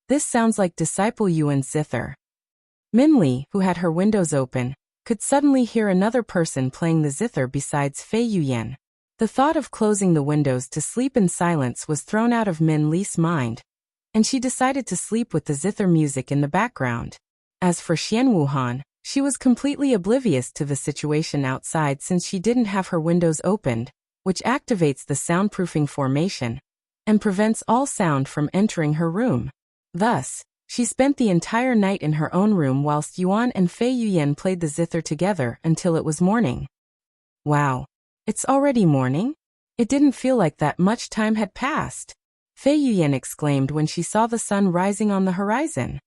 This sounds like disciple Yuan's Zither. Minli, who had her windows open, could suddenly hear another person playing the Zither besides Fei Yuyan. The thought of closing the windows to sleep in silence was thrown out of Min Li's mind, and she decided to sleep with the Zither music in the background. As for Xian Wuhan, she was completely oblivious to the situation outside since she didn't have her windows opened, which activates the soundproofing formation and prevents all sound from entering her room. Thus, she spent the entire night in her own room whilst Yuan and Fei Yuyan played the Zither together until it was morning. Wow. It's already morning? It didn't feel like that much time had passed, Fei Yuyan exclaimed when she saw the sun rising on the horizon.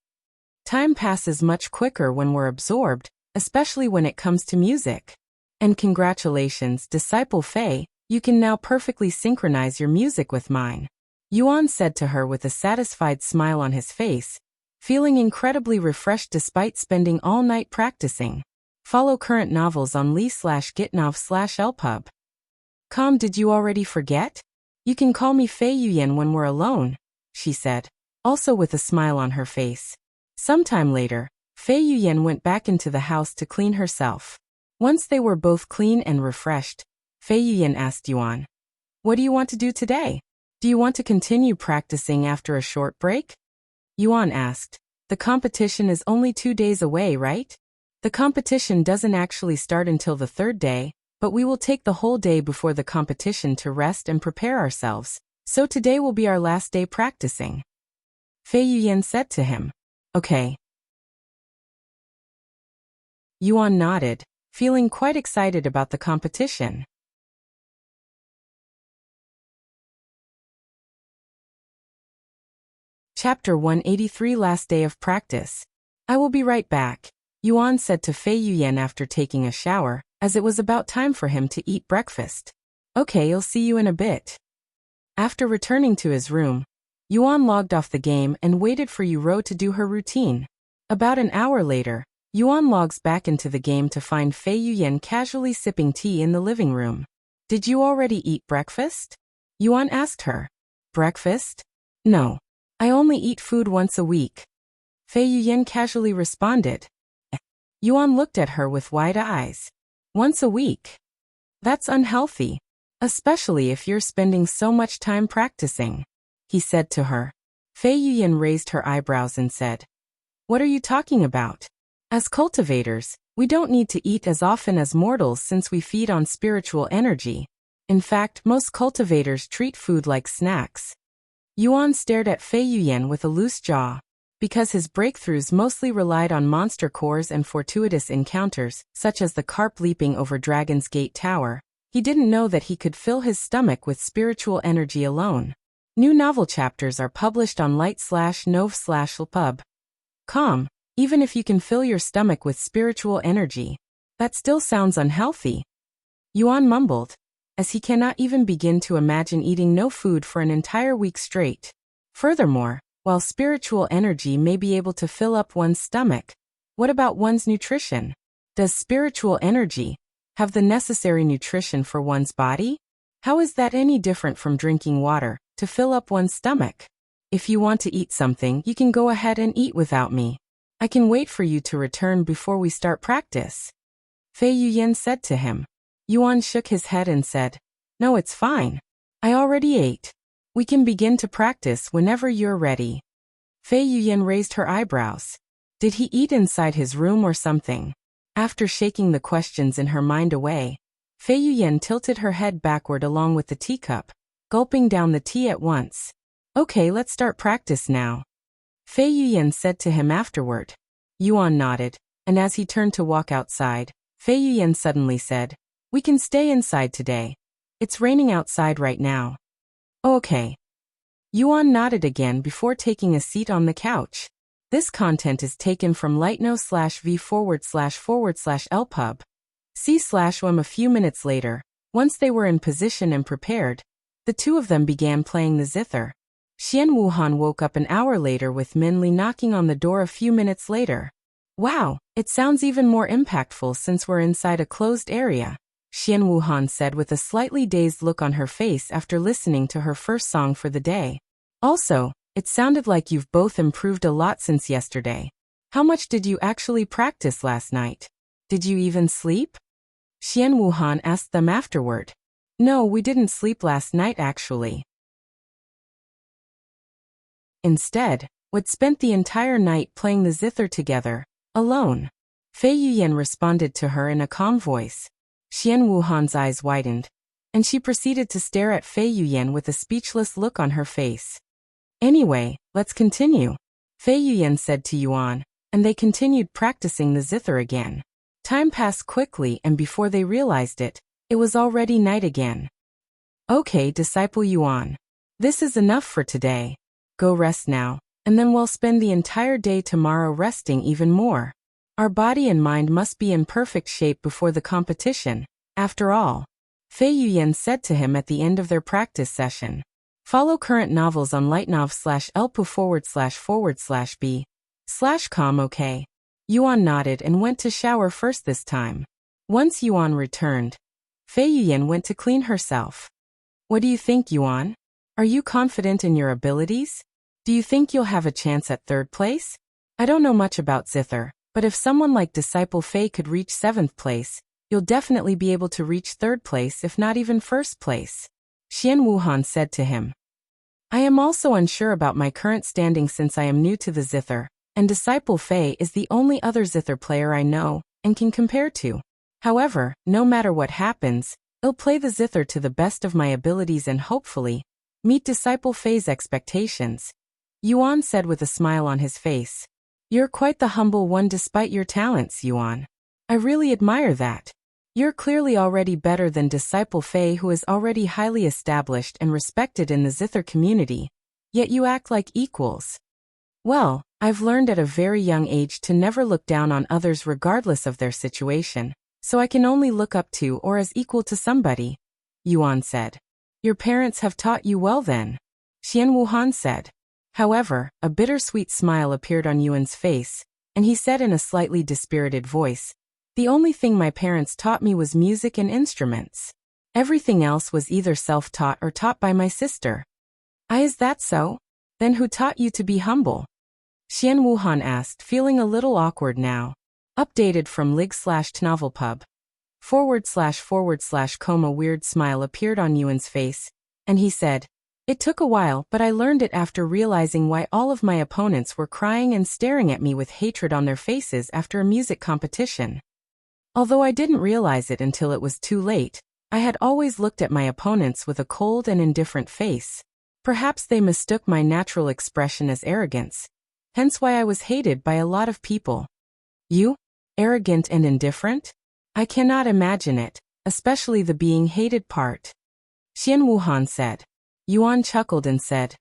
Time passes much quicker when we're absorbed, especially when it comes to music. And congratulations, disciple Fei, you can now perfectly synchronize your music with mine, Yuan said to her with a satisfied smile on his face, feeling incredibly refreshed despite spending all night practicing. Follow current novels on li/gitnov/lpub.com. Did you already forget? You can call me Fei Yuyan when we're alone, she said, also with a smile on her face. Sometime later, Fei Yuyan went back into the house to clean herself. Once they were both clean and refreshed, Fei Yuyan asked Yuan, What do you want to do today? Do you want to continue practicing after a short break? Yuan asked. The competition is only 2 days away, right? The competition doesn't actually start until the 3rd day, but we will take the whole day before the competition to rest and prepare ourselves, so today will be our last day practicing. Fei Yuyan said to him. Okay. Yuan nodded, feeling quite excited about the competition. Chapter 183, Last Day of Practice. I will be right back, Yuan said to Fei Yuyan after taking a shower, as it was about time for him to eat breakfast. Okay, I'll see you in a bit. After returning to his room, Yuan logged off the game and waited for Yuro to do her routine. About an hour later, Yuan logs back into the game to find Fei Yuyan casually sipping tea in the living room. Did you already eat breakfast? Yuan asked her. Breakfast? No. I only eat food once a week, Fei Yuyan casually responded. Yuan looked at her with wide eyes. Once a week? That's unhealthy, especially if you're spending so much time practicing, he said to her. Fei Yuyan raised her eyebrows and said, What are you talking about? As cultivators, we don't need to eat as often as mortals since we feed on spiritual energy. In fact, most cultivators treat food like snacks. Yuan stared at Fei Yuyan with a loose jaw. Because his breakthroughs mostly relied on monster cores and fortuitous encounters, such as the carp leaping over Dragon's Gate Tower, he didn't know that he could fill his stomach with spiritual energy alone. New novel chapters are published on light/nov/lpub.com. Even if you can fill your stomach with spiritual energy, that still sounds unhealthy. Yuan mumbled, as he cannot even begin to imagine eating no food for an entire week straight. Furthermore, while spiritual energy may be able to fill up one's stomach, what about one's nutrition? Does spiritual energy have the necessary nutrition for one's body? How is that any different from drinking water to fill up one's stomach? If you want to eat something, you can go ahead and eat without me. I can wait for you to return before we start practice. Fei Yuyan said to him. Yuan shook his head and said, No, it's fine. I already ate. We can begin to practice whenever you're ready. Fei Yuyan raised her eyebrows. Did he eat inside his room or something? After shaking the questions in her mind away, Fei Yuyan tilted her head backward along with the teacup, gulping down the tea at once. Okay, let's start practice now. Fei Yuyan said to him afterward. Yuan nodded, and as he turned to walk outside, Fei Yuyan suddenly said, We can stay inside today. It's raining outside right now. Oh, okay. Yuan nodded again before taking a seat on the couch. This content is taken from lightno/v/lpub. C/wm. A few minutes later, once they were in position and prepared, the two of them began playing the zither. Xian Wuhan woke up an hour later with Min Li knocking on the door a few minutes later. Wow, it sounds even more impactful since we're inside a closed area, Xian Wuhan said with a slightly dazed look on her face after listening to her first song for the day. Also, it sounded like you've both improved a lot since yesterday. How much did you actually practice last night? Did you even sleep? Xian Wuhan asked them afterward. No, we didn't sleep last night actually. Instead, we'd spent the entire night playing the zither together, alone. Fei Yuyan responded to her in a calm voice. Xian Wuhan's eyes widened, and she proceeded to stare at Fei Yuyan with a speechless look on her face. Anyway, let's continue, Fei Yuyan said to Yuan, and they continued practicing the zither again. Time passed quickly, and before they realized it, it was already night again. Okay, disciple Yuan. This is enough for today. Go rest now, and then we'll spend the entire day tomorrow resting even more. Our body and mind must be in perfect shape before the competition, after all, Fei Yuyan said to him at the end of their practice session. Follow current novels on lightnov/lpu/b/com. Okay. Yuan nodded and went to shower first this time. Once Yuan returned, Fei Yuyan went to clean herself. What do you think, Yuan? Are you confident in your abilities? Do you think you'll have a chance at third place? I don't know much about Zither, but if someone like Disciple Fei could reach 7th place, you'll definitely be able to reach 3rd place if not even 1st place, Xian Wuhan said to him. I am also unsure about my current standing since I am new to the Zither, and Disciple Fei is the only other Zither player I know and can compare to. However, no matter what happens, I'll play the Zither to the best of my abilities and hopefully meet Disciple Fei's expectations, Yuan said with a smile on his face. You're quite the humble one despite your talents, Yuan. I really admire that. You're clearly already better than Disciple Fei, who is already highly established and respected in the Zither community, yet you act like equals. Well, I've learned at a very young age to never look down on others regardless of their situation, so I can only look up to or as equal to somebody, Yuan said. Your parents have taught you well then, Xian Wuhan said. However, a bittersweet smile appeared on Yuan's face, and he said in a slightly dispirited voice, the only thing my parents taught me was music and instruments. Everything else was either self-taught or taught by my sister. Is that so? Then who taught you to be humble? Xian Wuhan asked, feeling a little awkward now. Updated from lig/tnovelpub. // A weird smile appeared on Yuan's face, and he said, It took a while, but I learned it after realizing why all of my opponents were crying and staring at me with hatred on their faces after a music competition. Although I didn't realize it until it was too late, I had always looked at my opponents with a cold and indifferent face. Perhaps they mistook my natural expression as arrogance. Hence why I was hated by a lot of people. You? Arrogant and indifferent? I cannot imagine it, especially the being hated part. Xian Wuhan said. Yuan chuckled and said,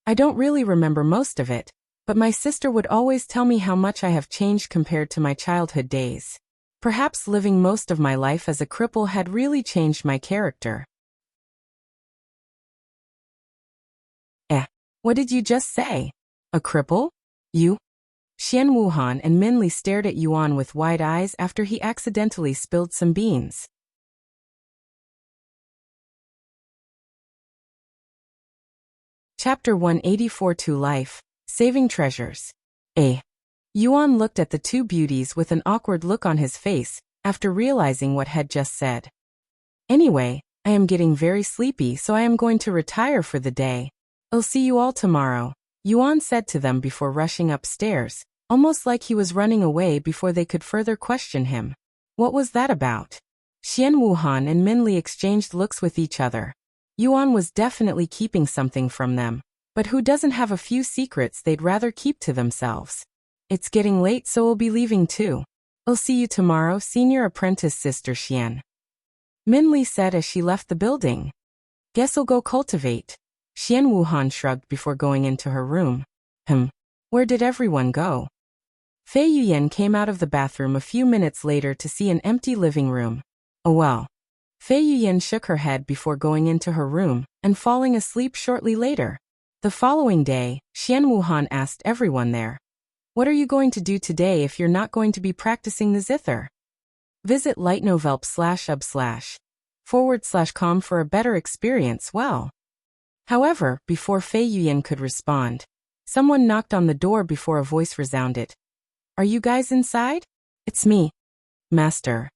I don't really remember most of it, but my sister would always tell me how much I have changed compared to my childhood days. Perhaps living most of my life as a cripple had really changed my character. What did you just say? A cripple? You? Xian Wuhan and Minli stared at Yuan with wide eyes after he accidentally spilled some beans. Chapter 184 To Life, Saving Treasures. Yuan looked at the two beauties with an awkward look on his face, after realizing what had just said. Anyway, I am getting very sleepy, so I am going to retire for the day. I'll see you all tomorrow, Yuan said to them before rushing upstairs, almost like he was running away before they could further question him. What was that about? Xian Wuhan and Minli exchanged looks with each other. Yuan was definitely keeping something from them, but who doesn't have a few secrets they'd rather keep to themselves? It's getting late, so we'll be leaving too. I'll see you tomorrow, Senior Apprentice Sister Xian. Minli said as she left the building. Guess I'll go cultivate. Xian Wuhan shrugged before going into her room. Where did everyone go? Fei Yuyan came out of the bathroom a few minutes later to see an empty living room. Oh well. Fei Yuyan shook her head before going into her room and falling asleep shortly later. The following day, Xian Wuhan asked everyone there, what are you going to do today if you're not going to be practicing the Zither? Visit lightnovelp/com for a better experience. Well. However, before Fei Yuyan could respond, someone knocked on the door before a voice resounded. Are you guys inside? It's me, Master.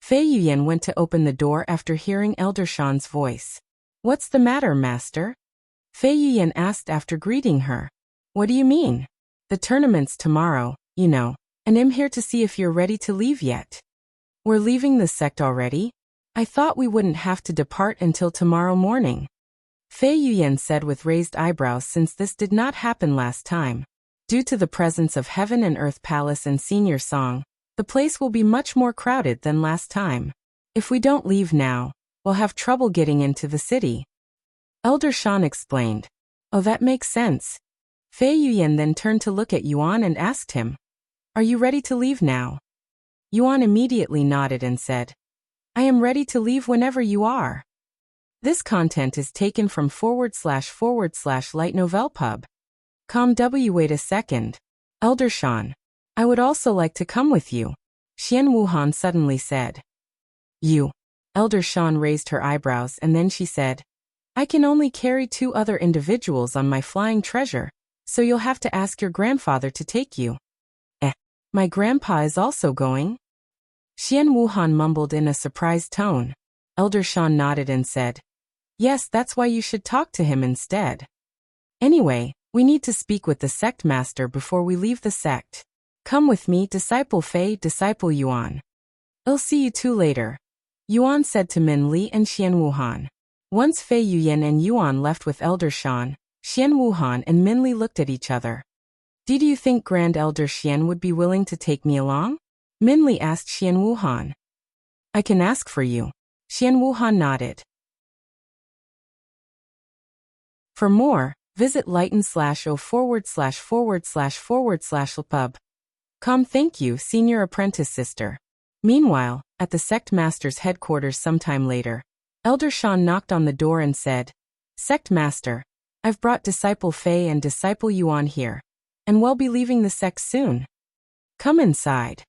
Fei Yuyan went to open the door after hearing Elder Shan's voice. What's the matter, Master? Fei Yuyan asked after greeting her. What do you mean? The tournament's tomorrow, you know, and I'm here to see if you're ready to leave yet. We're leaving the sect already? I thought we wouldn't have to depart until tomorrow morning. Fei Yuyan said with raised eyebrows, since this did not happen last time. Due to the presence of Heaven and Earth Palace and Senior Zou, the place will be much more crowded than last time. If we don't leave now, we'll have trouble getting into the city. Elder Shan explained. Oh, that makes sense. Fei Yuyan then turned to look at Yuan and asked him, Are you ready to leave now? Yuan immediately nodded and said, I am ready to leave whenever you are. This content is taken from //lightnovelpub.com. Wait a second. Elder Shan. I would also like to come with you, Xian Wuhan suddenly said. You. Elder Shan raised her eyebrows and then she said, I can only carry 2 other individuals on my flying treasure, so you'll have to ask your grandfather to take you. My grandpa is also going? Xian Wuhan mumbled in a surprised tone. Elder Shan nodded and said, Yes, that's why you should talk to him instead. Anyway, we need to speak with the sect master before we leave the sect. Come with me, Disciple Fei, Disciple Yuan. I'll see you two later, Yuan said to Min Li and Xian Wuhan. Once Fei Yuyan and Yuan left with Elder Shan, Xian Wuhan and Min Li looked at each other. Did you think Grand Elder Xian would be willing to take me along? Min Li asked Xian Wuhan. I can ask for you. Xian Wuhan nodded. For more, visit lighten/o///pub.com. Thank you, Senior Apprentice Sister. Meanwhile, at the Sect Master's headquarters sometime later, Elder Shan knocked on the door and said, Sect Master, I've brought Disciple Fei and Disciple Yuan here, and we'll be leaving the sect soon. Come inside.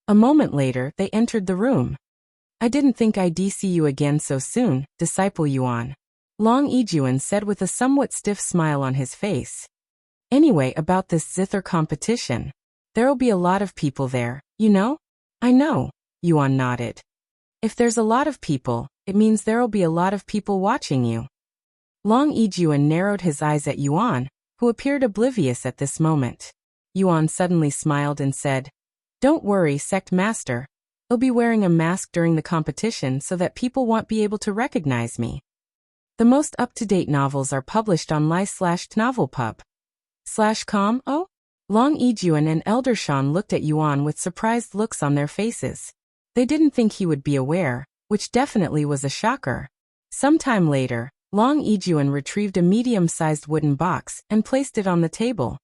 A moment later, they entered the room. I didn't think I'd see you again so soon, Disciple Yuan. Long Ijuan said with a somewhat stiff smile on his face. Anyway, about this Zither competition. There'll be a lot of people there, you know? I know, Yuan nodded. If there's a lot of people, it means there'll be a lot of people watching you. Long Ijuan narrowed his eyes at Yuan, who appeared oblivious at this moment. Yuan suddenly smiled and said, Don't worry, Sect Master. I'll be wearing a mask during the competition so that people won't be able to recognize me. The most up-to-date novels are published on li/novelpub.com. Oh? Long Yijuan and Elder Shan looked at Yuan with surprised looks on their faces. They didn't think he would be aware, which definitely was a shocker. Sometime later, Long Yijuan retrieved a medium-sized wooden box and placed it on the table.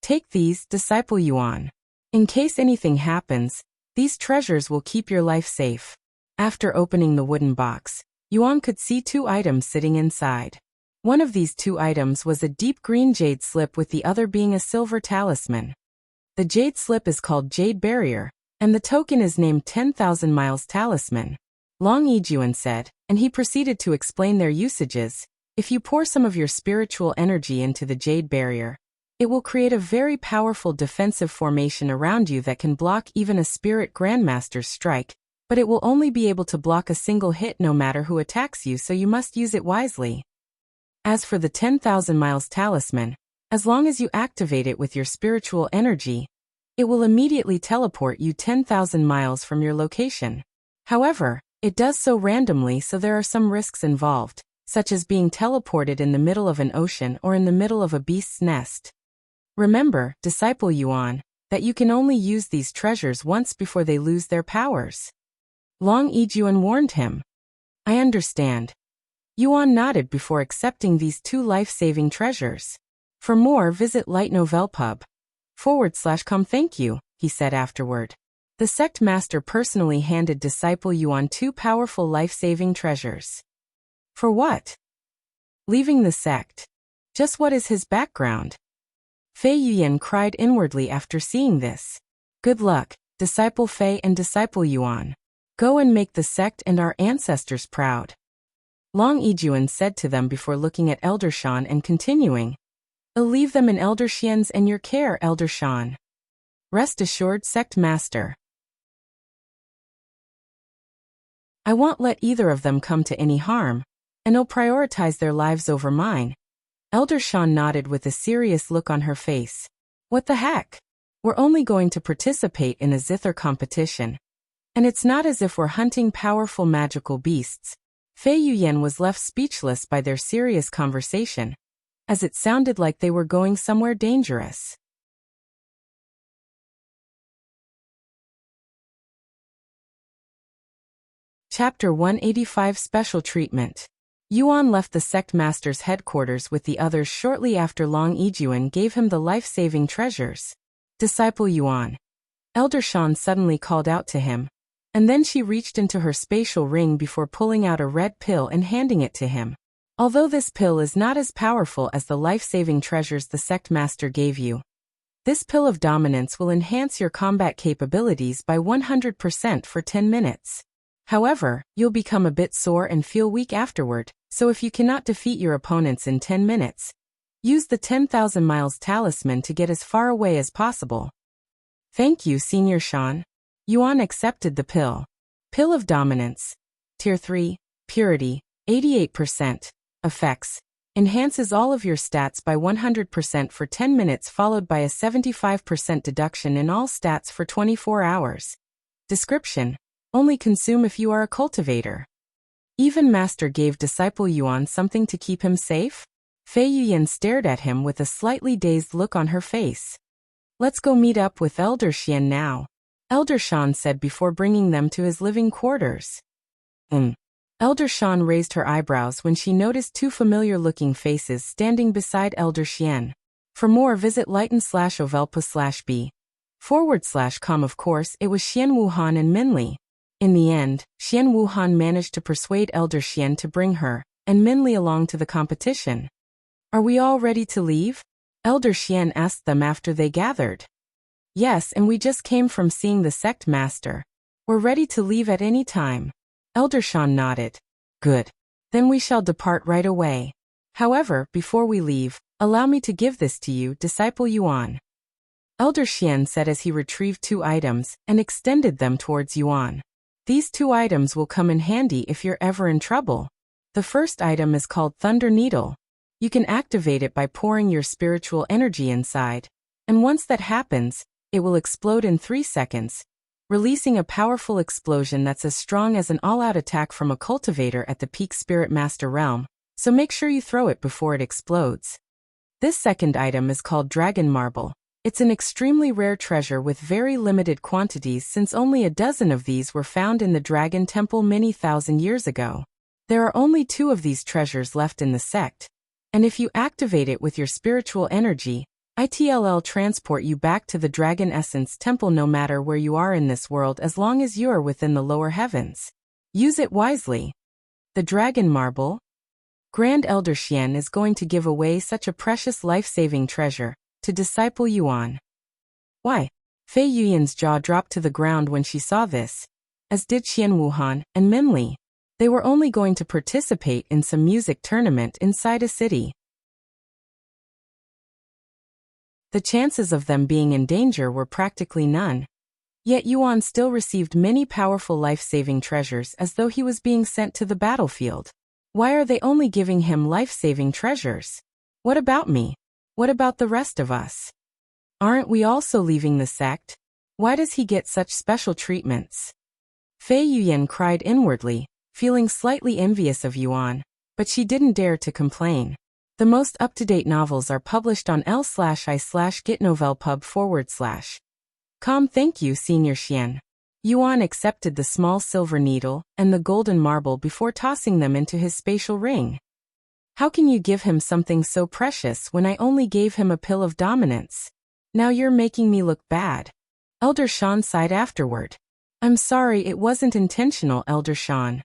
Take these, Disciple Yuan. In case anything happens, these treasures will keep your life safe. After opening the wooden box, Yuan could see 2 items sitting inside. One of these 2 items was a deep green jade slip with the other being a silver talisman. The jade slip is called Jade Barrier, and the token is named 10,000 Miles Talisman. Long Yijuan said, and he proceeded to explain their usages. If you pour some of your spiritual energy into the Jade Barrier, it will create a very powerful defensive formation around you that can block even a Spirit Grandmaster's strike, but it will only be able to block a single hit no matter who attacks you, so you must use it wisely. As for the 10,000 Miles Talisman, as long as you activate it with your spiritual energy, it will immediately teleport you 10,000 miles from your location. However, it does so randomly, so there are some risks involved, such as being teleported in the middle of an ocean or in the middle of a beast's nest. Remember, Disciple Yuan, that you can only use these treasures once before they lose their powers. Long Yijuan warned him. I understand. Yuan nodded before accepting these 2 life-saving treasures. For more, visit lightnovelpub.com. Thank you, he said afterward. The Sect Master personally handed Disciple Yuan 2 powerful life-saving treasures. For what? Leaving the sect. Just what is his background? Fei Yuyan cried inwardly after seeing this. Good luck, Disciple Fei and Disciple Yuan. Go and make the sect and our ancestors proud. Long Yijuan said to them before looking at Elder Shan and continuing. I'll leave them in Elder Xian's and your care, Elder Shan. Rest assured, Sect Master. I won't let either of them come to any harm, and I'll prioritize their lives over mine. Elder Shan nodded with a serious look on her face. What the heck? We're only going to participate in a Zither competition. And it's not as if we're hunting powerful magical beasts. Fei Yuyan was left speechless by their serious conversation, as it sounded like they were going somewhere dangerous. Chapter 185 Special Treatment. Yuan left the Sect Master's headquarters with the others shortly after Long Yijuan gave him the life-saving treasures. Disciple Yuan. Elder Shan suddenly called out to him, and then she reached into her spatial ring before pulling out a red pill and handing it to him. Although this pill is not as powerful as the life-saving treasures the Sect Master gave you, this pill of dominance will enhance your combat capabilities by 100% for 10 minutes. However, you'll become a bit sore and feel weak afterward, so if you cannot defeat your opponents in 10 minutes, use the 10,000 Miles Talisman to get as far away as possible. Thank you, Senior Shan. Yuan accepted the pill. Pill of Dominance. Tier 3, Purity, 88%. Effects. Enhances all of your stats by 100% for 10 minutes, followed by a 75% deduction in all stats for 24 hours. Description. Only consume if you are a cultivator. Even Master gave Disciple Yuan something to keep him safe? Fei Yuyan stared at him with a slightly dazed look on her face. Let's go meet up with Elder Xian now, Elder Shan said before bringing them to his living quarters. Elder Shan raised her eyebrows when she noticed 2 familiar-looking faces standing beside Elder Xian. For more, visit lighten/ovelpa/b/com. Of course, it was Xian Wuhan and Minli. In the end, Xian Wuhan managed to persuade Elder Xian to bring her and Minli along to the competition. Are we all ready to leave? Elder Xian asked them after they gathered. Yes, and we just came from seeing the Sect Master. We're ready to leave at any time. Elder Shan nodded. Good. Then we shall depart right away. However, before we leave, allow me to give this to you, Disciple Yuan. Elder Xian said as he retrieved 2 items and extended them towards Yuan. These 2 items will come in handy if you're ever in trouble. The first item is called Thunder Needle. You can activate it by pouring your spiritual energy inside, and once that happens, it will explode in 3 seconds, releasing a powerful explosion that's as strong as an all-out attack from a cultivator at the peak Spirit Master realm, so make sure you throw it before it explodes. This second item is called Dragon Marble. It's an extremely rare treasure with very limited quantities since only a dozen of these were found in the Dragon Temple many thousand years ago. There are only 2 of these treasures left in the sect, and if you activate it with your spiritual energy, it'll transport you back to the Dragon Essence Temple no matter where you are in this world as long as you are within the lower heavens. Use it wisely. The Dragon Marble? Grand Elder Xian is going to give away such a precious life-saving treasure to Disciple Yuan. Why? Fei Yuyan's jaw dropped to the ground when she saw this, as did Xian Wuhan and Min Li. They were only going to participate in some music tournament inside a city. The chances of them being in danger were practically none. Yet Yuan still received many powerful life-saving treasures as though he was being sent to the battlefield. Why are they only giving him life-saving treasures? What about me? What about the rest of us? Aren't we also leaving the sect? Why does he get such special treatments? Fei Yuyan cried inwardly, feeling slightly envious of Yuan, but she didn't dare to complain. The most up-to-date novels are published on l/i/gitnovelpub/. Thank you, Senior Xian. Yuan accepted the small silver needle and the golden marble before tossing them into his spatial ring. How can you give him something so precious when I only gave him a pill of dominance? Now you're making me look bad. Elder Shan sighed afterward. I'm sorry, it wasn't intentional, Elder Shan.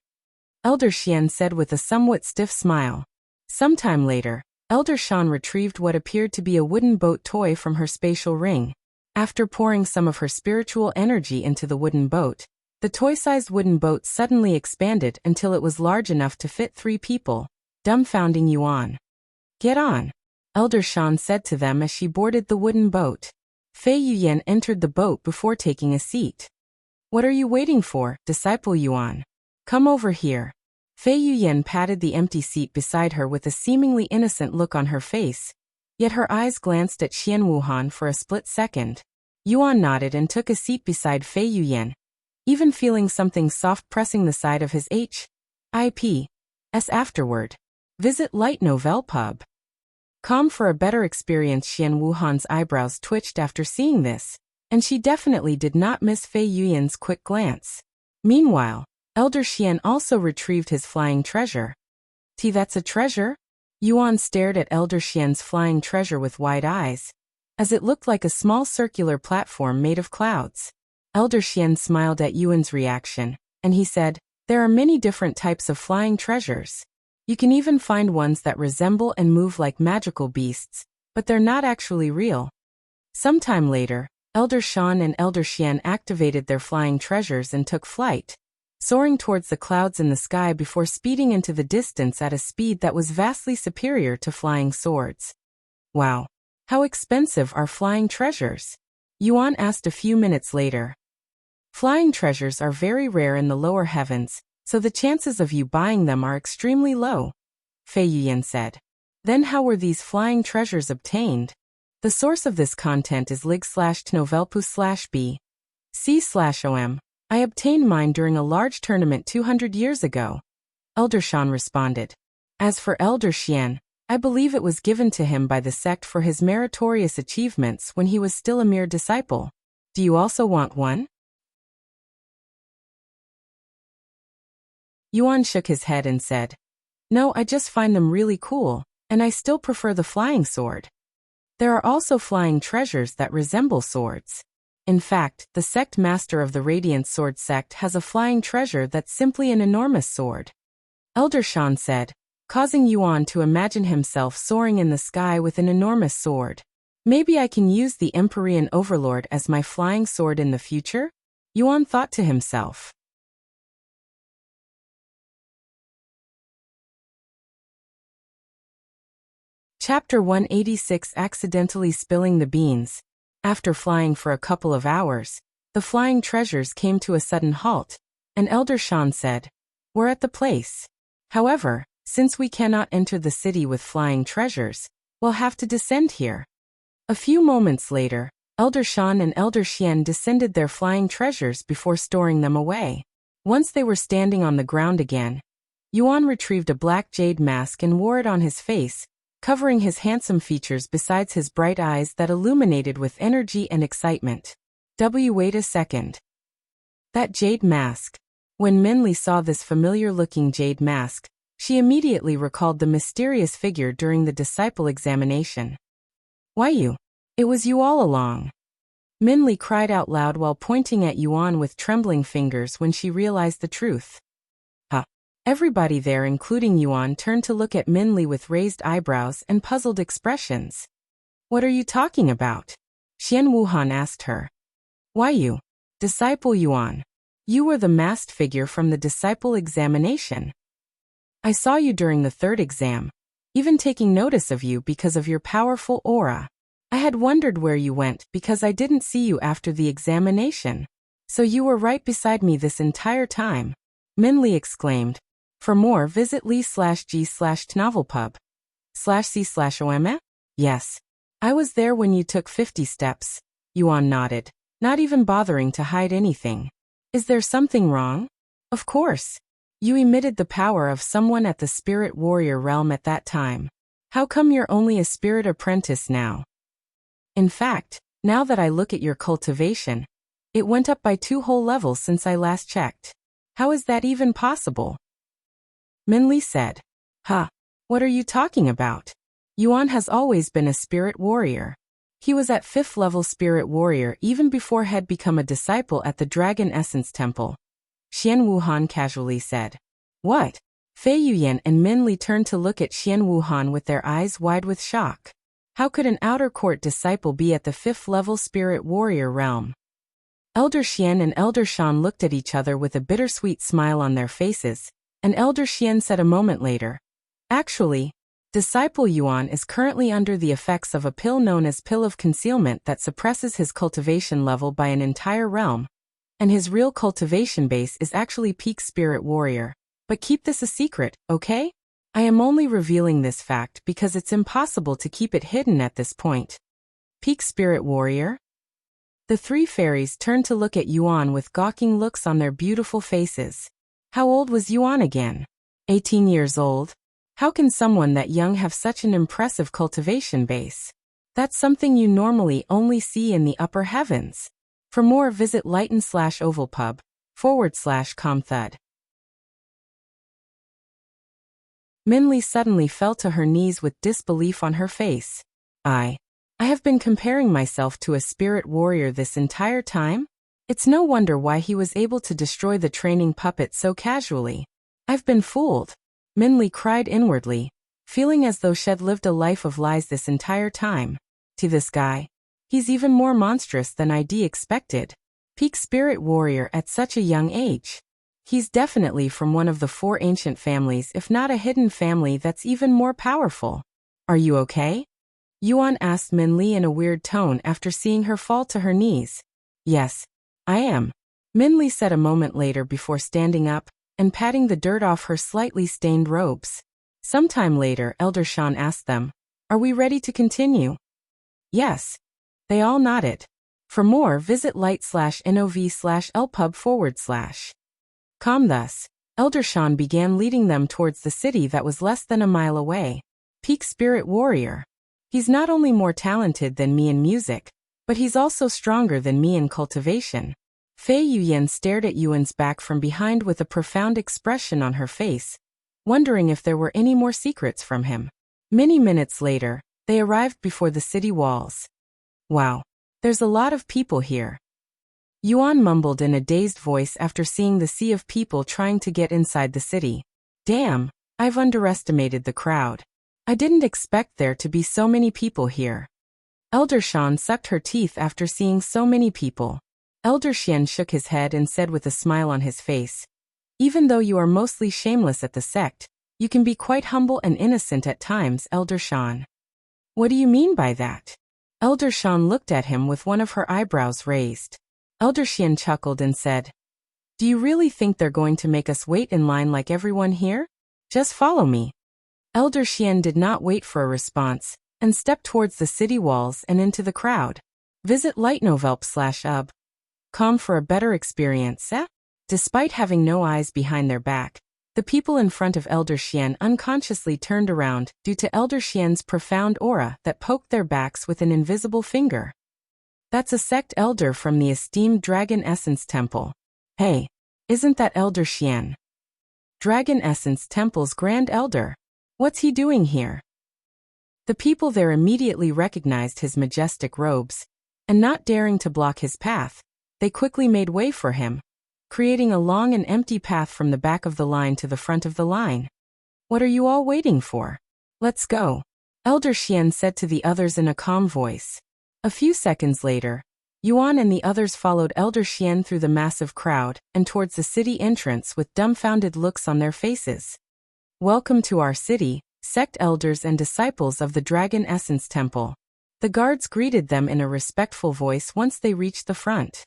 Elder Xian said with a somewhat stiff smile. Sometime later, Elder Shan retrieved what appeared to be a wooden boat toy from her spatial ring. After pouring some of her spiritual energy into the wooden boat, the toy-sized wooden boat suddenly expanded until it was large enough to fit 3 people, dumbfounding Yuan. Get on, Elder Shan said to them as she boarded the wooden boat. Fei Yuyan entered the boat before taking a seat. What are you waiting for, Disciple Yuan? Come over here. Fei Yuyan patted the empty seat beside her with a seemingly innocent look on her face, yet her eyes glanced at Xian Wuhan for a split second. Yuan nodded and took a seat beside Fei Yuyan, even feeling something soft pressing the side of his hip. Afterward. Visit Light Novel Pub. For a better experience. Xian Wuhan's eyebrows twitched after seeing this, and she definitely did not miss Fei Yuyan's quick glance. Meanwhile, Elder Xian also retrieved his flying treasure. That's a treasure? Yuan stared at Elder Xian's flying treasure with wide eyes, as it looked like a small circular platform made of clouds. Elder Xian smiled at Yuan's reaction, and he said, there are many different types of flying treasures. You can even find ones that resemble and move like magical beasts, but they're not actually real. Sometime later, Elder Shan and Elder Xian activated their flying treasures and took flight, soaring towards the clouds in the sky before speeding into the distance at a speed that was vastly superior to flying swords. Wow! How expensive are flying treasures? Yuan asked a few minutes later. Flying treasures are very rare in the lower heavens, so the chances of you buying them are extremely low, Fei Yuyan said. Then how were these flying treasures obtained? The source of this content is lig/tnovelpus/b. c/om. I obtained mine during a large tournament 200 years ago, Elder Shan responded. As for Elder Xian, I believe it was given to him by the sect for his meritorious achievements when he was still a mere disciple. Do you also want one? Yuan shook his head and said, no, I just find them really cool, and I still prefer the flying sword. There are also flying treasures that resemble swords. In fact, the sect master of the Radiant Sword sect has a flying treasure that's simply an enormous sword, Elder Shan said, causing Yuan to imagine himself soaring in the sky with an enormous sword. Maybe I can use the Empyrean Overlord as my flying sword in the future? Yuan thought to himself. Chapter 186 Accidentally Spilling the Beans. After flying for a couple of hours, the flying treasures came to a sudden halt, and Elder Shan said, we're at the place. However, since we cannot enter the city with flying treasures, we'll have to descend here. A few moments later, Elder Shan and Elder Xian descended their flying treasures before storing them away. Once they were standing on the ground again, Yuan retrieved a black jade mask and wore it on his face, covering his handsome features besides his bright eyes that illuminated with energy and excitement. Wait a second. That jade mask. When Minli saw this familiar-looking jade mask, she immediately recalled the mysterious figure during the disciple examination. Why you? It was you all along. Minli cried out loud while pointing at Yuan with trembling fingers when she realized the truth. Everybody there, including Yuan, turned to look at Minli with raised eyebrows and puzzled expressions. What are you talking about? Xian Wuhan asked her. Why you? Disciple Yuan. You were the masked figure from the disciple examination. I saw you during the third exam, even taking notice of you because of your powerful aura. I had wondered where you went because I didn't see you after the examination. So you were right beside me this entire time. Minli exclaimed. For more, visit li/g/tnovelpub/c/ome? Yes. I was there when you took 50 steps. Yuan nodded, not even bothering to hide anything. Is there something wrong? Of course. You emitted the power of someone at the spirit warrior realm at that time. How come you're only a spirit apprentice now? In fact, now that I look at your cultivation, it went up by 2 whole levels since I last checked. How is that even possible? Minli said. What are you talking about? Yuan has always been a spirit warrior. He was at 5th level spirit warrior even before had become a disciple at the Dragon Essence Temple. Xian Wuhan casually said. What? Fei Yuyan and Minli turned to look at Xian Wuhan with their eyes wide with shock. How could an outer court disciple be at the 5th level spirit warrior realm? Elder Xian and Elder Shan looked at each other with a bittersweet smile on their faces, and Elder Xian said a moment later, actually, Disciple Yuan is currently under the effects of a pill known as Pill of Concealment that suppresses his cultivation level by an entire realm, and his real cultivation base is actually Peak Spirit Warrior. But keep this a secret, okay? I am only revealing this fact because it's impossible to keep it hidden at this point. Peak Spirit Warrior? The 3 fairies turned to look at Yuan with gawking looks on their beautiful faces. How old was Yuan again? 18 years old? How can someone that young have such an impressive cultivation base? That's something you normally only see in the upper heavens. For more, visit lighten/ovalpub/com/thud. Minli suddenly fell to her knees with disbelief on her face. I have been comparing myself to a spirit warrior this entire time? It's no wonder why he was able to destroy the training puppet so casually. I've been fooled. Minli cried inwardly, feeling as though she'd lived a life of lies this entire time. To this guy, he's even more monstrous than I'd expected. Peak Spirit Warrior at such a young age. He's definitely from one of the 4 ancient families, if not a hidden family that's even more powerful. Are you okay? Yuan asked Minli in a weird tone after seeing her fall to her knees. Yes, I am. Minli said a moment later before standing up and patting the dirt off her slightly stained robes. Sometime later, Elder Shan asked them, Are we ready to continue? Yes. They all nodded. For more, visit light/nov/lpub/. Thus, Elder Shan began leading them towards the city that was less than a mile away. Peak Spirit Warrior. He's not only more talented than me in music, but he's also stronger than me in cultivation. Fei Yuyan stared at Yuan's back from behind with a profound expression on her face, wondering if there were any more secrets from him. Many minutes later, they arrived before the city walls. Wow, there's a lot of people here. Yuan mumbled in a dazed voice after seeing the sea of people trying to get inside the city. Damn, I've underestimated the crowd. I didn't expect there to be so many people here. Elder Shan sucked her teeth after seeing so many people. Elder Xian shook his head and said with a smile on his face, Even though you are mostly shameless at the sect, you can be quite humble and innocent at times, Elder Shan. What do you mean by that? Elder Shan looked at him with one of her eyebrows raised. Elder Xian chuckled and said, Do you really think they're going to make us wait in line like everyone here? Just follow me. Elder Xian did not wait for a response, and stepped towards the city walls and into the crowd. Visit lightnovelp/ub.com for a better experience. Despite having no eyes behind their back, The people in front of Elder Xian unconsciously turned around due to Elder Xian's profound aura that poked their backs with an invisible finger. That's a sect elder from the esteemed Dragon Essence Temple. Hey, isn't that Elder Xian? Dragon Essence Temple's Grand Elder. What's he doing here? The people there immediately recognized his majestic robes, and not daring to block his path, they quickly made way for him, creating a long and empty path from the back of the line to the front of the line. What are you all waiting for? Let's go, Elder Xian said to the others in a calm voice. A few seconds later, Yuan and the others followed Elder Xian through the massive crowd and towards the city entrance with dumbfounded looks on their faces. Welcome to our city, sect elders and disciples of the Dragon Essence Temple. The guards greeted them in a respectful voice once they reached the front.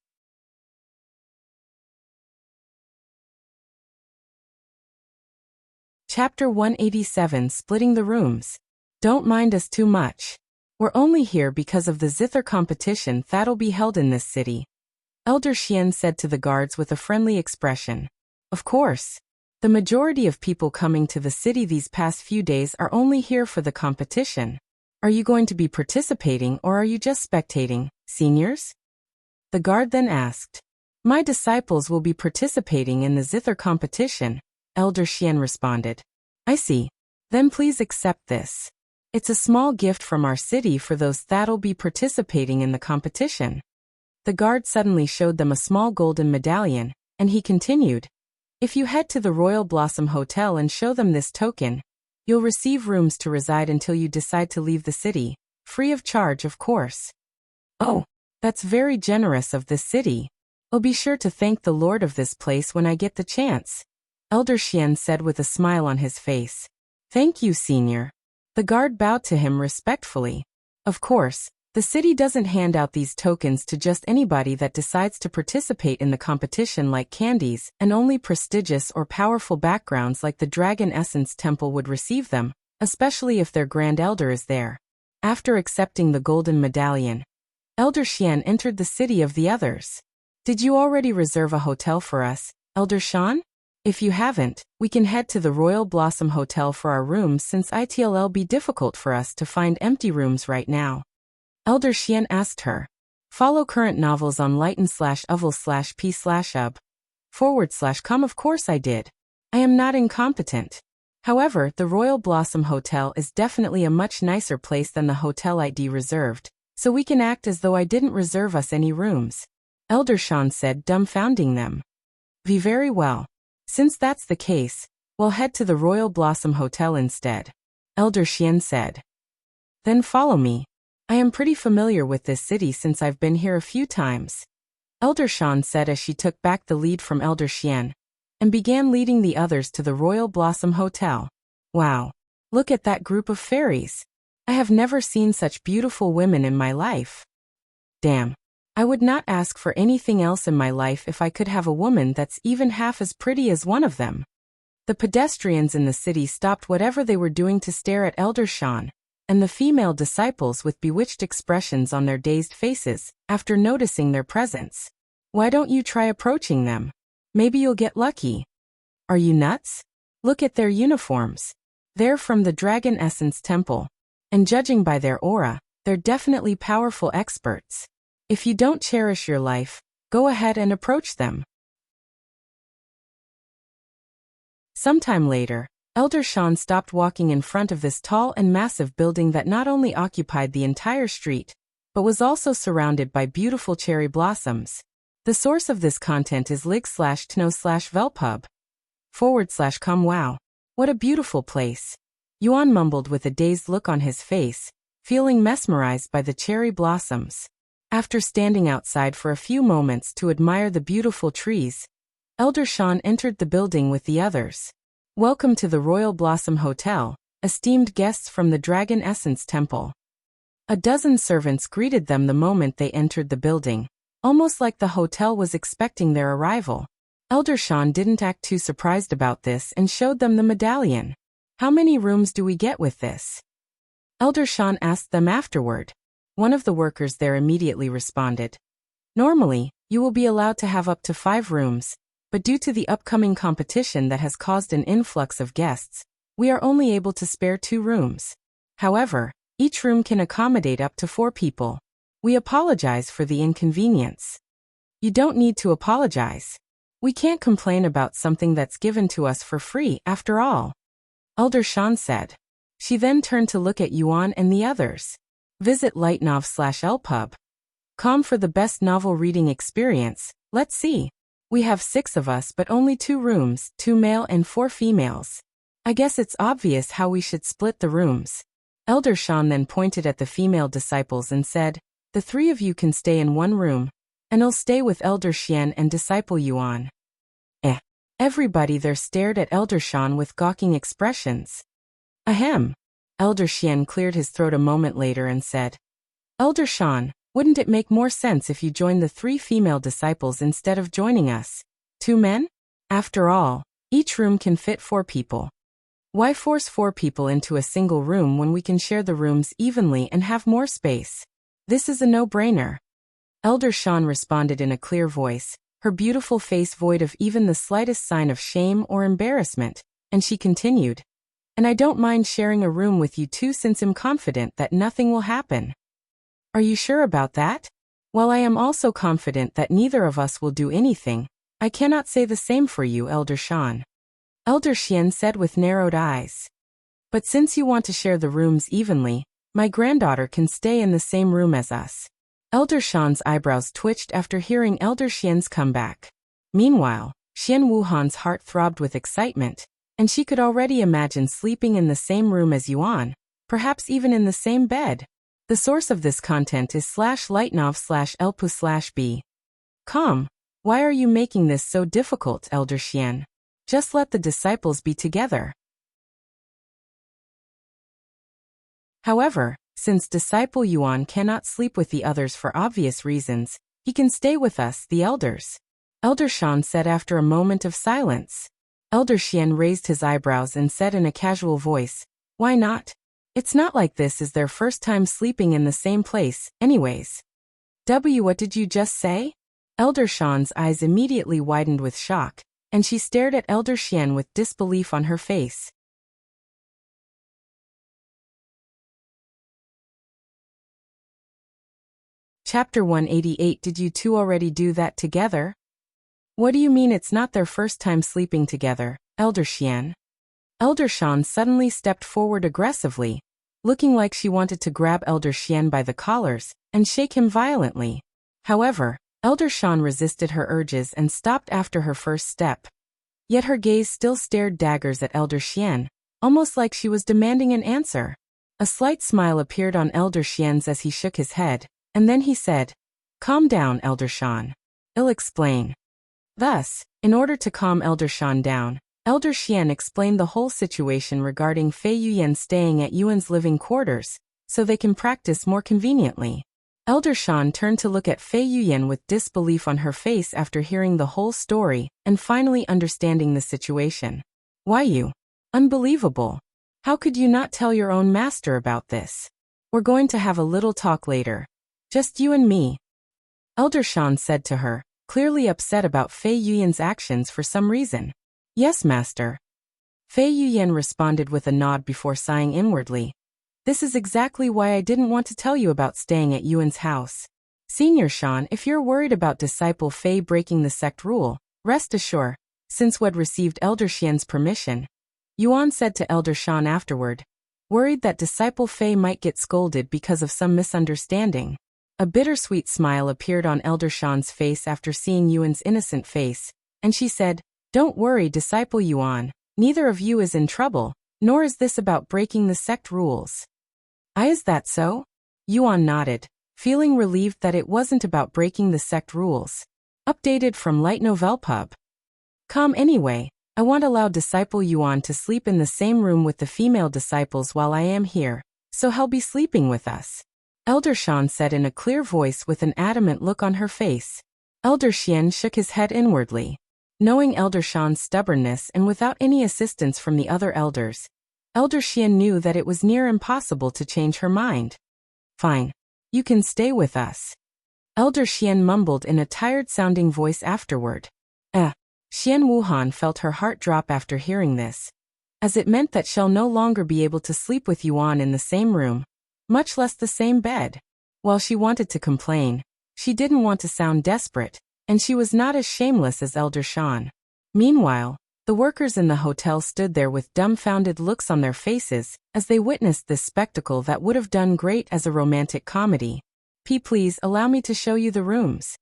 Chapter 187, Splitting the Rooms. Don't mind us too much. We're only here because of the Zither competition that'll be held in this city, Elder Xian said to the guards with a friendly expression. Of course. The majority of people coming to the city these past few days are only here for the competition. Are you going to be participating or are you just spectating, seniors? The guard then asked. My disciples will be participating in the Zither competition, Elder Xian responded. I see. Then please accept this. It's a small gift from our city for those that'll be participating in the competition. The guard suddenly showed them a small golden medallion, and he continued. If you head to the Royal Blossom Hotel and show them this token, you'll receive rooms to reside until you decide to leave the city, free of charge of course. Oh, that's very generous of this city. I'll be sure to thank the lord of this place when I get the chance, Elder Xian said with a smile on his face. Thank you, senior. The guard bowed to him respectfully. Of course, the city doesn't hand out these tokens to just anybody that decides to participate in the competition like candies, and only prestigious or powerful backgrounds like the Dragon Essence Temple would receive them, especially if their Grand Elder is there. After accepting the golden medallion, Elder Xian entered the city of the others. Did you already reserve a hotel for us, Elder Xian? If you haven't, we can head to the Royal Blossom Hotel for our rooms since it'll be difficult for us to find empty rooms right now. Elder Xian asked her. Follow current novels on lighten/uv/p/ub/com. Of course I did. I am not incompetent. However, the Royal Blossom Hotel is definitely a much nicer place than the hotel ID reserved, so we can act as though I didn't reserve us any rooms, Elder Xian said, dumbfounding them. Very well. Since that's the case, we'll head to the Royal Blossom Hotel instead, Elder Xian said. Then follow me. I am pretty familiar with this city since I've been here a few times, Elder Xian said as she took back the lead from Elder Xian and began leading the others to the Royal Blossom Hotel. Wow, look at that group of fairies. I have never seen such beautiful women in my life. Damn. I would not ask for anything else in my life if I could have a woman that's even half as pretty as one of them. The pedestrians in the city stopped whatever they were doing to stare at Elder Xian and the female disciples with bewitched expressions on their dazed faces after noticing their presence. Why don't you try approaching them? Maybe you'll get lucky. Are you nuts? Look at their uniforms. They're from the Dragon Essence Temple, and judging by their aura, they're definitely powerful experts. If you don't cherish your life, go ahead and approach them. Sometime later, Elder Xian stopped walking in front of this tall and massive building that not only occupied the entire street, but was also surrounded by beautiful cherry blossoms. The source of this content is lig/tno/velpub/com. Wow, what a beautiful place. Yuan mumbled with a dazed look on his face, feeling mesmerized by the cherry blossoms. After standing outside for a few moments to admire the beautiful trees, Elder Xian entered the building with the others. Welcome to the Royal Blossom Hotel, esteemed guests from the Dragon Essence Temple. A dozen servants greeted them the moment they entered the building, almost like the hotel was expecting their arrival. Elder Xian didn't act too surprised about this and showed them the medallion. How many rooms do we get with this? Elder Xian asked them afterward. One of the workers there immediately responded. Normally, you will be allowed to have up to 5 rooms, but due to the upcoming competition that has caused an influx of guests, we are only able to spare 2 rooms. However, each room can accommodate up to 4 people. We apologize for the inconvenience. You don't need to apologize. We can't complain about something that's given to us for free, after all. Elder Shan said. She then turned to look at Yuan and the others. Visit lightnov.com for the best novel reading experience. Let's see. We have 6 of us but only 2 rooms, 2 male and 4 females. I guess it's obvious how we should split the rooms. Elder Shan then pointed at the female disciples and said, the 3 of you can stay in 1 room, and I'll stay with Elder Xian and Disciple Yuan. Everybody there stared at Elder Shan with gawking expressions. Ahem. Elder Xian cleared his throat a moment later and said, Elder Shan, wouldn't it make more sense if you joined the 3 female disciples instead of joining us? 2 men? After all, each room can fit 4 people. Why force 4 people into a single room when we can share the rooms evenly and have more space? This is a no-brainer. Elder Shan responded in a clear voice, her beautiful face void of even the slightest sign of shame or embarrassment, and she continued, and I don't mind sharing a room with you too since I'm confident that nothing will happen. Are you sure about that? While I am also confident that neither of us will do anything, I cannot say the same for you, Elder Shan. Elder Xian said with narrowed eyes. But since you want to share the rooms evenly, my granddaughter can stay in the same room as us. Elder Shan's eyebrows twitched after hearing Elder Xian's comeback. Meanwhile, Xian Wuhan's heart throbbed with excitement, and she could already imagine sleeping in the same room as Yuan, perhaps even in the same bed. The source of this content is /lightnov/elpu/b. Why are you making this so difficult, Elder Xian? Just let the disciples be together. However, since Disciple Yuan cannot sleep with the others for obvious reasons, he can stay with us, the elders. Elder Shan said after a moment of silence. Elder Xian raised his eyebrows and said in a casual voice, why not? It's not like this is their first time sleeping in the same place, anyways. What did you just say? Elder Shan's eyes immediately widened with shock, and she stared at Elder Xian with disbelief on her face. Chapter 188. Did you two already do that together? What do you mean it's not their first time sleeping together, Elder Xian? Elder Shan suddenly stepped forward aggressively, looking like she wanted to grab Elder Xian by the collars and shake him violently. However, Elder Shan resisted her urges and stopped after her first step. Yet her gaze still stared daggers at Elder Xian, almost like she was demanding an answer. A slight smile appeared on Elder Xian's as he shook his head, and then he said, calm down, Elder Shan. I'll explain. Thus, in order to calm Elder Shan down, Elder Xian explained the whole situation regarding Fei Yuyan staying at Yuan's living quarters, so they can practice more conveniently. Elder Shan turned to look at Fei Yuyan with disbelief on her face after hearing the whole story and finally understanding the situation. Why you? Unbelievable. How could you not tell your own master about this? We're going to have a little talk later. Just you and me. Elder Shan said to her, clearly upset about Fei Yuyan's actions for some reason. Yes, master. Fei Yuyan responded with a nod before sighing inwardly. This is exactly why I didn't want to tell you about staying at Yuan's house. Senior Shan, if you're worried about Disciple Fei breaking the sect rule, rest assured, since we'd received Elder Xian's permission. Yuan said to Elder Shan afterward, worried that Disciple Fei might get scolded because of some misunderstanding. A bittersweet smile appeared on Elder Shan's face after seeing Yuan's innocent face, and she said, don't worry, Disciple Yuan, neither of you is in trouble, nor is this about breaking the sect rules. Is that so? Yuan nodded, feeling relieved that it wasn't about breaking the sect rules. Updated from Light Novel Pub. Anyway, I want to allow Disciple Yuan to sleep in the same room with the female disciples while I am here, so he'll be sleeping with us. Elder Shan said in a clear voice with an adamant look on her face. Elder Xian shook his head inwardly. Knowing Elder Shan's stubbornness and without any assistance from the other elders, Elder Xian knew that it was near impossible to change her mind. Fine. You can stay with us. Elder Xian mumbled in a tired-sounding voice afterward. Xian Wuhan felt her heart drop after hearing this, as it meant that she'll no longer be able to sleep with Yuan in the same room, much less the same bed. While she wanted to complain, she didn't want to sound desperate, and she was not as shameless as Elder Shan. Meanwhile, the workers in the hotel stood there with dumbfounded looks on their faces as they witnessed this spectacle that would have done great as a romantic comedy. Please allow me to show you the rooms,"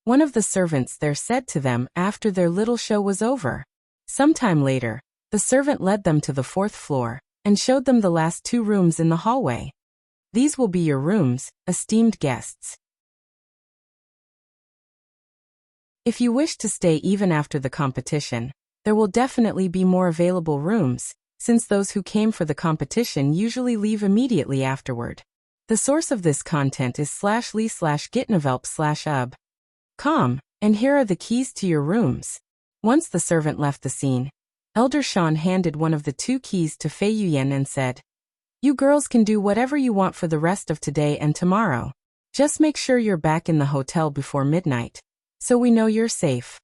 one of the servants there said to them after their little show was over. Sometime later, the servant led them to the 4th floor and showed them the last 2 rooms in the hallway. "These will be your rooms, esteemed guests. If you wish to stay even after the competition, there will definitely be more available rooms, since those who came for the competition usually leave immediately afterward. The source of this content is /li/gitnevelp/ub. And here are the keys to your rooms." Once the servant left the scene, Elder Shan handed one of the 2 keys to Fei Yuyan and said, "You girls can do whatever you want for the rest of today and tomorrow. Just make sure you're back in the hotel before midnight, so we know you're safe."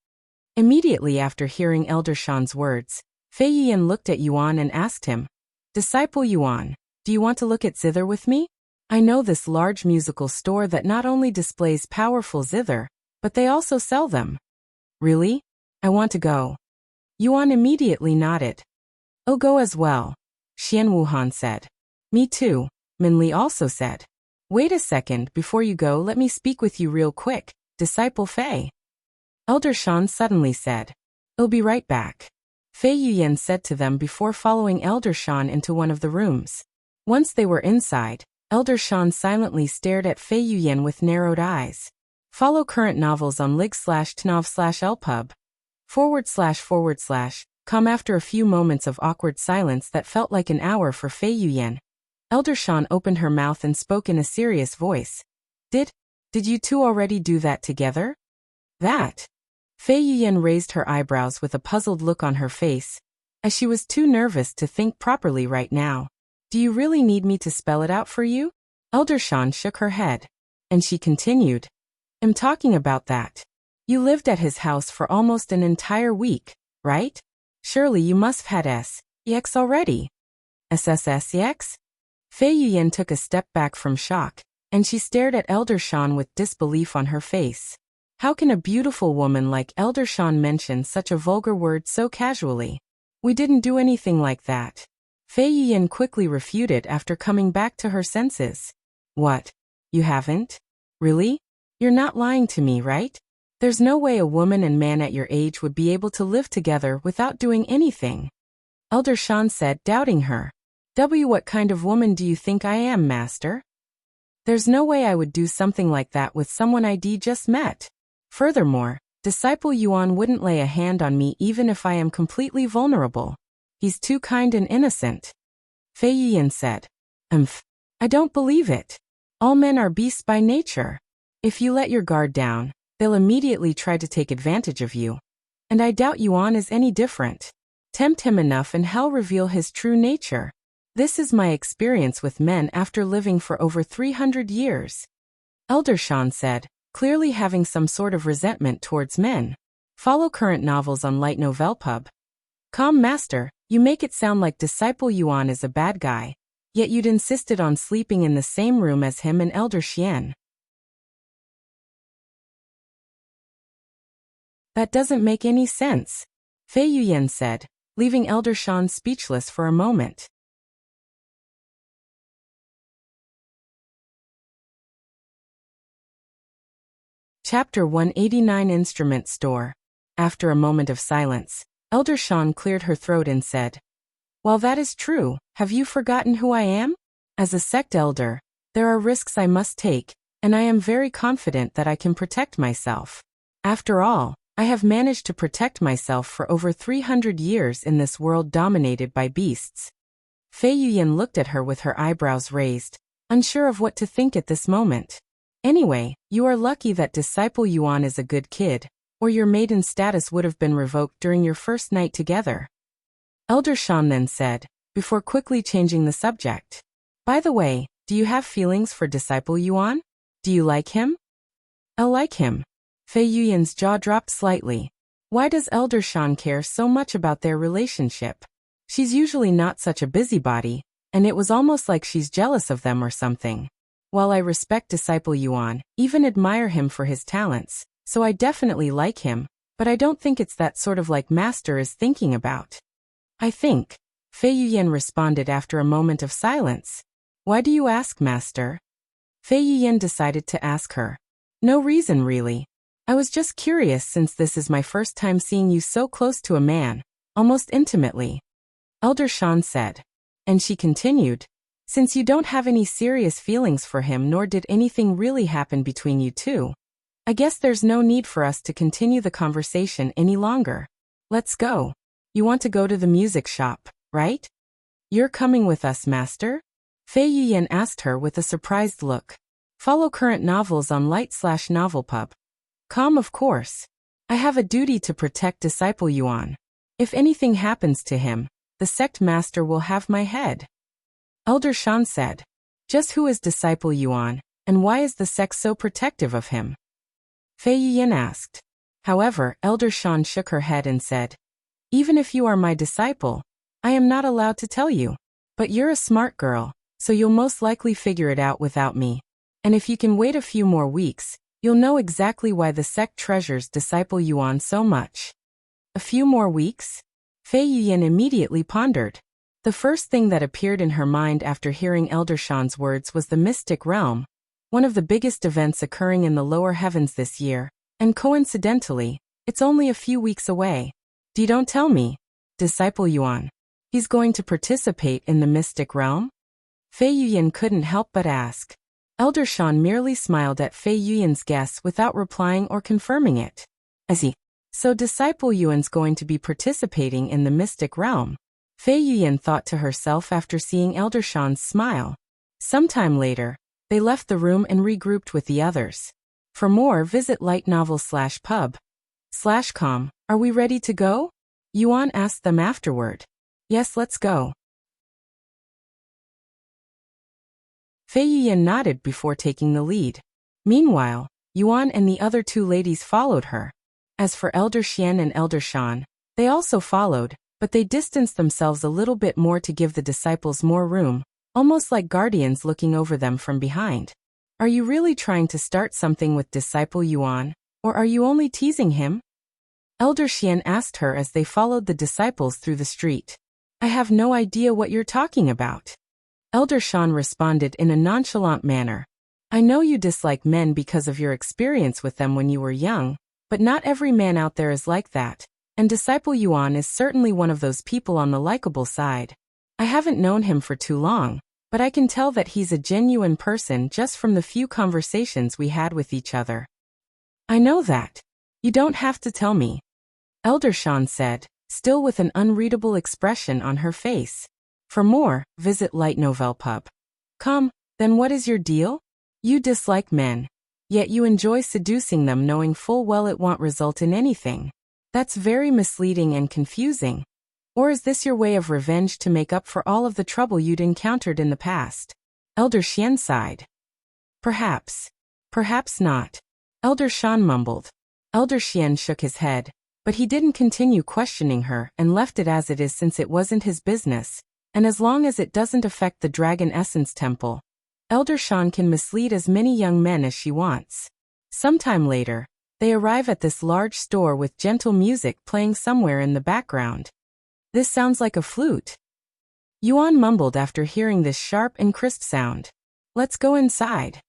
Immediately after hearing Elder Shan's words, Fei Yuyan looked at Yuan and asked him, "Disciple Yuan, do you want to look at Zither with me? I know this large musical store that not only displays powerful Zither, but they also sell them." "Really? I want to go." Yuan immediately nodded. "Oh, go as well," Xian Wuhan said. "Me too," Minli also said. "Wait a second, before you go let me speak with you real quick, Disciple Fei," Elder Shan suddenly said. "I'll be right back," Fei Yuyan said to them before following Elder Shan into one of the rooms. Once they were inside, Elder Shan silently stared at Fei Yuyan with narrowed eyes. Follow current novels on lig/tnov/lpub // After a few moments of awkward silence that felt like an hour for Fei Yuyan, Elder Shan opened her mouth and spoke in a serious voice. Did you two already do that together?" "That?" Fei Yuyan raised her eyebrows with a puzzled look on her face, as she was too nervous to think properly right now. "Do you really need me to spell it out for you?" Elder Shan shook her head, and she continued, "I'm talking about that. You lived at his house for almost an entire week, right? Surely you must have had sex already." "SSSX?" Fei Yuyan took a step back from shock, and she stared at Elder Shan with disbelief on her face. How can a beautiful woman like Elder Shan mention such a vulgar word so casually? "We didn't do anything like that," Fei Yuyan quickly refuted after coming back to her senses. "What? You haven't? Really? You're not lying to me, right? There's no way a woman and man at your age would be able to live together without doing anything," Elder Shan said, doubting her. What kind of woman do you think I am, Master? There's no way I would do something like that with someone I'd just met. Furthermore, Disciple Yuan wouldn't lay a hand on me even if I am completely vulnerable. He's too kind and innocent," Fei Yuyan said. I don't believe it. All men are beasts by nature. If you let your guard down, they'll immediately try to take advantage of you. And I doubt Yuan is any different. Tempt him enough and hell reveal his true nature. This is my experience with men after living for over 300 years. Elder Shan said, clearly having some sort of resentment towards men. Follow current novels on Light Novel Pub. Master, you make it sound like Disciple Yuan is a bad guy, yet you'd insisted on sleeping in the same room as him and Elder Xian. That doesn't make any sense, Fei Yuyan said, leaving Elder Shan speechless for a moment. Chapter 189 Instrument Store. After a moment of silence, Elder Shan cleared her throat and said, While that is true, have you forgotten who I am? As a sect elder, there are risks I must take, and I am very confident that I can protect myself. After all, I have managed to protect myself for over 300 years in this world dominated by beasts. Fei Yuyan looked at her with her eyebrows raised, unsure of what to think at this moment. Anyway, you are lucky that Disciple Yuan is a good kid, or your maiden status would have been revoked during your first night together. Elder Shan then said, before quickly changing the subject. By the way, do you have feelings for Disciple Yuan? Do you like him? I like him. Fei Yuyan's jaw dropped slightly. Why does Elder Shan care so much about their relationship? She's usually not such a busybody, and it was almost like she's jealous of them or something. While I respect Disciple Yuan, even admire him for his talents, so I definitely like him, but I don't think it's that sort of like Master is thinking about. I think, Fei Yuyan responded after a moment of silence. Why do you ask, Master? Fei Yuyan decided to ask her. No reason really. I was just curious since this is my first time seeing you so close to a man, almost intimately. Elder Shan said. And she continued. Since you don't have any serious feelings for him nor did anything really happen between you two, I guess there's no need for us to continue the conversation any longer. Let's go. You want to go to the music shop, right? You're coming with us, Master? Fei Yuyan asked her with a surprised look. Follow current novels on Light/Novelpub. Of course. I have a duty to protect Disciple Yuan. If anything happens to him, the Sect Master will have my head. Elder Shan said. Just who is Disciple Yuan, and why is the Sect so protective of him? Fei Yuyan asked. However, Elder Shan shook her head and said, even if you are my disciple, I am not allowed to tell you. But you're a smart girl, so you'll most likely figure it out without me. And if you can wait a few more weeks, you'll know exactly why the Sect treasures Disciple Yuan so much. A few more weeks? Fei Yuyan immediately pondered. The first thing that appeared in her mind after hearing Elder Shan's words was the Mystic Realm, one of the biggest events occurring in the lower heavens this year, and coincidentally, it's only a few weeks away. Don't tell me, Disciple Yuan. He's going to participate in the Mystic Realm? Fei Yuyan couldn't help but ask. Elder Shan merely smiled at Fei Yuyan's guess without replying or confirming it. So Disciple Yuan's going to be participating in the Mystic Realm. Fei Yuyan thought to herself after seeing Elder Shan's smile. Sometime later, they left the room and regrouped with the others. For more, visit lightnovel/pub/com. Are we ready to go? Yuan asked them afterward. Yes, let's go. Fei Yuyan nodded before taking the lead. Meanwhile, Yuan and the other two ladies followed her. As for Elder Xian and Elder Shan, they also followed, but they distanced themselves a little bit more to give the disciples more room, almost like guardians looking over them from behind. Are you really trying to start something with Disciple Yuan, or are you only teasing him? Elder Xian asked her as they followed the disciples through the street. I have no idea what you're talking about. Elder Shan responded in a nonchalant manner. I know you dislike men because of your experience with them when you were young, but not every man out there is like that, and Disciple Yuan is certainly one of those people on the likable side. I haven't known him for too long, but I can tell that he's a genuine person just from the few conversations we had with each other. I know that. You don't have to tell me. Elder Shan said, still with an unreadable expression on her face. For more, visit lightnovelpub.com. Then what is your deal? You dislike men, yet you enjoy seducing them knowing full well it won't result in anything. That's very misleading and confusing. Or is this your way of revenge to make up for all of the trouble you'd encountered in the past? Elder Xian sighed. Perhaps. Perhaps not. Elder Shan mumbled. Elder Xian shook his head, but he didn't continue questioning her and left it as it is since it wasn't his business. And as long as it doesn't affect the Dragon Essence Temple, Elder Shan can mislead as many young men as she wants. Sometime later, they arrive at this large store with gentle music playing somewhere in the background. This sounds like a flute. Yuan mumbled after hearing this sharp and crisp sound. Let's go inside.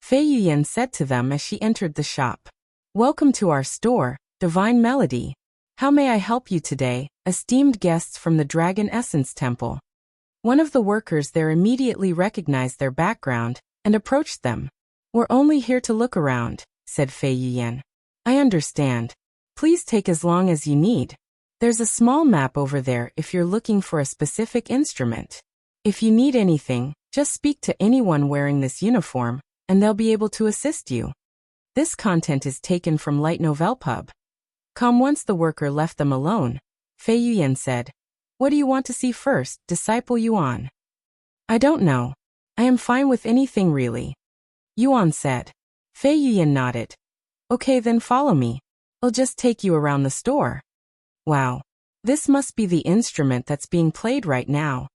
Fei Yuyan said to them as she entered the shop. Welcome to our store, Divine Melody. How may I help you today, esteemed guests from the Dragon Essence Temple? One of the workers there immediately recognized their background and approached them. We're only here to look around, said Fei Yuyan. I understand. Please take as long as you need. There's a small map over there if you're looking for a specific instrument. If you need anything, just speak to anyone wearing this uniform, and they'll be able to assist you. This content is taken from Light Novel Pub. Once the worker left them alone, Fei Yuyan said, What do you want to see first, Disciple Yuan? I don't know. I am fine with anything really. Yuan said. Fei Yuyan nodded. Okay, then follow me. I'll just take you around the store. Wow. This must be the instrument that's being played right now,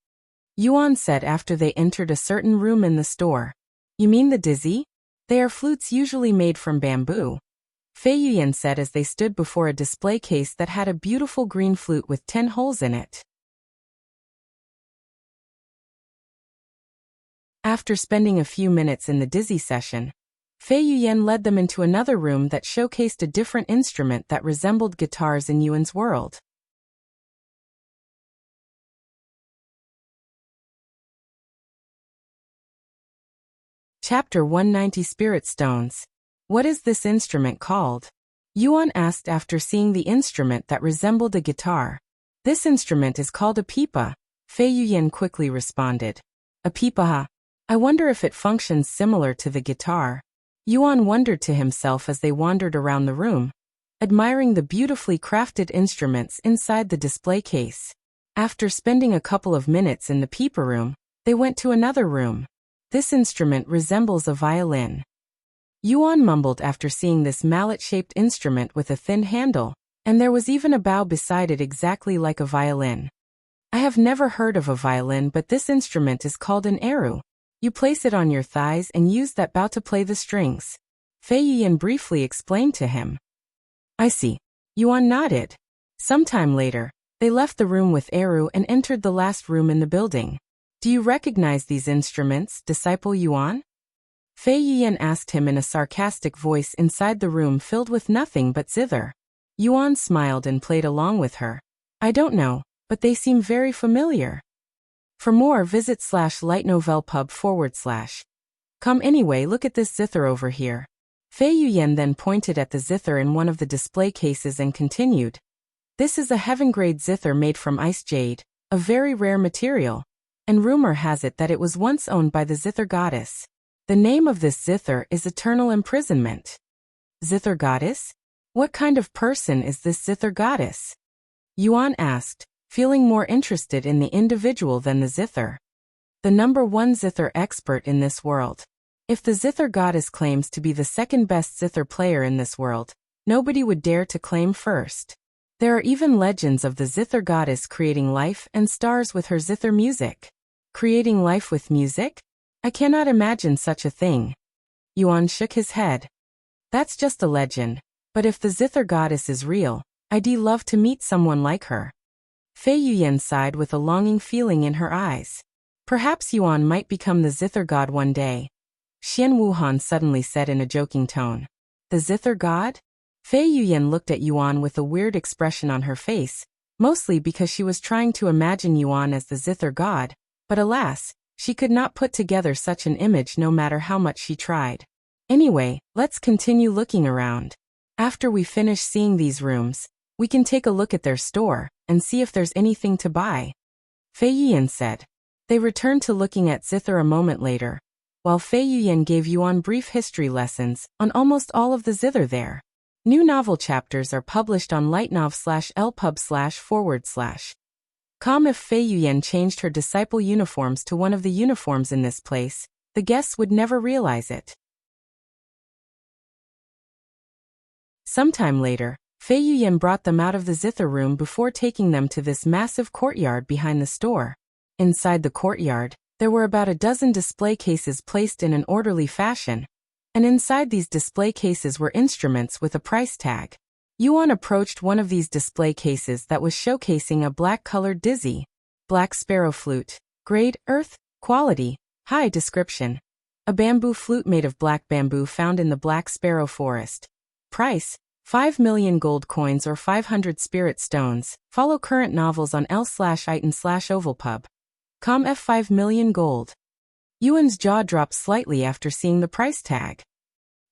Yuan said after they entered a certain room in the store. You mean the dizzy? They are flutes usually made from bamboo, Fei Yuyan said as they stood before a display case that had a beautiful green flute with 10 holes in it. After spending a few minutes in the dizzy session, Fei Yuyan led them into another room that showcased a different instrument that resembled guitars in Yuan's world. Chapter 190 Spirit Stones. What is this instrument called? Yuan asked after seeing the instrument that resembled a guitar. This instrument is called a pipa, Fei Yuyan quickly responded. A pipa? I wonder if it functions similar to the guitar. Yuan wondered to himself as they wandered around the room, admiring the beautifully crafted instruments inside the display case. After spending a couple of minutes in the pipa room, they went to another room. This instrument resembles a violin. Yuan mumbled after seeing this mallet-shaped instrument with a thin handle, and there was even a bow beside it exactly like a violin. I have never heard of a violin, but this instrument is called an eru. You place it on your thighs and use that bow to play the strings, Fei Yuyan briefly explained to him. I see. Yuan nodded. Sometime later, they left the room with eru and entered the last room in the building. Do you recognize these instruments, Disciple Yuan? Fei Yuyan asked him in a sarcastic voice inside the room filled with nothing but zither. Yuan smiled and played along with her. I don't know, but they seem very familiar. For more, visit /lightnovelpub/. Come anyway, look at this zither over here. Fei Yuyan then pointed at the zither in one of the display cases and continued. This is a heaven-grade zither made from ice jade, a very rare material, and rumor has it that it was once owned by the Zither goddess. The name of this zither is Eternal Imprisonment. Zither goddess? What kind of person is this Zither goddess? Yuan asked, feeling more interested in the individual than the zither. The #1 zither expert in this world. If the Zither goddess claims to be the second best zither player in this world, nobody would dare to claim first. There are even legends of the Zither goddess creating life and stars with her zither music. Creating life with music? I cannot imagine such a thing. Yuan shook his head. That's just a legend, but if the Zither goddess is real, I'd love to meet someone like her. Fei Yuyan sighed with a longing feeling in her eyes. Perhaps Yuan might become the Zither god one day. Xian Wuhan suddenly said in a joking tone. The Zither god? Fei Yuyan looked at Yuan with a weird expression on her face, mostly because she was trying to imagine Yuan as the Zither god, but alas, she could not put together such an image no matter how much she tried. Anyway, let's continue looking around. After we finish seeing these rooms, we can take a look at their store and see if there's anything to buy, Fei Yuyan said. They returned to looking at Zither a moment later, while Fei Yuyan gave Yuan brief history lessons on almost all of the zither there. New novel chapters are published on lightnov/lpub//. If Fei Yuyan changed her disciple uniforms to one of the uniforms in this place, the guests would never realize it. Sometime later, Fei Yuyan brought them out of the zither room before taking them to this massive courtyard behind the store. Inside the courtyard, there were about a dozen display cases placed in an orderly fashion, and inside these display cases were instruments with a price tag. Yuan approached one of these display cases that was showcasing a black-colored dizzy, black sparrow flute, grade, earth, quality, high description. A bamboo flute made of black bamboo found in the black sparrow forest. Price, 5 million gold coins or 500 spirit stones. Follow current novels on l/iton/ovalpub. F 5 million gold. Yuan's jaw dropped slightly after seeing the price tag.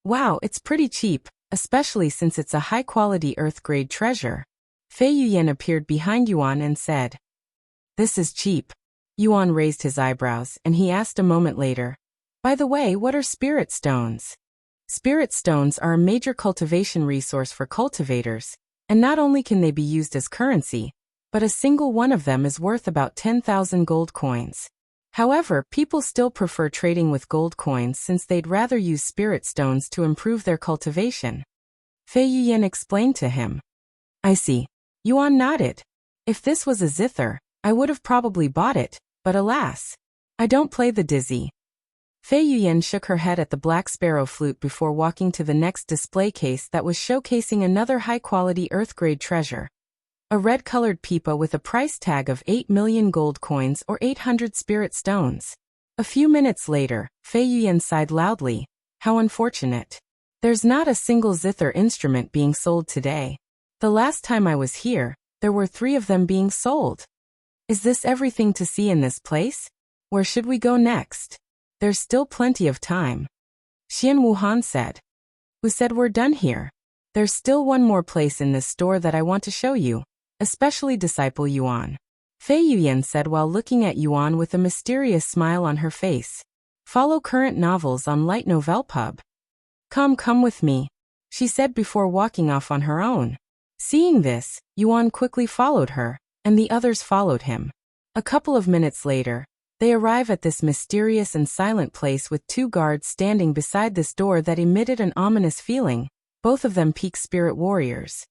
Wow, it's pretty cheap, especially since it's a high-quality earth-grade treasure. Fei Yuyan appeared behind Yuan and said, This is cheap. Yuan raised his eyebrows and he asked a moment later, By the way, what are spirit stones? Spirit stones are a major cultivation resource for cultivators, and not only can they be used as currency, but a single one of them is worth about 10,000 gold coins. However, people still prefer trading with gold coins since they'd rather use spirit stones to improve their cultivation. Fei Yuyan explained to him. I see. Yuan nodded. If this was a Zither, I would have probably bought it, but alas, I don't play the dizzy. Fei Yuyan shook her head at the Black Sparrow flute before walking to the next display case that was showcasing another high-quality Earth-grade treasure. A red-colored pipa with a price tag of 8 million gold coins or 800 spirit stones. A few minutes later, Fei Yuyan sighed loudly. How unfortunate. There's not a single Zither instrument being sold today. The last time I was here, there were 3 of them being sold. Is this everything to see in this place? Where should we go next? There's still plenty of time. Xian Wuhan said. Who said we're done here? There's still one more place in this store that I want to show you, especially Disciple Yuan. Fei Yuyan said while looking at Yuan with a mysterious smile on her face. Follow current novels on Light Novel Pub. Come with me, she said before walking off on her own. Seeing this, Yuan quickly followed her, and the others followed him. A couple of minutes later, they arrive at this mysterious and silent place with 2 guards standing beside this door that emitted an ominous feeling, both of them peak spirit warriors.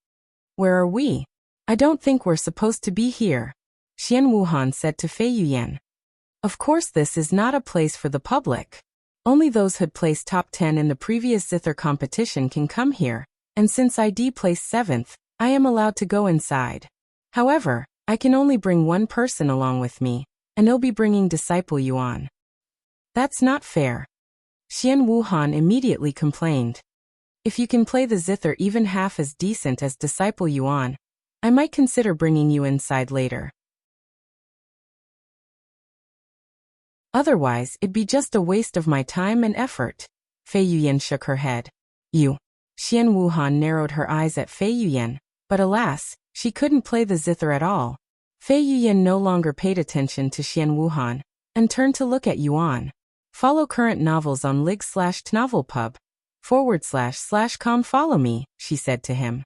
Where are we? I don't think we're supposed to be here, Xian Wuhan said to Fei Yuyan. Of course this is not a place for the public. Only those who'd placed top 10 in the previous Zither competition can come here, and since ID placed 7th, I am allowed to go inside. However, I can only bring one person along with me, and he'll be bringing Disciple Yuan. That's not fair. Xian Wuhan immediately complained. If you can play the Zither even half as decent as Disciple Yuan, I might consider bringing you inside later. Otherwise, it'd be just a waste of my time and effort. Fei Yuyan shook her head. You. Xian Wuhan narrowed her eyes at Fei Yuyan, but alas, she couldn't play the Zither at all. Fei Yuyan no longer paid attention to Xian Wuhan, and turned to look at Yuan. Follow current novels on lig/tnovelpub. // follow me, she said to him.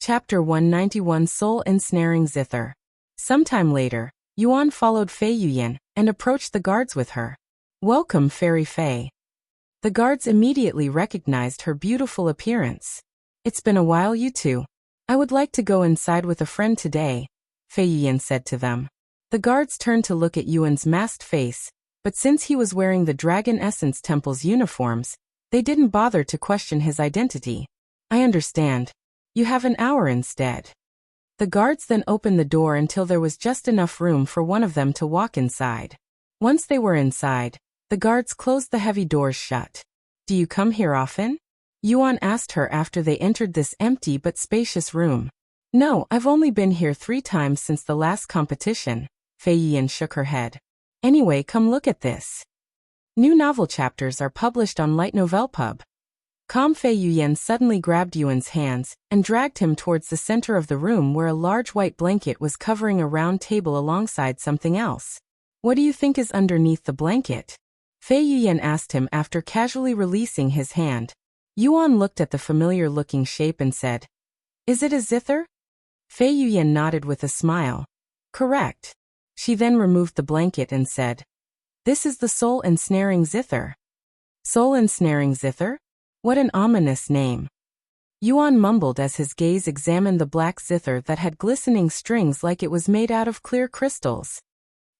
Chapter 191 Soul Ensnaring Zither. Sometime later, Yuan followed Fei Yuyan, and approached the guards with her. Welcome, Fairy Fei. The guards immediately recognized her beautiful appearance. It's been a while, you two. I would like to go inside with a friend today, Fei Yuyan said to them. The guards turned to look at Yuan's masked face, but since he was wearing the Dragon Essence Temple's uniforms, they didn't bother to question his identity. I understand. You have an hour instead. The guards then opened the door until there was just enough room for one of them to walk inside. Once they were inside, the guards closed the heavy doors shut. Do you come here often? Yuan asked her after they entered this empty but spacious room. No, I've only been here 3 times since the last competition, Fei Yuyan shook her head. Anyway, come look at this. New novel chapters are published on Light Novel Pub. Fei Yuyan suddenly grabbed Yuan's hands and dragged him towards the center of the room where a large white blanket was covering a round table alongside something else. What do you think is underneath the blanket? Fei Yuyan asked him after casually releasing his hand. Yuan looked at the familiar-looking shape and said, Is it a Zither? Fei Yuyan nodded with a smile. Correct. She then removed the blanket and said, This is the Soul Ensnaring Zither. Soul Ensnaring Zither? What an ominous name. Yuan mumbled as his gaze examined the black Zither that had glistening strings like it was made out of clear crystals.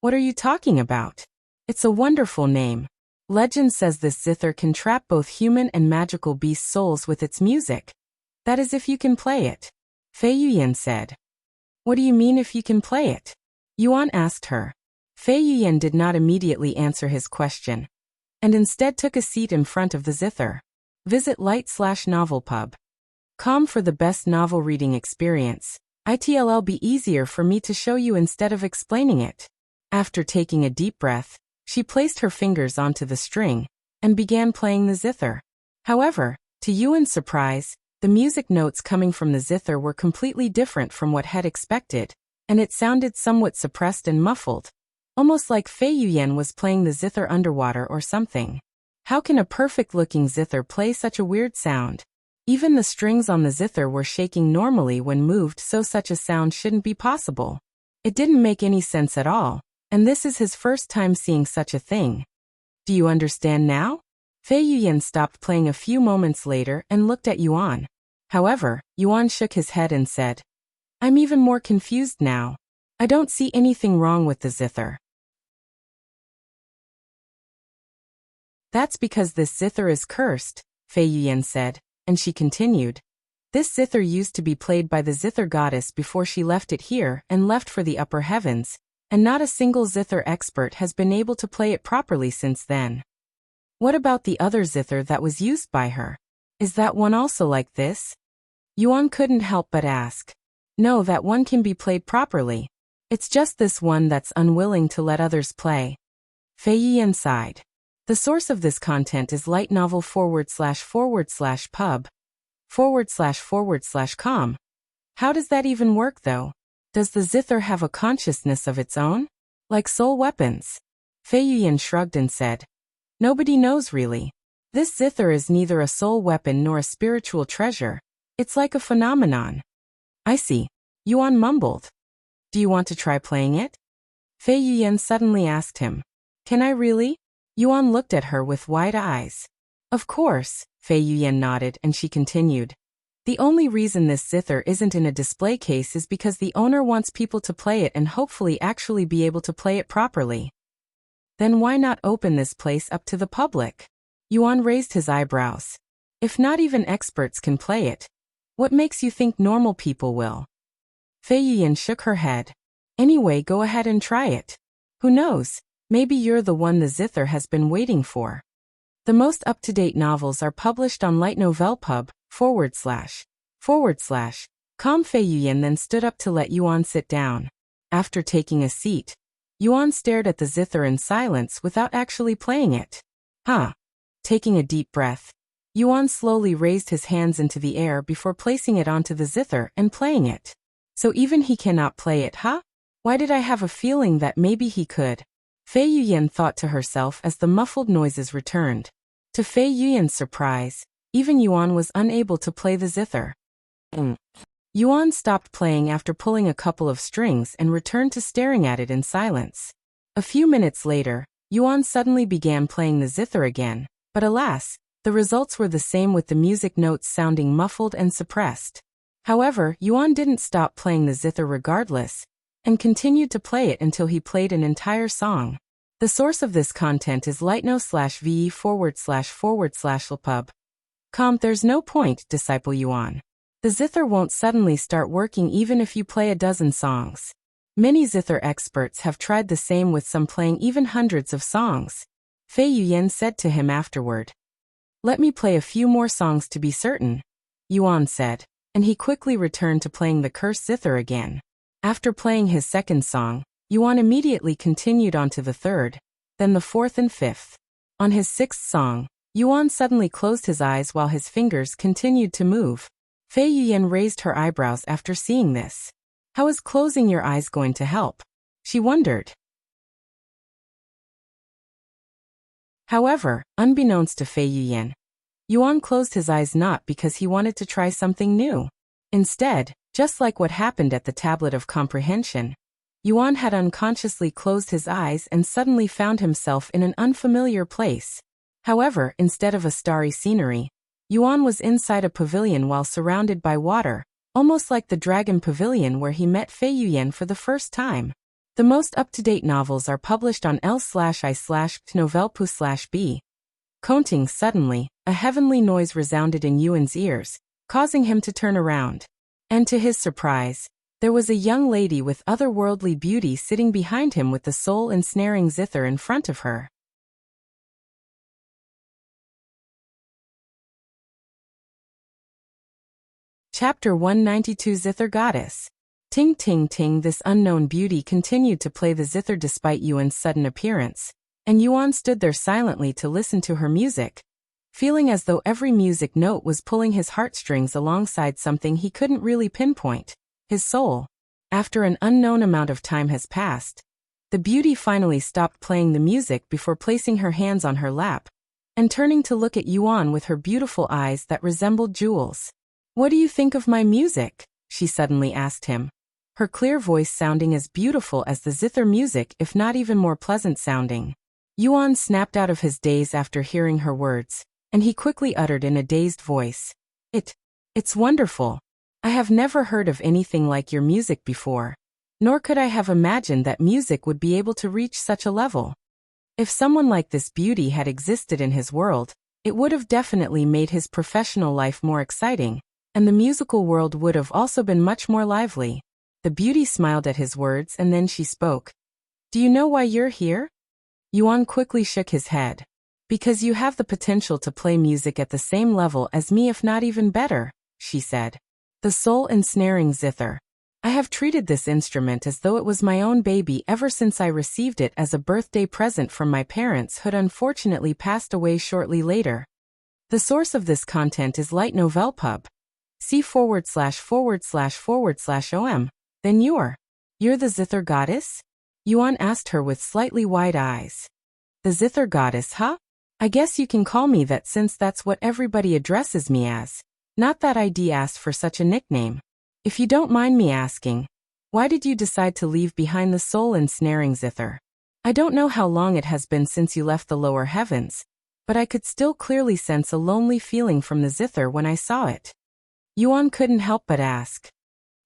What are you talking about? It's a wonderful name. Legend says this Zither can trap both human and magical beast souls with its music. That is if you can play it. Fei Yuyan said. What do you mean if you can play it? Yuan asked her. Fei Yuyan did not immediately answer his question, and instead took a seat in front of the Zither. Visit Light/Novel Pub. For the best novel reading experience. It'll be easier for me to show you instead of explaining it. After taking a deep breath, she placed her fingers onto the string and began playing the Zither. However, to Yuan's surprise, the music notes coming from the Zither were completely different from what had expected, and it sounded somewhat suppressed and muffled, almost like Fei Yuyan was playing the Zither underwater or something. How can a perfect-looking Zither play such a weird sound? Even the strings on the Zither were shaking normally when moved, so such a sound shouldn't be possible. It didn't make any sense at all. and this is his first time seeing such a thing. Do you understand now? Fei Yuyan stopped playing a few moments later and looked at Yuan. However, Yuan shook his head and said, I'm even more confused now. I don't see anything wrong with the Zither. That's because this Zither is cursed, Fei Yuyan said, and she continued. This Zither used to be played by the Zither goddess before she left it here and left for the upper heavens, and not a single Zither expert has been able to play it properly since then. What about the other Zither that was used by her? Is that one also like this? Yuan couldn't help but ask. No, that one can be played properly. It's just this one that's unwilling to let others play. Fei Yuyan sighed. The source of this content is light novel //pub//com. How does that even work though? Does the Zither have a consciousness of its own? Like soul weapons? Fei Yuyan shrugged and said, nobody knows really. This Zither is neither a soul weapon nor a spiritual treasure. It's like a phenomenon. I see. Yuan mumbled. Do you want to try playing it? Fei Yuyan suddenly asked him. Can I really? Yuan looked at her with wide eyes. Of course, Fei Yuyan nodded and she continued. The only reason this Zither isn't in a display case is because the owner wants people to play it and hopefully actually be able to play it properly. Then why not open this place up to the public? Yuan raised his eyebrows. If not even experts can play it, what makes you think normal people will? Fei Yuyan shook her head. Anyway, go ahead and try it. Who knows, maybe you're the one the Zither has been waiting for. The most up-to-date novels are published on lightnovelpub//com. Fei Yuyan then stood up to let Yuan sit down. After taking a seat, Yuan stared at the Zither in silence without actually playing it. Taking a deep breath, Yuan slowly raised his hands into the air before placing it onto the Zither and playing it. So even he cannot play it, huh? Why did I have a feeling that maybe he could? Fei Yuyan thought to herself as the muffled noises returned. To Fei Yuyan's surprise, even Yuan was unable to play the Zither. Yuan stopped playing after pulling a couple of strings and returned to staring at it in silence. A few minutes later, Yuan suddenly began playing the Zither again, but alas, the results were the same with the music notes sounding muffled and suppressed. However, Yuan didn't stop playing the Zither regardless, and continued to play it until he played an entire song. The source of this content is lightno/ve//pub.com. There's no point, Disciple Yuan. The Zither won't suddenly start working even if you play a dozen songs. Many Zither experts have tried the same with some playing even hundreds of songs. Fei Yuyan said to him afterward. Let me play a few more songs to be certain, Yuan said, and he quickly returned to playing the cursed Zither again. After playing his second song, Yuan immediately continued on to the third, then the fourth and fifth. On his sixth song, Yuan suddenly closed his eyes while his fingers continued to move. Fei Yuyan raised her eyebrows after seeing this. How is closing your eyes going to help? She wondered. However, unbeknownst to Fei Yuyan, Yuan closed his eyes not because he wanted to try something new. Instead, just like what happened at the Tablet of Comprehension, Yuan had unconsciously closed his eyes and suddenly found himself in an unfamiliar place. However, instead of a starry scenery, Yuan was inside a pavilion while surrounded by water, almost like the Dragon Pavilion where he met Fei Yuyan for the first time. The most up-to-date novels are published on l/i/novelpu/b. Counting suddenly, a heavenly noise resounded in Yuan's ears, causing him to turn around. And to his surprise, there was a young lady with otherworldly beauty sitting behind him with the soul ensnaring Zither in front of her. Chapter 192 Zither Goddess. Ting ting ting. This unknown beauty continued to play the Zither despite Yuan's sudden appearance, and Yuan stood there silently to listen to her music, feeling as though every music note was pulling his heartstrings alongside something he couldn't really pinpoint, his soul. After an unknown amount of time has passed, the beauty finally stopped playing the music before placing her hands on her lap, and turning to look at Yuan with her beautiful eyes that resembled jewels. What do you think of my music? She suddenly asked him. her clear voice sounding as beautiful as the Zither music, if not even more pleasant sounding. Yuan snapped out of his daze after hearing her words, and he quickly uttered in a dazed voice, It's wonderful. I have never heard of anything like your music before. Nor could I have imagined that music would be able to reach such a level. If someone like this beauty had existed in his world, it would have definitely made his professional life more exciting, and the musical world would have also been much more lively. The beauty smiled at his words and then she spoke. Do you know why you're here? Yuan quickly shook his head. Because you have the potential to play music at the same level as me, if not even better, she said. The soul ensnaring Zither. I have treated this instrument as though it was my own baby ever since I received it as a birthday present from my parents who unfortunately passed away shortly later. The source of this content is Light Novel Pub. C//////om. Then you're the Zither goddess? Yuan asked her with slightly wide eyes. The Zither goddess, huh? I guess you can call me that since that's what everybody addresses me as. Not that ID asked for such a nickname. If you don't mind me asking, why did you decide to leave behind the soul ensnaring Zither? I don't know how long it has been since you left the lower heavens, but I could still clearly sense a lonely feeling from the Zither when I saw it. Yuan couldn't help but ask.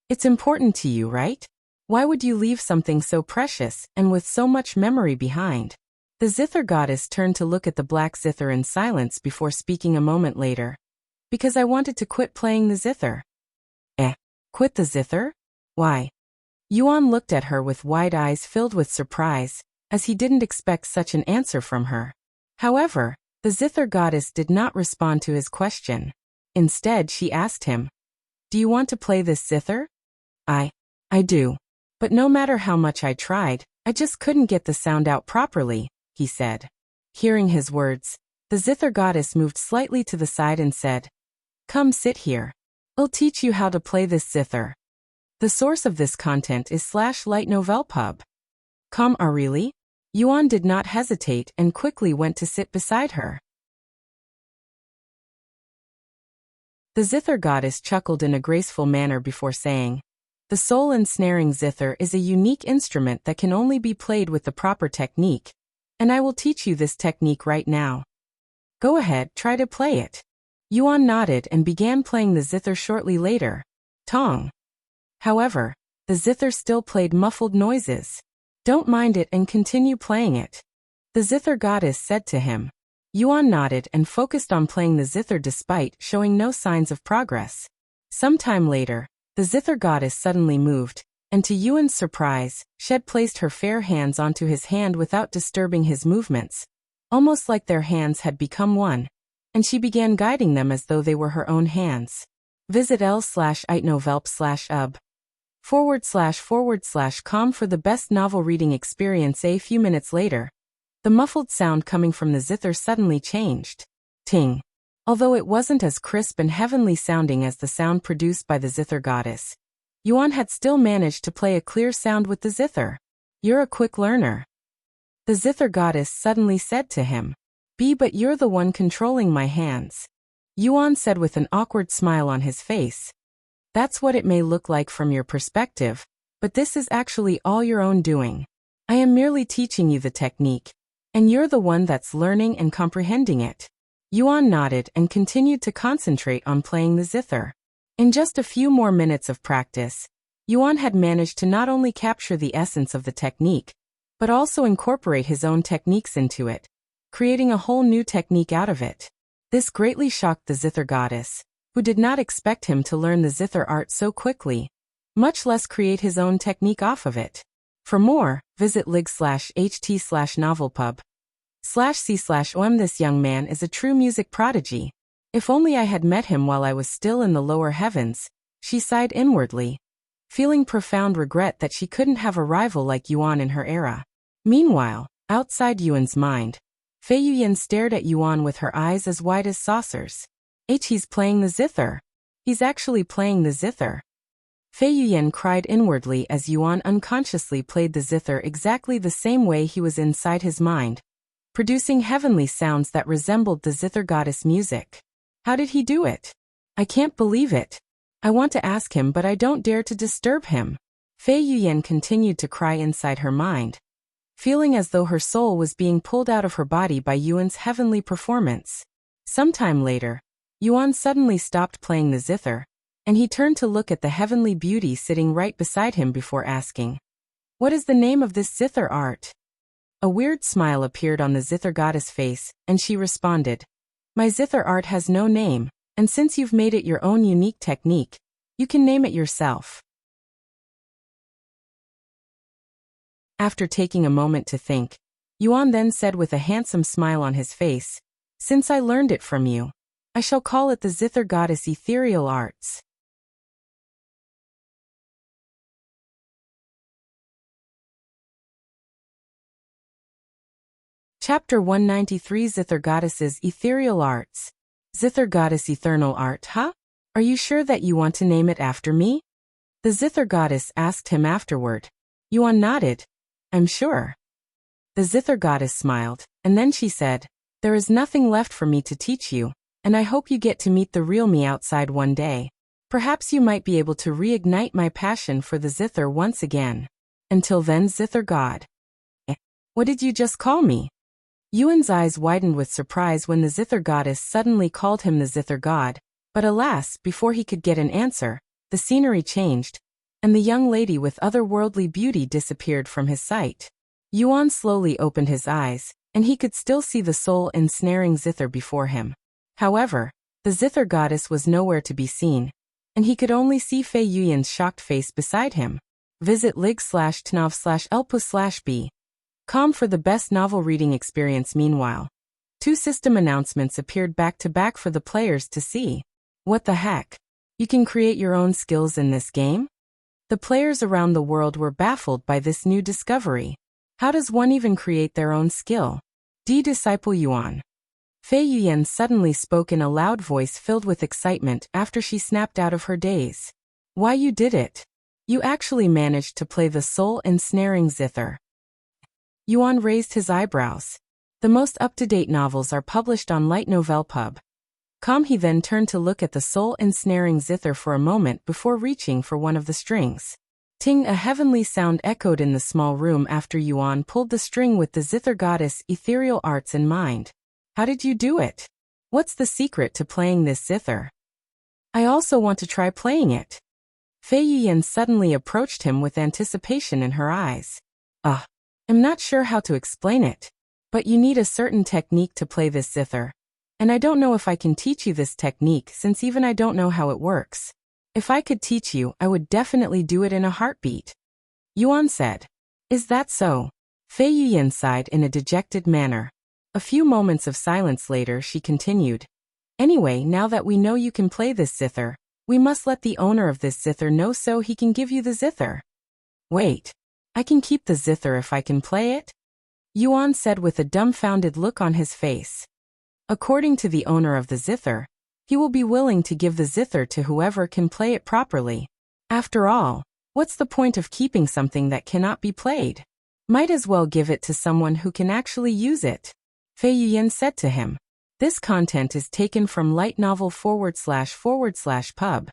It's important to you, right? Why would you leave something so precious and with so much memory behind? The Zither goddess turned to look at the black Zither in silence before speaking a moment later. Because I wanted to quit playing the Zither. Quit the Zither? Why? Yuan looked at her with wide eyes filled with surprise, as he didn't expect such an answer from her. However, the Zither goddess did not respond to his question. Instead, she asked him, Do you want to play this Zither? I do. But no matter how much I tried, I just couldn't get the sound out properly, he said. Hearing his words, the Zither goddess moved slightly to the side and said, Come sit here. I'll teach you how to play this Zither. The source of this content is /Light Novel Pub. Really? Yuan did not hesitate and quickly went to sit beside her. The Zither goddess chuckled in a graceful manner before saying, The soul ensnaring Zither is a unique instrument that can only be played with the proper technique, and I will teach you this technique right now. Go ahead, try to play it. Yuan nodded and began playing the Zither shortly later. Tong. However, the Zither still played muffled noises. Don't mind it and continue playing it, the Zither goddess said to him. Yuan nodded and focused on playing the Zither despite showing no signs of progress. Sometime later, the Zither goddess suddenly moved, and to Yuan's surprise, she placed her fair hands onto his hand without disturbing his movements, almost like their hands had become one, and she began guiding them as though they were her own hands. Visit l/itnovelp/ub//com for the best novel reading experience. A few minutes later, the muffled sound coming from the Zither suddenly changed. Ting. Although it wasn't as crisp and heavenly sounding as the sound produced by the Zither goddess, Yuan had still managed to play a clear sound with the Zither. You're a quick learner, the Zither goddess suddenly said to him. But you're the one controlling my hands, Yuan said with an awkward smile on his face. That's what it may look like from your perspective, but this is actually all your own doing. I am merely teaching you the technique, and you're the one that's learning and comprehending it. Yuan nodded and continued to concentrate on playing the Zither. In just a few more minutes of practice, Yuan had managed to not only capture the essence of the technique, but also incorporate his own techniques into it, creating a whole new technique out of it. This greatly shocked the Zither goddess, who did not expect him to learn the Zither art so quickly, much less create his own technique off of it. For more, visit lig/ht/novelpub/c/om. This young man is a true music prodigy. If only I had met him while I was still in the lower heavens, she sighed inwardly, feeling profound regret that she couldn't have a rival like Yuan in her era. Meanwhile, outside Yuan's mind, Fei Yuyan stared at Yuan with her eyes as wide as saucers. He's playing the Zither. He's actually playing the Zither. Fei Yuyan cried inwardly as Yuan unconsciously played the Zither exactly the same way he was inside his mind, producing heavenly sounds that resembled the Zither goddess music. How did he do it? I can't believe it. I want to ask him, but I don't dare to disturb him, Fei Yuyan continued to cry inside her mind, feeling as though her soul was being pulled out of her body by Yuan's heavenly performance. Sometime later, Yuan suddenly stopped playing the zither, and he turned to look at the heavenly beauty sitting right beside him before asking, "What is the name of this zither art?" A weird smile appeared on the zither goddess' face, and she responded, "My zither art has no name, and since you've made it your own unique technique, you can name it yourself." After taking a moment to think, Yuan then said with a handsome smile on his face, "Since I learned it from you, I shall call it the Zither Goddess Ethereal Arts." Chapter 193 Zither Goddesses Ethereal Arts. Zither Goddess Eternal Art, huh? Are you sure that you want to name it after me? The Zither Goddess asked him afterward. Yuan nodded. "I'm sure." The Zither Goddess smiled, and then she said, "There is nothing left for me to teach you, and I hope you get to meet the real me outside one day. Perhaps you might be able to reignite my passion for the Zither once again. Until then, Zither God." What did you just call me? Yuan's eyes widened with surprise when the Zither Goddess suddenly called him the Zither God, but alas, before he could get an answer, the scenery changed, and the young lady with otherworldly beauty disappeared from his sight. Yuan slowly opened his eyes, and he could still see the soul-ensnaring Zither before him. However, the Zither Goddess was nowhere to be seen, and he could only see Fei Yuyan's shocked face beside him. Visit lig/tnov/elpus/b. Com for the best novel reading experience. Meanwhile, 2 system announcements appeared back-to-back for the players to see. What the heck? You can create your own skills in this game? The players around the world were baffled by this new discovery. How does one even create their own skill? Disciple Yuan. Fei Yuyan suddenly spoke in a loud voice filled with excitement after she snapped out of her daze. Why, you did it! You actually managed to play the soul-ensnaring Zither. Yuan raised his eyebrows. The most up-to-date novels are published on Light Novel Pub. He then turned to look at the soul-ensnaring Zither for a moment before reaching for one of the strings. Ting! A heavenly sound echoed in the small room after Yuan pulled the string with the Zither Goddess Ethereal Arts in mind. How did you do it? What's the secret to playing this Zither? I also want to try playing it. Fei Yuyan suddenly approached him with anticipation in her eyes. I'm not sure how to explain it, but you need a certain technique to play this Zither, and I don't know if I can teach you this technique since even I don't know how it works. If I could teach you, I would definitely do it in a heartbeat. Yuan said. Is that so? Fei Yuyan sighed in a dejected manner. A few moments of silence later she continued. Anyway, now that we know you can play this Zither, we must let the owner of this Zither know so he can give you the Zither. Wait. I can keep the Zither if I can play it? Yuan said with a dumbfounded look on his face. According to the owner of the Zither, he will be willing to give the Zither to whoever can play it properly. After all, what's the point of keeping something that cannot be played? Might as well give it to someone who can actually use it. Fei Yuyan said to him. This content is taken from lightnovel//pub.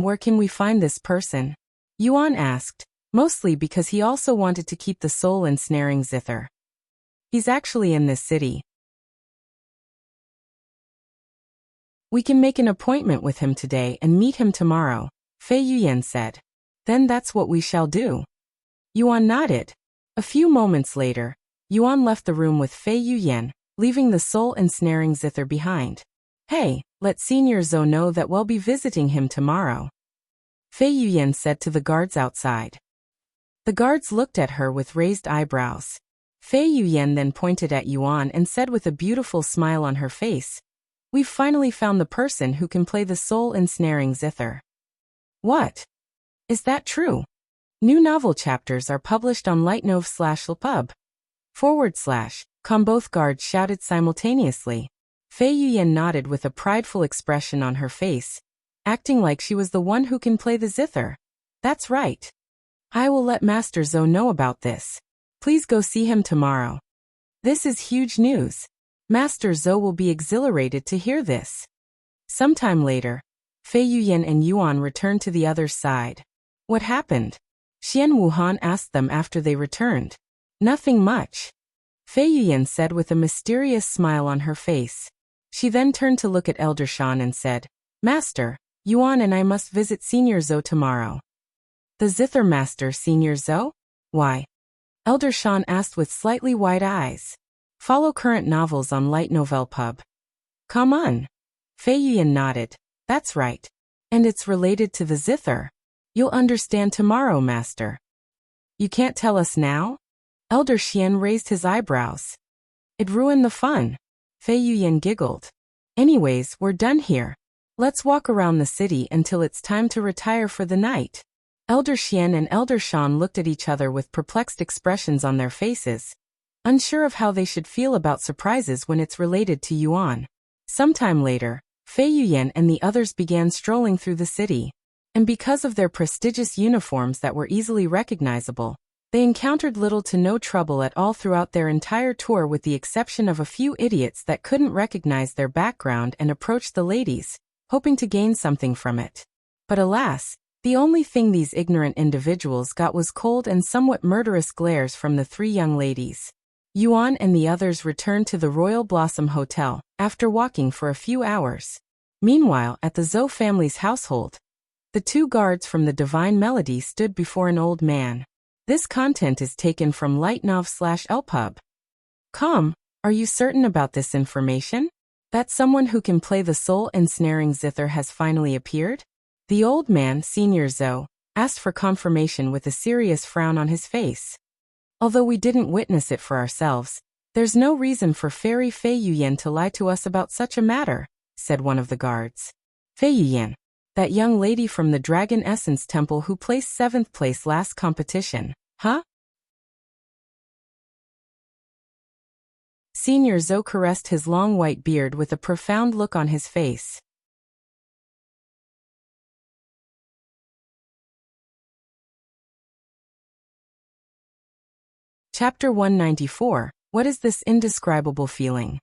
Where can we find this person? Yuan asked, mostly because he also wanted to keep the soul-ensnaring Zither. He's actually in this city. We can make an appointment with him today and meet him tomorrow, Fei Yuyan said. Then that's what we shall do. Yuan nodded. A few moments later, Yuan left the room with Fei Yuyan, leaving the soul-ensnaring Zither behind. Hey, let Senior Zou know that we'll be visiting him tomorrow, Fei Yuyan said to the guards outside. The guards looked at her with raised eyebrows. Fei Yuyan then pointed at Yuan and said with a beautiful smile on her face, We've finally found the person who can play the soul-ensnaring Zither. What? Is that true? New novel chapters are published on lightnov/pub. /com. Both guards shouted simultaneously. Fei Yuyan nodded with a prideful expression on her face, acting like she was the one who can play the Zither. That's right. I will let Master Zou know about this. Please go see him tomorrow. This is huge news. Master Zou will be exhilarated to hear this. Sometime later, Fei Yuyan and Yuan returned to the other side. What happened? Xian Wuhan asked them after they returned. Nothing much, Fei Yuyan said with a mysterious smile on her face. She then turned to look at Elder Shan and said, Master, Yuan and I must visit Senior Zou tomorrow. The Zither Master Senior Zou? Why? Elder Shan asked with slightly wide eyes. Follow current novels on Light Novel Pub. Come on. Fei Yuyan nodded. That's right. And it's related to the Zither. You'll understand tomorrow, Master. You can't tell us now? Elder Xian raised his eyebrows. It'd ruin the fun. Fei Yuyan giggled. Anyways, we're done here. Let's walk around the city until it's time to retire for the night. Elder Xian and Elder Shan looked at each other with perplexed expressions on their faces, unsure of how they should feel about surprises when it's related to Yuan. Sometime later, Fei Yuyan and the others began strolling through the city, and because of their prestigious uniforms that were easily recognizable, they encountered little to no trouble at all throughout their entire tour, with the exception of a few idiots that couldn't recognize their background and approached the ladies, hoping to gain something from it. But alas, the only thing these ignorant individuals got was cold and somewhat murderous glares from the three young ladies. Yuan and the others returned to the Royal Blossom Hotel, after walking for a few hours. Meanwhile, at the Zou family's household, the two guards from the Divine Melody stood before an old man. This content is taken from lightnov/lpub. Are you certain about this information? That someone who can play the soul ensnaring Zither has finally appeared? The old man, Senior Zou, asked for confirmation with a serious frown on his face. Although we didn't witness it for ourselves, there's no reason for Fairy Fei Yuyan to lie to us about such a matter, said one of the guards. Fei Yuyan, that young lady from the Dragon Essence Temple who placed 7th place last competition, huh? Senior Zou caressed his long white beard with a profound look on his face. Chapter 194, What is this indescribable feeling?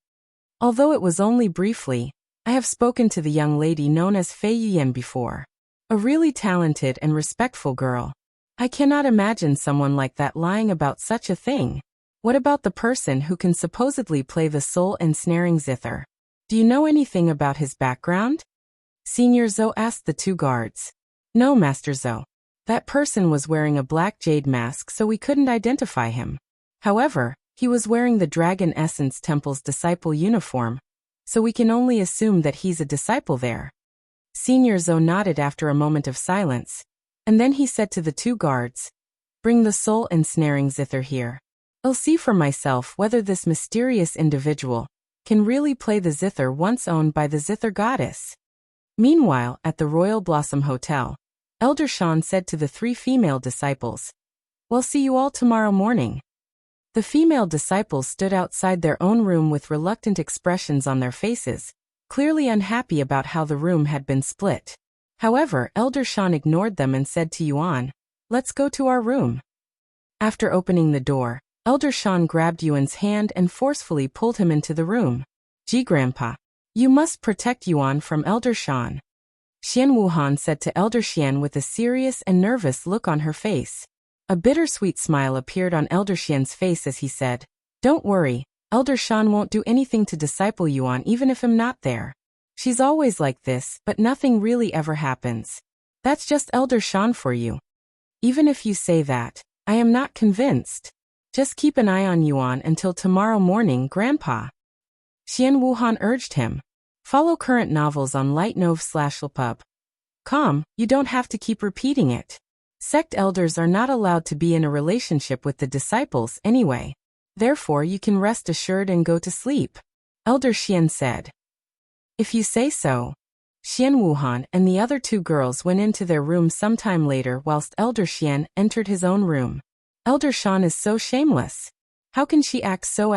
Although it was only briefly, I have spoken to the young lady known as Fei Yuyan before. A really talented and respectful girl. I cannot imagine someone like that lying about such a thing. What about the person who can supposedly play the soul ensnaring Zither? Do you know anything about his background? Senior Zou asked the two guards. No, Master Zou. That person was wearing a black jade mask, so we couldn't identify him. However, he was wearing the Dragon Essence Temple's disciple uniform, so we can only assume that he's a disciple there. Senior Zou nodded after a moment of silence, and then he said to the two guards, Bring the soul ensnaring Zither here. I'll see for myself whether this mysterious individual can really play the Zither once owned by the Zither goddess. Meanwhile, at the Royal Blossom Hotel, Elder Shan said to the three female disciples, We'll see you all tomorrow morning. The female disciples stood outside their own room with reluctant expressions on their faces, clearly unhappy about how the room had been split. However, Elder Shan ignored them and said to Yuan, Let's go to our room. After opening the door, Elder Shan grabbed Yuan's hand and forcefully pulled him into the room. Gee, Grandpa, you must protect Yuan from Elder Shan. Xian Wuhan said to Elder Xian with a serious and nervous look on her face. A bittersweet smile appeared on Elder Xian's face as he said, Don't worry, Elder Shan won't do anything to disciple Yuan even if I'm not there. She's always like this, but nothing really ever happens. That's just Elder Shan for you. Even if you say that, I am not convinced. Just keep an eye on Yuan until tomorrow morning, Grandpa. Xian Wuhan urged him. Follow current novels on lightnov/lpub. You don't have to keep repeating it. Sect elders are not allowed to be in a relationship with the disciples anyway. Therefore you can rest assured and go to sleep. Elder Xian said. If you say so. Xian Wuhan and the other two girls went into their room sometime later whilst Elder Xian entered his own room. Elder Shan is so shameless. How can she act so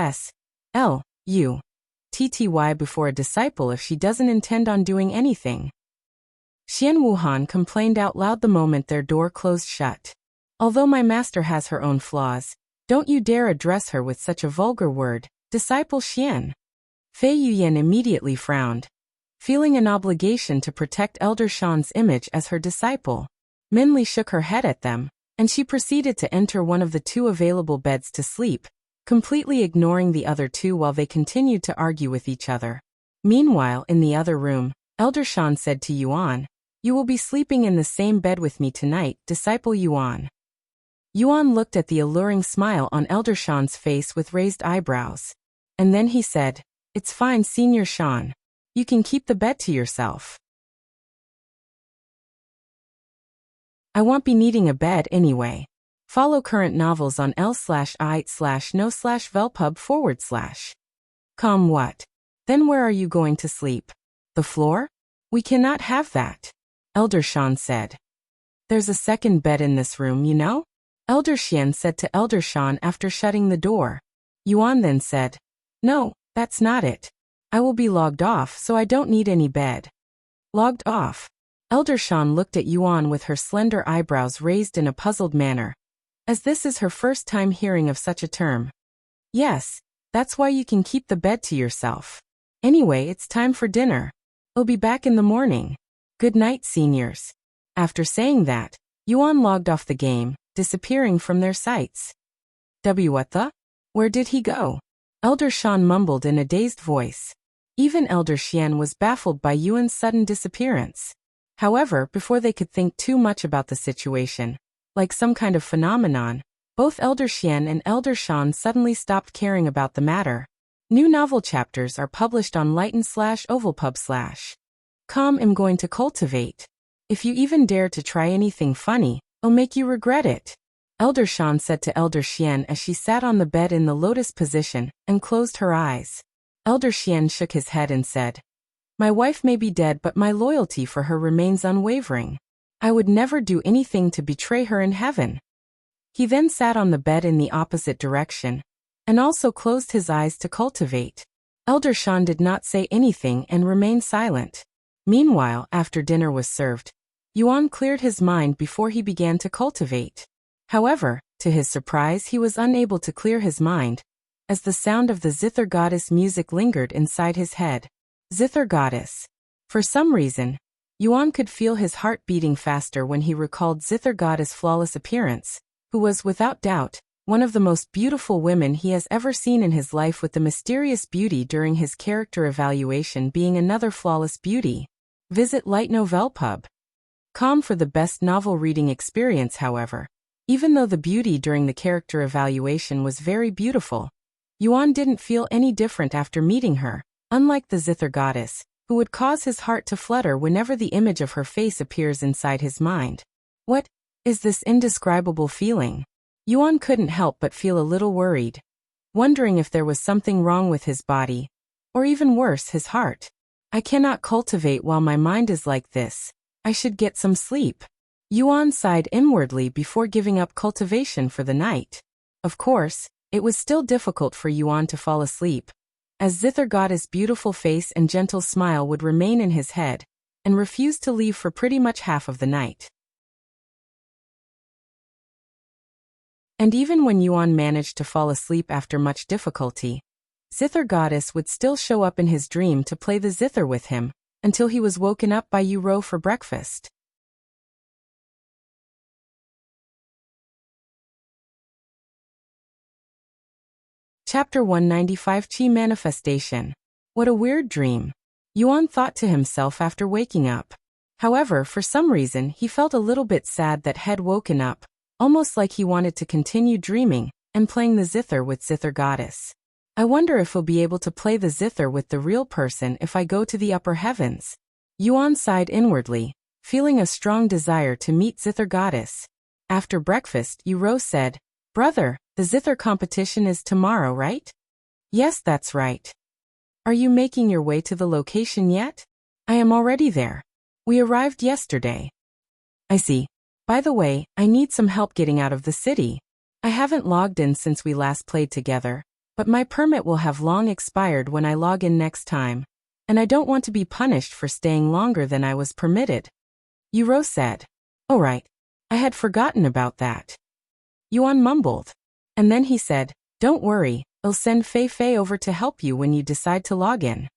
ttty before a disciple if she doesn't intend on doing anything? Xian Wuhan complained out loud the moment their door closed shut. Although my master has her own flaws, don't you dare address her with such a vulgar word, Disciple Xian. Fei Yuyan immediately frowned, feeling an obligation to protect Elder Shan's image as her disciple. Minli shook her head at them, and she proceeded to enter one of the two available beds to sleep, completely ignoring the other two while they continued to argue with each other. Meanwhile, in the other room, Elder Shan said to Yuan, "You will be sleeping in the same bed with me tonight, disciple Yuan." Yuan looked at the alluring smile on Elder Shan's face with raised eyebrows. And then he said, "It's fine, Senior Shan. You can keep the bed to yourself. I won't be needing a bed anyway." Follow current novels on l/i/no/velpub/. What? Then where are you going to sleep? The floor? We cannot have that, Elder Shan said. There's a second bed in this room, you know? Elder Xian said to Elder Shan after shutting the door. Yuan then said, "No, that's not it. I will be logged off, so I don't need any bed." Logged off? Elder Shan looked at Yuan with her slender eyebrows raised in a puzzled manner, as this is her first time hearing of such a term. Yes, that's why you can keep the bed to yourself. Anyway, it's time for dinner. I'll be back in the morning. Good night, seniors. After saying that, Yuan logged off the game, disappearing from their sights. What the? Where did he go? Elder Shan mumbled in a dazed voice. Even Elder Xian was baffled by Yuan's sudden disappearance. However, before they could think too much about the situation, like some kind of phenomenon, both Elder Xian and Elder Shan suddenly stopped caring about the matter. New novel chapters are published on lighten/overpub/. I'm going to cultivate. If you even dare to try anything funny, I'll make you regret it, Elder Shan said to Elder Xian as she sat on the bed in the lotus position and closed her eyes. Elder Xian shook his head and said, "My wife may be dead, but my loyalty for her remains unwavering. I would never do anything to betray her in heaven." He then sat on the bed in the opposite direction, and also closed his eyes to cultivate. Elder Shan did not say anything and remained silent. Meanwhile, after dinner was served, Yuan cleared his mind before he began to cultivate. However, to his surprise, he was unable to clear his mind, as the sound of the Zither goddess music lingered inside his head. Zither goddess. For some reason, Yuan could feel his heart beating faster when he recalled Zither goddess' flawless appearance, who was, without doubt, one of the most beautiful women he has ever seen in his life, with the mysterious beauty during his character evaluation being another flawless beauty. Visit Light Novel Pub.com for the best novel reading experience. However, even though the beauty during the character evaluation was very beautiful, Yuan didn't feel any different after meeting her, unlike the Zither goddess, who would cause his heart to flutter whenever the image of her face appears inside his mind. What is this indescribable feeling? Yuan couldn't help but feel a little worried, wondering if there was something wrong with his body, or even worse, his heart. I cannot cultivate while my mind is like this. I should get some sleep. Yuan sighed inwardly before giving up cultivation for the night. Of course, it was still difficult for Yuan to fall asleep, as Zither goddess' beautiful face and gentle smile would remain in his head, and refuse to leave for pretty much half of the night. And even when Yuan managed to fall asleep after much difficulty, Zither goddess would still show up in his dream to play the zither with him, until he was woken up by Yu for breakfast. Chapter 195, Qi Manifestation. What a weird dream, Yuan thought to himself after waking up. However, for some reason he felt a little bit sad that had woken up, almost like he wanted to continue dreaming and playing the zither with Zither goddess. I wonder if he'll be able to play the zither with the real person if I go to the upper heavens. Yuan sighed inwardly, feeling a strong desire to meet Zither goddess. After breakfast, Yu said, "Brother, the zither competition is tomorrow, right?" "Yes, that's right." "Are you making your way to the location yet?" "I am already there. We arrived yesterday." "I see. By the way, I need some help getting out of the city. I haven't logged in since we last played together, but my permit will have long expired when I log in next time, and I don't want to be punished for staying longer than I was permitted," Yu said. "Oh right. I had forgotten about that," Yuan mumbled. And then he said, "Don't worry, I'll send Fei Fei over to help you when you decide to log in."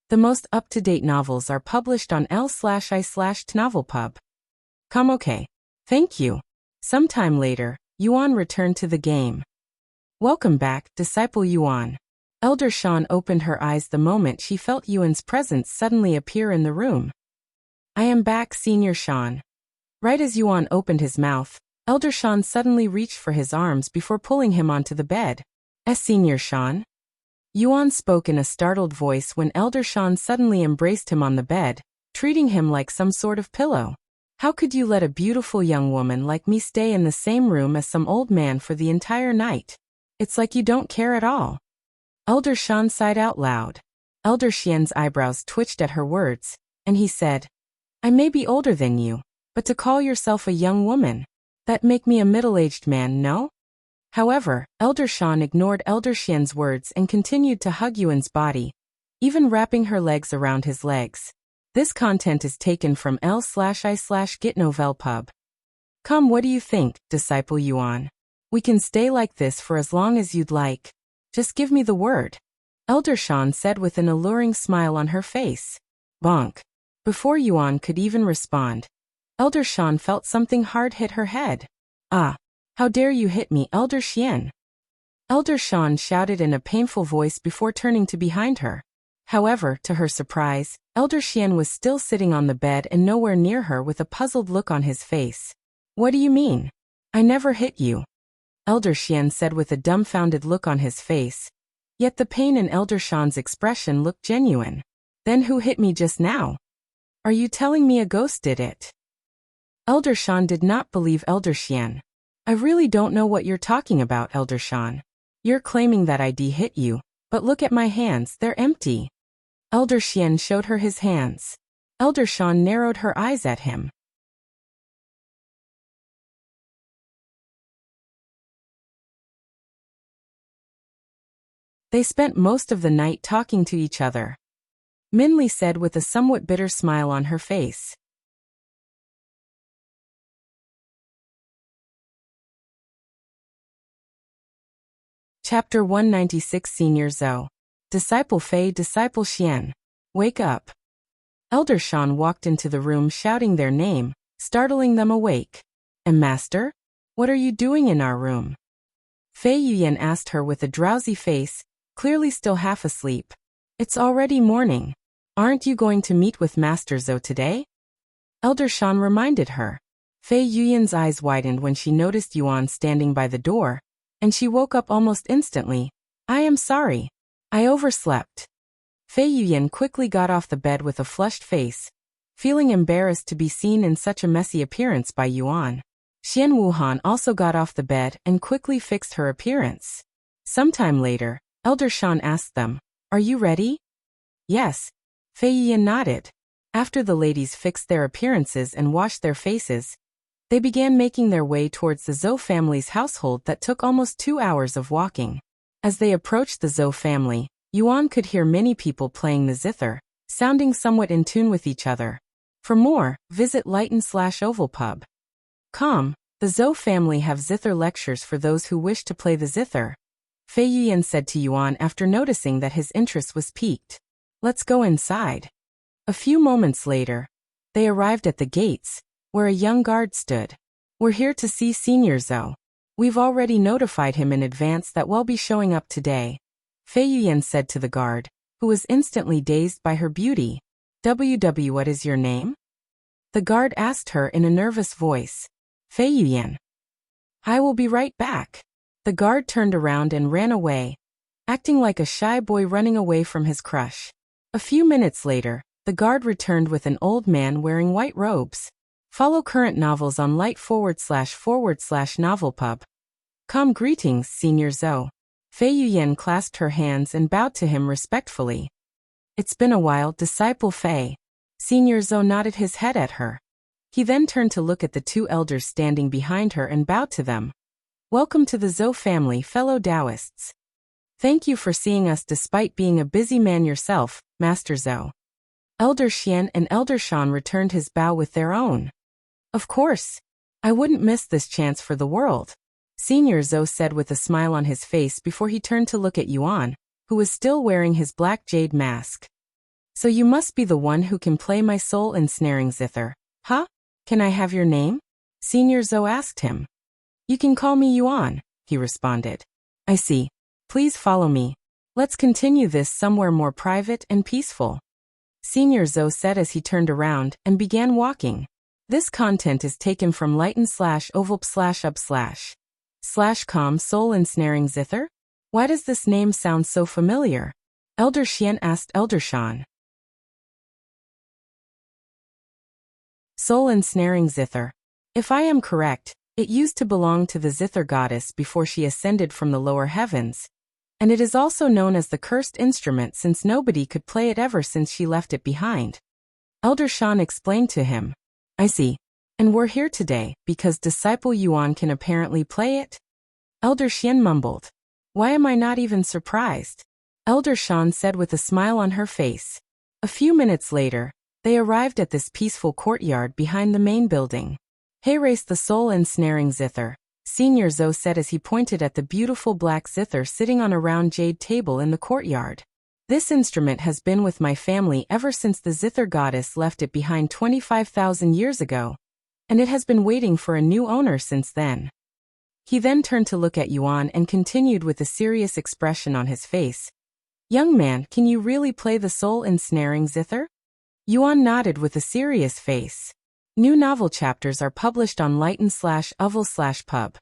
The most up-to-date novels are published on l/i/tnovelpub.com. Okay. Thank you. Sometime later, Yuan returned to the game. Welcome back, Disciple Yuan. Elder Shan opened her eyes the moment she felt Yuan's presence suddenly appear in the room. I am back, Senior Shan. Right as Yuan opened his mouth, Elder Shan suddenly reached for his arms before pulling him onto the bed. Senior Shan? Yuan spoke in a startled voice when Elder Shan suddenly embraced him on the bed, treating him like some sort of pillow. How could you let a beautiful young woman like me stay in the same room as some old man for the entire night? It's like you don't care at all. Elder Shan sighed out loud. Elder Xian's eyebrows twitched at her words, and he said, I may be older than you, but to call yourself a young woman, that make me a middle-aged man, no? However, Elder Shan ignored Elder Xian's words and continued to hug Yuan's body, even wrapping her legs around his legs. This content is taken from l/i/gitnovelpub. Come, what do you think, Disciple Yuan? We can stay like this for as long as you'd like. Just give me the word. Elder Shan said with an alluring smile on her face. Bonk. Before Yuan could even respond, Elder Shan felt something hard hit her head. Ah! How dare you hit me, Elder Xian? Elder Shan shouted in a painful voice before turning to behind her. However, to her surprise, Elder Xian was still sitting on the bed and nowhere near her with a puzzled look on his face. What do you mean? I never hit you. Elder Xian said with a dumbfounded look on his face. Yet the pain in Elder Shan's expression looked genuine. Then who hit me just now? Are you telling me a ghost did it? Elder Shan did not believe Elder Xian. I really don't know what you're talking about, Elder Shan. You're claiming that I hit you, but look at my hands, they're empty. Elder Xian showed her his hands. Elder Shan narrowed her eyes at him. They spent most of the night talking to each other. Minli said with a somewhat bitter smile on her face. Chapter 196 Senior Zou. Disciple Fei, Disciple Xian. Wake up. Elder Shan walked into the room shouting their name, startling them awake. And Master? What are you doing in our room? Fei Yuyan asked her with a drowsy face, clearly still half asleep. It's already morning. Aren't you going to meet with Master Zou today? Elder Shan reminded her. Fei Yuyan's eyes widened when she noticed Yuan standing by the door, and she woke up almost instantly. I am sorry. I overslept. Fei Yuyan quickly got off the bed with a flushed face, feeling embarrassed to be seen in such a messy appearance by Yuan. Xian Wuhan also got off the bed and quickly fixed her appearance. Sometime later, Elder Shan asked them, Are you ready? Yes. Fei Yuyan nodded. After the ladies fixed their appearances and washed their faces, they began making their way towards the Zou family's household that took almost 2 hours of walking. As they approached the Zou family, Yuan could hear many people playing the Zither, sounding somewhat in tune with each other. For more, visit lighten/ovalpub.com. The Zou family have Zither lectures for those who wish to play the Zither. Fei Yuyan said to Yuan after noticing that his interest was piqued. Let's go inside. A few moments later, they arrived at the gates, where a young guard stood. We're here to see Senior Zou. We've already notified him in advance that we'll be showing up today. Fei Yuyan said to the guard, who was instantly dazed by her beauty. WW, what is your name? The guard asked her in a nervous voice. Fei Yuyan. I will be right back. The guard turned around and ran away, acting like a shy boy running away from his crush. A few minutes later, the guard returned with an old man wearing white robes. Follow current novels on light//novelpub.com. Greetings, Senior Zou. Fei Yuyan clasped her hands and bowed to him respectfully. It's been a while, Disciple Fei. Senior Zou nodded his head at her. He then turned to look at the two elders standing behind her and bowed to them. Welcome to the Zou family, fellow Taoists. Thank you for seeing us despite being a busy man yourself, Master Zou. Elder Xian and Elder Shan returned his bow with their own. Of course. I wouldn't miss this chance for the world. Senior Zou said with a smile on his face before he turned to look at Yuan, who was still wearing his black jade mask. So you must be the one who can play my soul ensnaring Zither, huh? Can I have your name? Senior Zou asked him. You can call me Yuan, he responded. I see. Please follow me. Let's continue this somewhere more private and peaceful. Senior Zou said as he turned around and began walking. This content is taken from lighten/overslept/com soul ensnaring Zither? Why does this name sound so familiar? Elder Xian asked Elder Shan. Soul ensnaring Zither. If I am correct, it used to belong to the Zither goddess before she ascended from the lower heavens, and it is also known as the cursed instrument since nobody could play it ever since she left it behind. Elder Shan explained to him. I see. And we're here today because Disciple Yuan can apparently play it? Elder Xian mumbled. Why am I not even surprised? Elder Shan said with a smile on her face. A few minutes later, they arrived at this peaceful courtyard behind the main building. Hey, race the soul ensnaring Zither, Senior Zou said as he pointed at the beautiful black Zither sitting on a round jade table in the courtyard. This instrument has been with my family ever since the Zither goddess left it behind 25,000 years ago, and it has been waiting for a new owner since then. He then turned to look at Yuan and continued with a serious expression on his face. Young man, can you really play the soul ensnaring Zither? Yuan nodded with a serious face. New novel chapters are published on lighten/overslept/pub.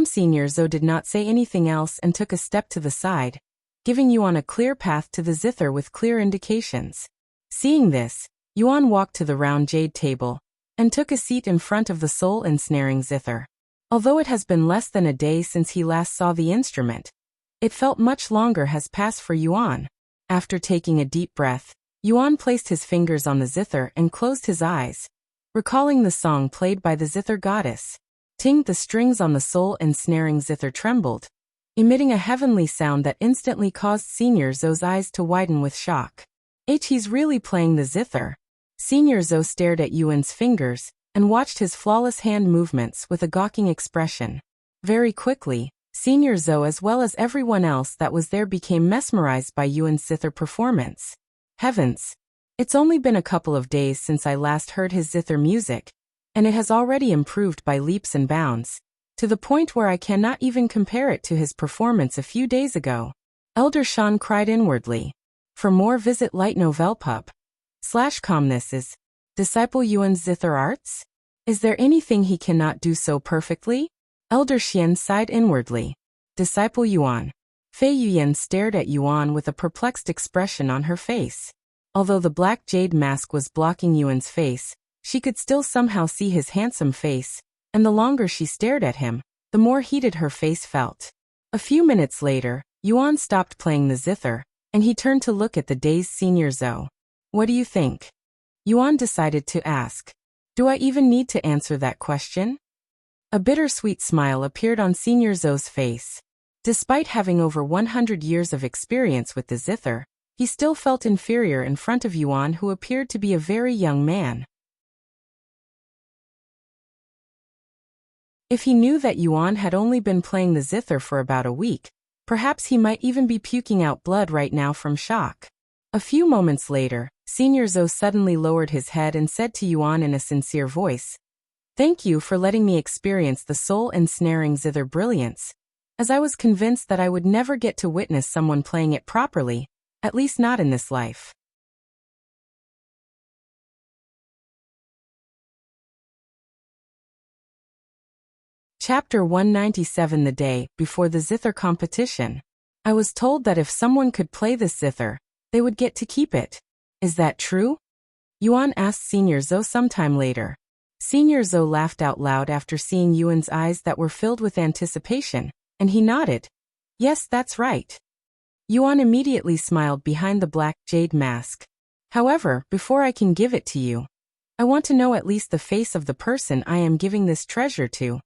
Senior Zou did not say anything else and took a step to the side, giving Yuan a clear path to the Zither with clear indications. Seeing this, Yuan walked to the round jade table and took a seat in front of the soul ensnaring Zither. Although it has been less than a day since he last saw the instrument, it felt much longer has passed for Yuan. After taking a deep breath, Yuan placed his fingers on the Zither and closed his eyes, recalling the song played by the Zither goddess. Ting, the strings on the soul ensnaring Zither trembled, emitting a heavenly sound that instantly caused Senior Zou's eyes to widen with shock. He's really playing the Zither. Senior Zou stared at Yuan's fingers and watched his flawless hand movements with a gawking expression. Very quickly, Senior Zou as well as everyone else that was there became mesmerized by Yuan's Zither performance. Heavens! It's only been a couple of days since I last heard his Zither music, and it has already improved by leaps and bounds, to the point where I cannot even compare it to his performance a few days ago. Elder Shan cried inwardly. For more, visit lightnovelpub.com. This is Disciple Yuan's Zither arts? Is there anything he cannot do so perfectly? Elder Xian sighed inwardly. Disciple Yuan. Fei Yuyan stared at Yuan with a perplexed expression on her face. Although the black jade mask was blocking Yuan's face, she could still somehow see his handsome face, and the longer she stared at him, the more heated her face felt. A few minutes later, Yuan stopped playing the Zither, and he turned to look at the dazed Senior Zou. What do you think? Yuan decided to ask. Do I even need to answer that question? A bittersweet smile appeared on Senior Zou's face. Despite having over 100 years of experience with the Zither, he still felt inferior in front of Yuan, who appeared to be a very young man. If he knew that Yuan had only been playing the Zither for about a week, perhaps he might even be puking out blood right now from shock. A few moments later, Senior Zou suddenly lowered his head and said to Yuan in a sincere voice, Thank you for letting me experience the soul ensnaring Zither brilliance, as I was convinced that I would never get to witness someone playing it properly, at least not in this life. Chapter 197. The day before the Zither competition. I was told that if someone could play this Zither, they would get to keep it. Is that true? Yuan asked Senior Zou sometime later. Senior Zou laughed out loud after seeing Yuan's eyes that were filled with anticipation, and he nodded. Yes, that's right. Yuan immediately smiled behind the black jade mask. However, before I can give it to you, I want to know at least the face of the person I am giving this treasure to.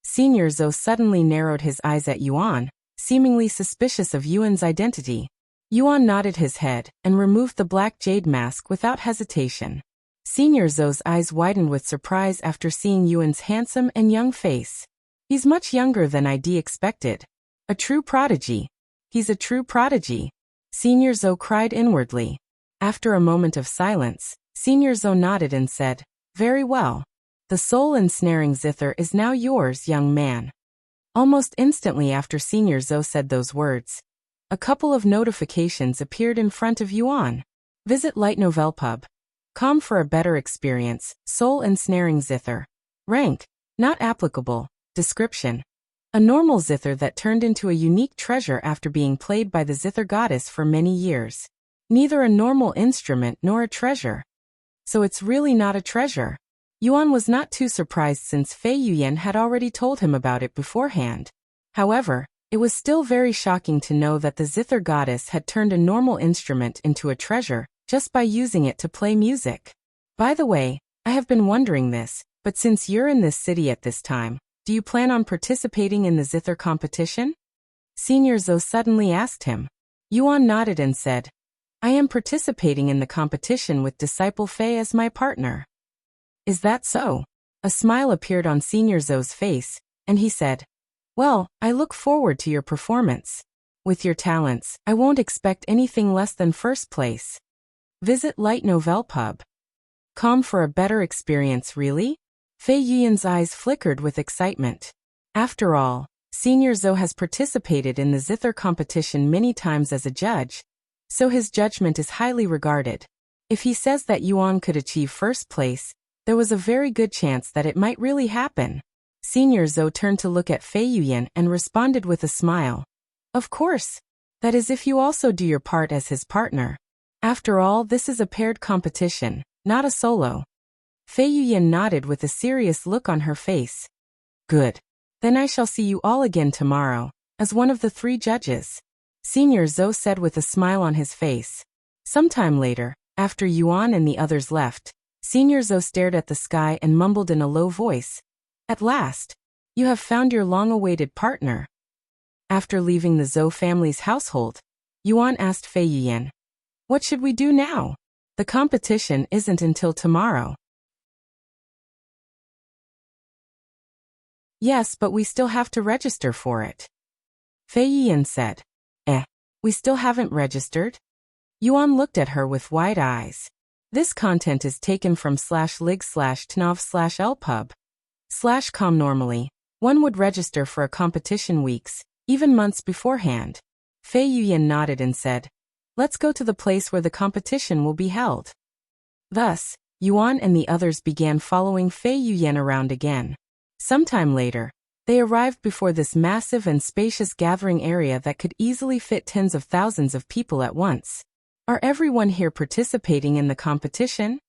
Senior Zou suddenly narrowed his eyes at Yuan, seemingly suspicious of Yuan's identity. Yuan nodded his head and removed the black jade mask without hesitation. Senior Zou's eyes widened with surprise after seeing Yuan's handsome and young face. He's much younger than I'd expected. A true prodigy. He's a true prodigy. Senior Zou cried inwardly. After a moment of silence, Senior Zou nodded and said, Very well. The soul-ensnaring Zither is now yours, young man. Almost instantly after Senior Zou said those words, a couple of notifications appeared in front of Yuan. Visit Light Novel Pub. Com for a better experience, soul-ensnaring Zither. Rank, not applicable. Description. A normal Zither that turned into a unique treasure after being played by the Zither goddess for many years. Neither a normal instrument nor a treasure. So it's really not a treasure. Yuan was not too surprised since Fei Yuyan had already told him about it beforehand. However, it was still very shocking to know that the Zither goddess had turned a normal instrument into a treasure just by using it to play music. By the way, I have been wondering this, but since you're in this city at this time, do you plan on participating in the Zither competition? Senior Zou suddenly asked him. Yuan nodded and said, I am participating in the competition with Disciple Fei as my partner. Is that so? A smile appeared on Senior Zou's face, and he said, Well, I look forward to your performance. With your talents, I won't expect anything less than first place. Visit Light Novel Pub. Com for a better experience, really? Fei Yuyan's eyes flickered with excitement. After all, Senior Zou has participated in the Zither competition many times as a judge, so his judgment is highly regarded. If he says that Yuan could achieve first place, there was a very good chance that it might really happen. Senior Zou turned to look at Fei Yuyan and responded with a smile. Of course. That is if you also do your part as his partner. After all, this is a paired competition, not a solo. Fei Yuyan nodded with a serious look on her face. Good. Then I shall see you all again tomorrow, as one of the 3 judges. Senior Zou said with a smile on his face. Sometime later, after Yuan and the others left, Senior Zou stared at the sky and mumbled in a low voice. At last, you have found your long-awaited partner. After leaving the Zou family's household, Yuan asked Fei Yuyan, What should we do now? The competition isn't until tomorrow. Yes, but we still have to register for it. Fei Yuyan said. We still haven't registered? Yuan looked at her with wide eyes. This content is taken from /lig/tnov/lpub/com. Normally, one would register for a competition weeks, even months beforehand. Fei Yuyan nodded and said, Let's go to the place where the competition will be held. Thus, Yuan and the others began following Fei Yuyan around again. Sometime later, they arrived before this massive and spacious gathering area that could easily fit tens of thousands of people at once. Are everyone here participating in the competition?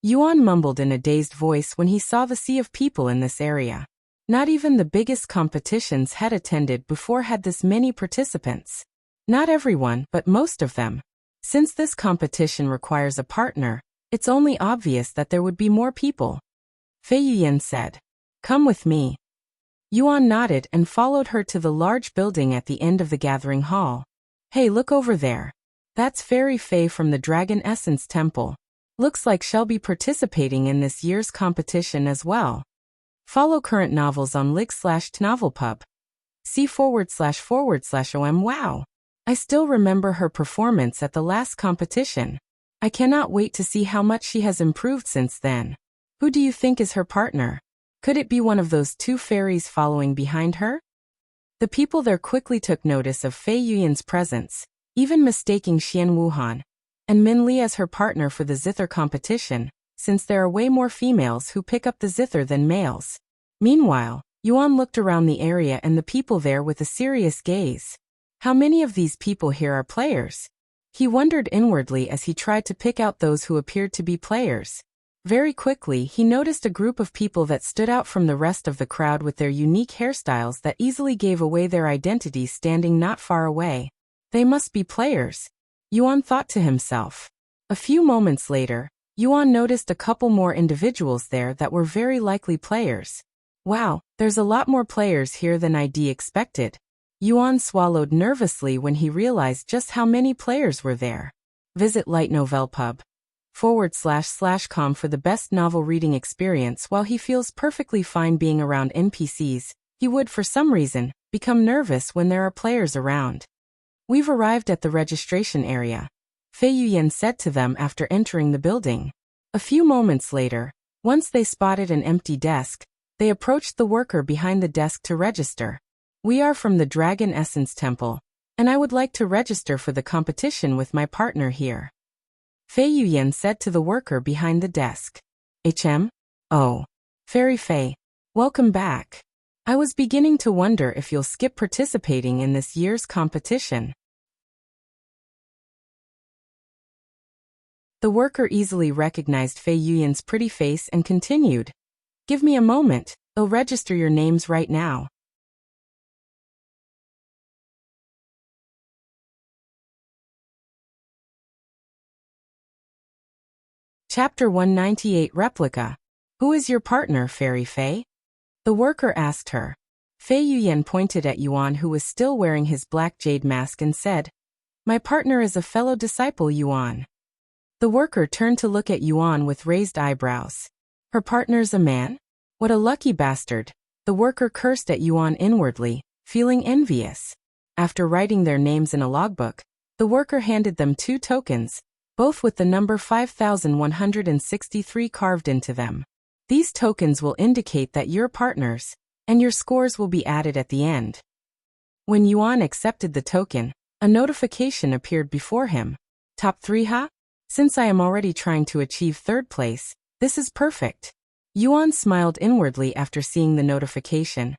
Yuan mumbled in a dazed voice when he saw the sea of people in this area. Not even the biggest competitions had attended before had this many participants. Not everyone, but most of them. Since this competition requires a partner, it's only obvious that there would be more people. Fei Yuyan said, Come with me. Yuan nodded and followed her to the large building at the end of the gathering hall. Hey, look over there. That's Fairy Fei from the Dragon Essence Temple. Looks like she'll be participating in this year's competition as well. Follow current novels on lig/tnovelpub. C///om. Wow. I still remember her performance at the last competition. I cannot wait to see how much she has improved since then. Who do you think is her partner? Could it be one of those 2 fairies following behind her? The people there quickly took notice of Fei Yuyan's presence, even mistaking Xian Wuhan and Min Li as her partner for the Zither competition, since there are way more females who pick up the Zither than males. Meanwhile, Yuan looked around the area and the people there with a serious gaze. How many of these people here are players? He wondered inwardly as he tried to pick out those who appeared to be players. Very quickly, he noticed a group of people that stood out from the rest of the crowd with their unique hairstyles that easily gave away their identities standing not far away. They must be players, Yuan thought to himself. A few moments later, Yuan noticed a couple more individuals there that were very likely players. Wow, there's a lot more players here than I'd expected. Yuan swallowed nervously when he realized just how many players were there. Visit Light Novel Pub. //com for the best novel reading experience. While he feels perfectly fine being around NPCs, he would for some reason become nervous when there are players around. We've arrived at the registration area, Fei Yuyan said to them after entering the building. A few moments later, Once they spotted an empty desk, they approached the worker behind the desk to register. "We are from the Dragon Essence Temple, and I would like to register for the competition with my partner here," Fei Yuyan said to the worker behind the desk. Oh. Fairy Fei. Welcome back. I was beginning to wonder if you'll skip participating in this year's competition. The worker easily recognized Fei Yuyan's pretty face and continued. "Give me a moment, I'll register your names right now." Chapter 198 Replica. "Who is your partner, Fairy Fei?" the worker asked her. Fei Yuyan pointed at Yuan, who was still wearing his black jade mask, and said, "My partner is a fellow disciple, Yuan." The worker turned to look at Yuan with raised eyebrows. "Her partner's a man? What a lucky bastard." The worker cursed at Yuan inwardly, feeling envious. After writing their names in a logbook, the worker handed them 2 tokens, both with the number 5163 carved into them. "These tokens will indicate that you're partners, and your scores will be added at the end." When Yuan accepted the token, a notification appeared before him. "Top 3, huh? Since I am already trying to achieve 3rd place, this is perfect." Yuan smiled inwardly after seeing the notification,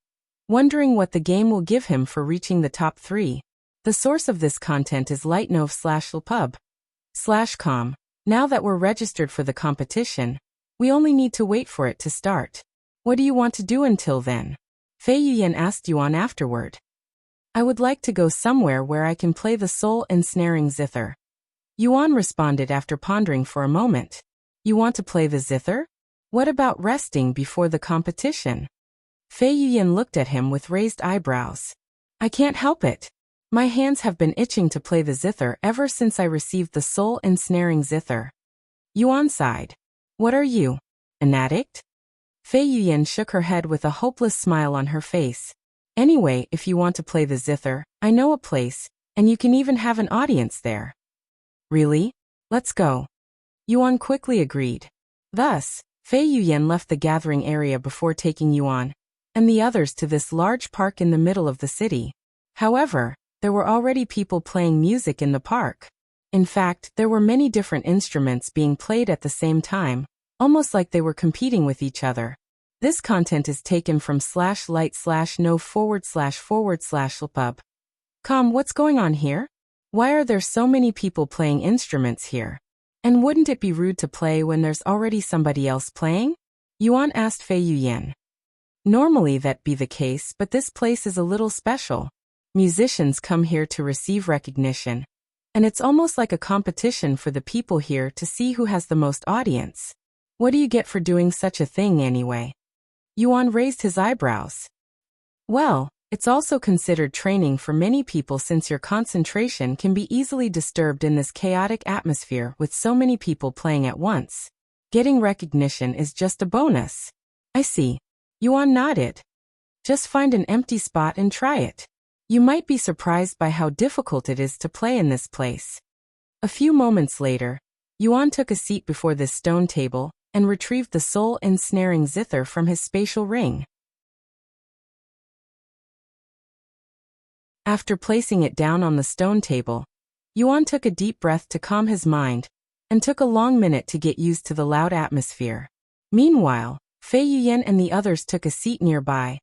wondering what the game will give him for reaching the top 3. The source of this content is lightnov/lpub/com. Now that we're registered for the competition, we only need to wait for it to start. "What do you want to do until then?" Fei Yuyan asked Yuan afterward. "I would like to go somewhere where I can play the soul ensnaring Zither." Yuan responded after pondering for a moment. "You want to play the Zither? What about resting before the competition?" Fei Yuyan looked at him with raised eyebrows. "I can't help it. My hands have been itching to play the Zither ever since I received the soul ensnaring Zither." Yuan sighed. "What are you, an addict?" Fei Yuyan shook her head with a hopeless smile on her face. "Anyway, if you want to play the Zither, I know a place, and you can even have an audience there." "Really? Let's go." Yuan quickly agreed. Thus, Fei Yuyan left the gathering area before taking Yuan and the others to this large park in the middle of the city. However, there were already people playing music in the park. In fact, there were many different instruments being played at the same time, almost like they were competing with each other. This content is taken from /light/no//lpub. What's going on here? Why are there so many people playing instruments here? And wouldn't it be rude to play when there's already somebody else playing? Yuan asked Fei Yuyan. Normally that'd be the case, but this place is a little special. Musicians come here to receive recognition, and it's almost like a competition for the people here to see who has the most audience. What do you get for doing such a thing anyway? Yuan raised his eyebrows. Well, it's also considered training for many people since your concentration can be easily disturbed in this chaotic atmosphere with so many people playing at once. Getting recognition is just a bonus. I see. Yuan nodded. Just find an empty spot and try it. You might be surprised by how difficult it is to play in this place. A few moments later, Yuan took a seat before this stone table and retrieved the soul ensnaring Zither from his spatial ring. After placing it down on the stone table, Yuan took a deep breath to calm his mind, and took a long minute to get used to the loud atmosphere. Meanwhile, Fei Yuyan and the others took a seat nearby,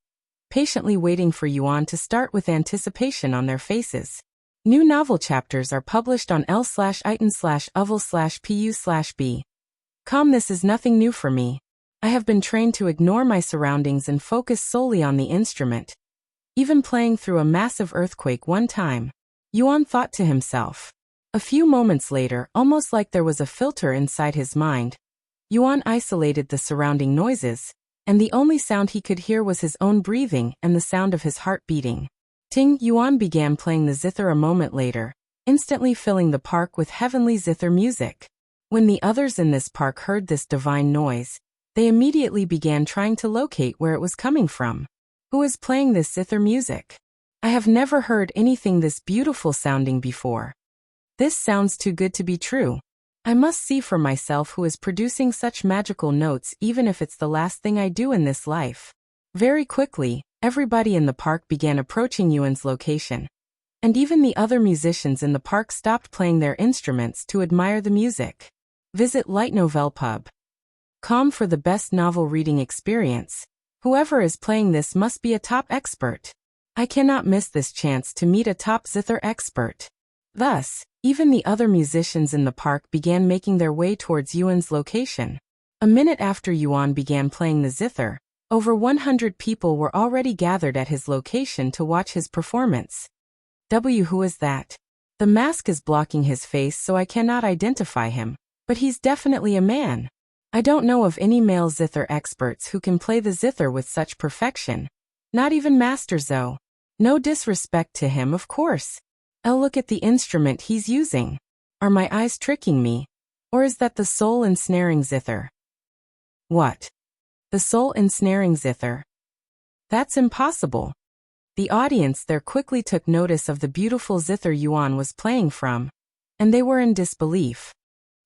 patiently waiting for Yuan to start with anticipation on their faces. New novel chapters are published on l/iton/oval/pu/b. This is nothing new for me. I have been trained to ignore my surroundings and focus solely on the instrument. Even playing through a massive earthquake one time, Yuan thought to himself. A few moments later, almost like there was a filter inside his mind, Yuan isolated the surrounding noises, and the only sound he could hear was his own breathing and the sound of his heart beating. Ting! Yuan began playing the Zither a moment later, instantly filling the park with heavenly Zither music. When the others in this park heard this divine noise, they immediately began trying to locate where it was coming from. Who is playing this Zither music? I have never heard anything this beautiful sounding before. This sounds too good to be true. I must see for myself who is producing such magical notes, even if it's the last thing I do in this life. Very quickly, everybody in the park began approaching Yuan's location. And even the other musicians in the park stopped playing their instruments to admire the music. Visit Light Novel Pub. Com for the best novel reading experience. Whoever is playing this must be a top expert. I cannot miss this chance to meet a top Zither expert. Thus, even the other musicians in the park began making their way towards Yuan's location. A minute after Yuan began playing the Zither, over 100 people were already gathered at his location to watch his performance. Who is that? The mask is blocking his face, so I cannot identify him, but he's definitely a man. I don't know of any male Zither experts who can play the Zither with such perfection. Not even Master Zou. No disrespect to him, of course. Look at the instrument he's using. Are my eyes tricking me? Or is that the soul ensnaring Zither? What? The soul ensnaring Zither? That's impossible. The audience there quickly took notice of the beautiful Zither Yuan was playing from, and they were in disbelief.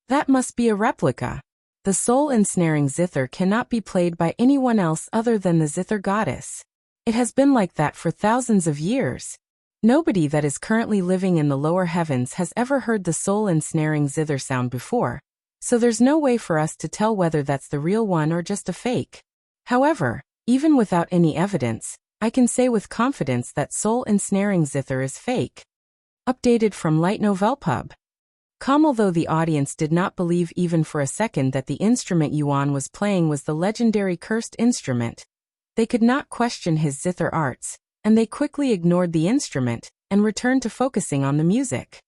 That must be a replica. The soul ensnaring Zither cannot be played by anyone else other than the Zither goddess. It has been like that for thousands of years. Nobody that is currently living in the lower heavens has ever heard the soul ensnaring Zither sound before, so there's no way for us to tell whether that's the real one or just a fake. However, even without any evidence, I can say with confidence that soul ensnaring Zither is fake. Updated from Light Novel Pub. Although the audience did not believe even for a second that the instrument Yuan was playing was the legendary cursed instrument, they could not question his Zither arts, and they quickly ignored the instrument and returned to focusing on the music.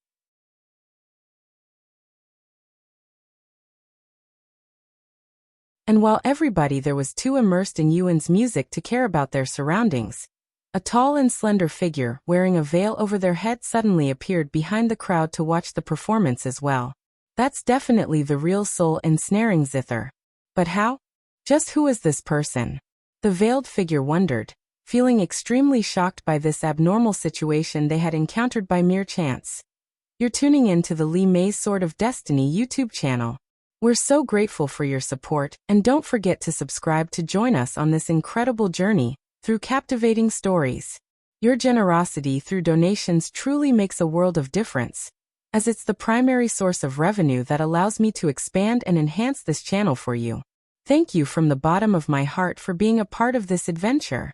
And while everybody there was too immersed in Yuan's music to care about their surroundings, a tall and slender figure wearing a veil over their head suddenly appeared behind the crowd to watch the performance as well. That's definitely the real soul ensnaring Zither. But how? Just who is this person? The veiled figure wondered, feeling extremely shocked by this abnormal situation they had encountered by mere chance. You're tuning in to the Li Mei's Sword of Destiny YouTube channel. We're so grateful for your support, and don't forget to subscribe to join us on this incredible journey through captivating stories. Your generosity through donations truly makes a world of difference, as it's the primary source of revenue that allows me to expand and enhance this channel for you. Thank you from the bottom of my heart for being a part of this adventure.